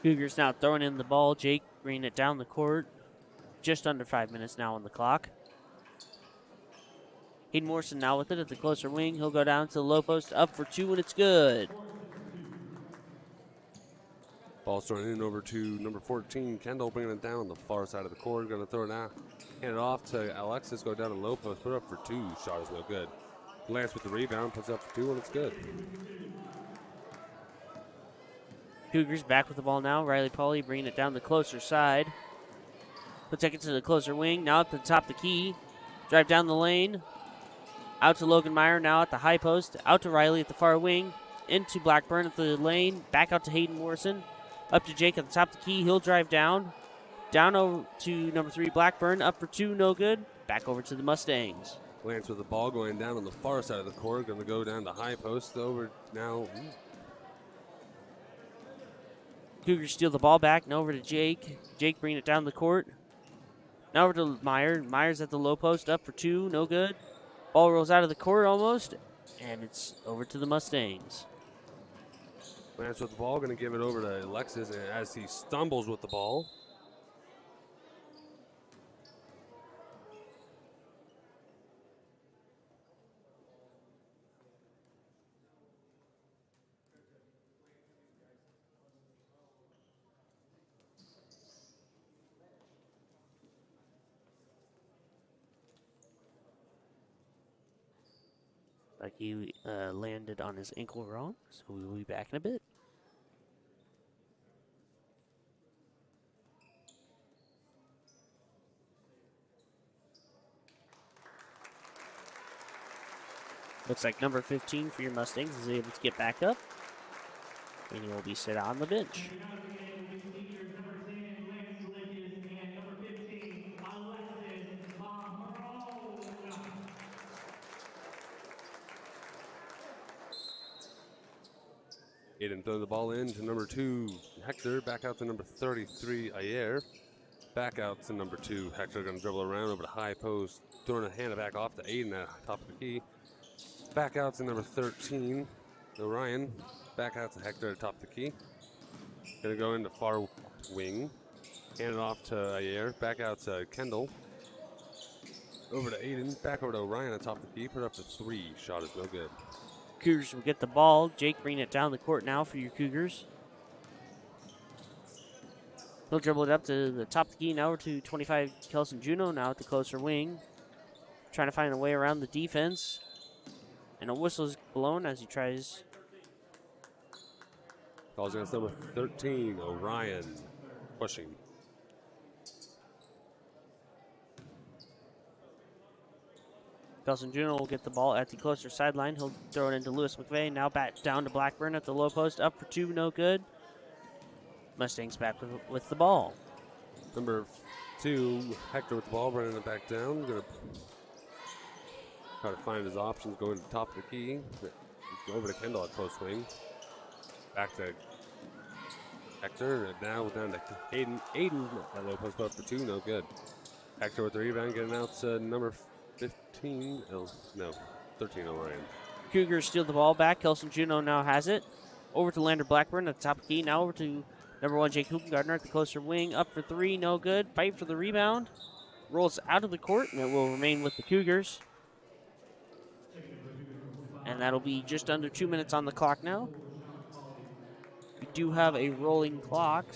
Cougars now throwing in the ball. Jake bringing it down the court. Just under 5 minutes now on the clock. Hayden Morrison now with it at the closer wing. He'll go down to the low post. Up for two, and it's good. Ball's thrown in over to number 14, Kendall, bringing it down on the far side of the court. Going to throw it out. Hand it off to Alexis. Go down to low post. Put it up for two. Shot is no good. Lance with the rebound. Puts it up for two, and it's good. Cougars back with the ball now. Riley Pauly bringing it down the closer side. He'll take it to the closer wing. Now at the top of the key. Drive down the lane. Out to Logan Meyer now at the high post. Out to Riley at the far wing. Into Blackburn at the lane. Back out to Hayden Morrison. Up to Jake at the top of the key. He'll drive down. Down over to number 3, Blackburn. Up for two, no good. Back over to the Mustangs. Lance with the ball going down on the far side of the court. Going to go down the high post. Over now. Cougars steal the ball back. Now over to Jake. Jake bringing it down the court. Now over to Meyer. Meyer's at the low post. Up for two. No good. Ball rolls out of the court almost. And it's over to the Mustangs. Lance with the ball. Going to give it over to Alexis as he stumbles with the ball. Like he landed on his ankle wrong, so we will be back in a bit. Looks like number 15 for your Mustangs is able to get back up, and he will be set on the bench. Aiden throws the ball in to number 2, Hector. Back out to number 33, Ayer. Back out to number 2, Hector. Going to dribble around over the high post. Throwing a hand back off to Aiden at top of the key. Back out to number 13, Orion. Back out to Hector at top of the key. Going to go into far wing. Hand it off to Ayer. Back out to Kendall. Over to Aiden. Back over to Orion at top of the key. Put up to 3. Shot is no good. Cougars will get the ball. Jake bringing it down the court now for your Cougars. He'll dribble it up to the top of the key. Now over to 25, Kelson Juno, now at the closer wing. Trying to find a way around the defense. And a whistle is blown as he tries. Calls against number 13, Orion. Pushing. Kelson Juno will get the ball at the closer sideline. He'll throw it into Lewis McVeigh. Now back down to Blackburn at the low post. Up for two, no good. Mustangs back with the ball. Number 2, Hector with the ball, running it back down. Going to try to find his options, going to the top of the key. Over to Kendall at close wing. Back to Hector. And now down to Aiden. Aiden at low post, up for 2, no good. Hector with the rebound, getting out to number 13, 13 Orion. Cougars steal the ball back. Kelson Juno now has it. Over to Lander Blackburn at the top of the key. Now over to number 1, Jake Hoopengardner at the closer wing. Up for 3, no good. Fight for the rebound. Rolls out of the court, and it will remain with the Cougars. And that'll be just under 2 minutes on the clock now. We do have a rolling clock.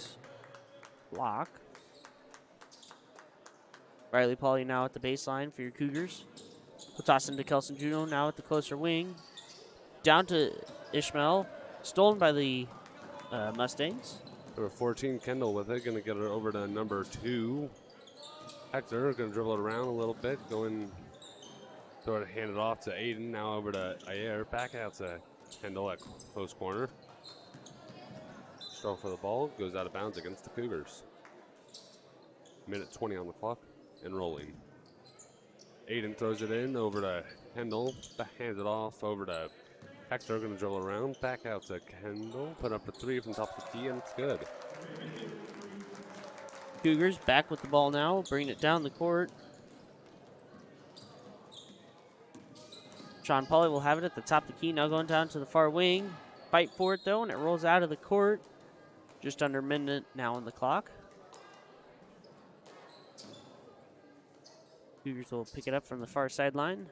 Riley Pauly now at the baseline for your Cougars. We'll toss into Kelson Juno now at the closer wing. Down to Ishmael. Stolen by the Mustangs. Number 14, Kendall with it. Going to get it over to number 2, Hector going to dribble it around a little bit, throw it, hand it off to Aiden, now over to Ayer, back out to Kendall at close corner. Struggle for the ball, goes out of bounds against the Cougars. Minute 20 on the clock and rolling. Aiden throws it in over to Kendall, hands it off over to Hector, going to dribble around, back out to Kendall, put up a three from top of the key, and it's good. Cougars back with the ball now, bringing it down the court. Sean Pauly will have it at the top of the key, now going down to the far wing. Fight for it, though, and it rolls out of the court. Just under a minute now on the clock. Cougars will pick it up from the far sideline.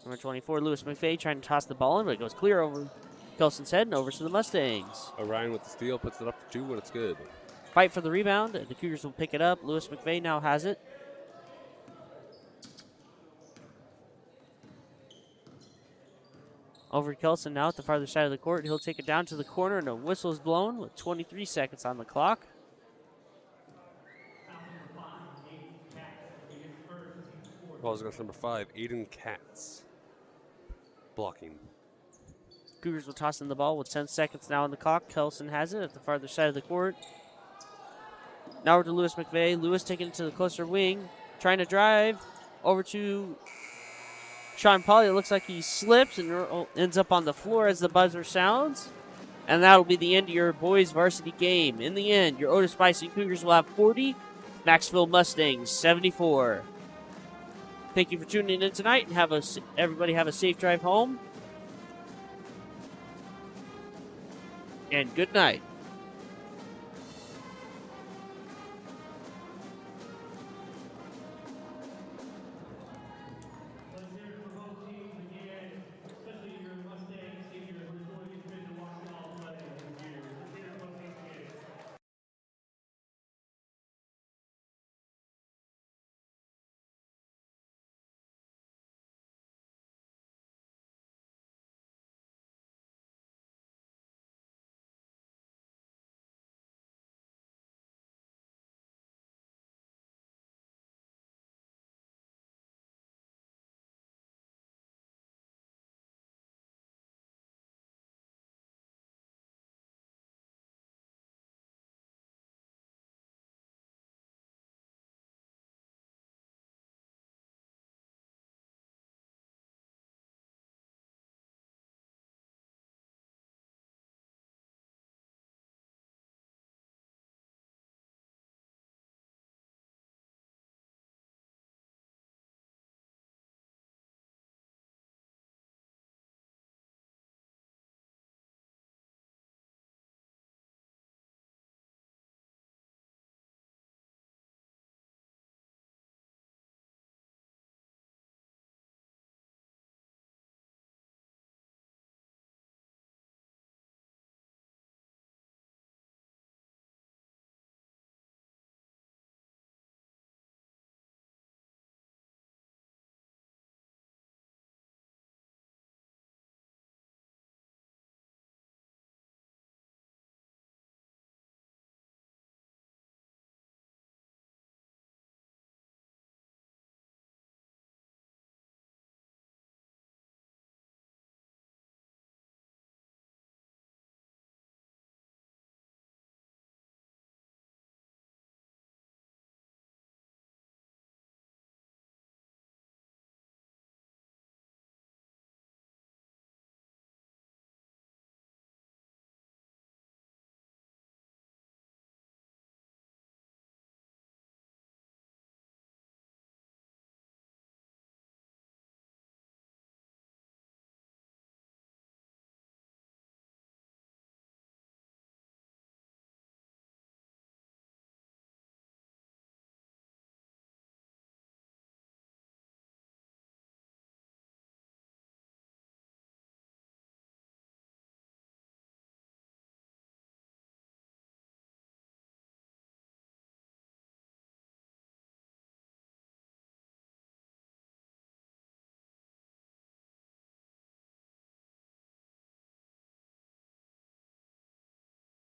Number 24, Lewis McVeigh, trying to toss the ball in, but it goes clear over Kelson's head and over to the Mustangs. Orion with the steal, puts it up for two, and it's good. Fight for the rebound, and the Cougars will pick it up. Lewis McVeigh now has it. Over to Kelson now at the farther side of the court. He'll take it down to the corner, and a whistle is blown with 23 seconds on the clock. Ball's against number 5, Aiden Katz. Blocking. Cougars will toss in the ball with 10 seconds now on the clock. Kelson has it at the farther side of the court. Now over to Lewis McVeigh. Lewis taking it to the closer wing, trying to drive over to Sean Pauly. It looks like he slips and ends up on the floor as the buzzer sounds. And that'll be the end of your boys varsity game. In the end, your Otis-Bison Cougars will have 40, Macksville Mustangs 74. Thank you for tuning in tonight, and everybody have a safe drive home. And good night.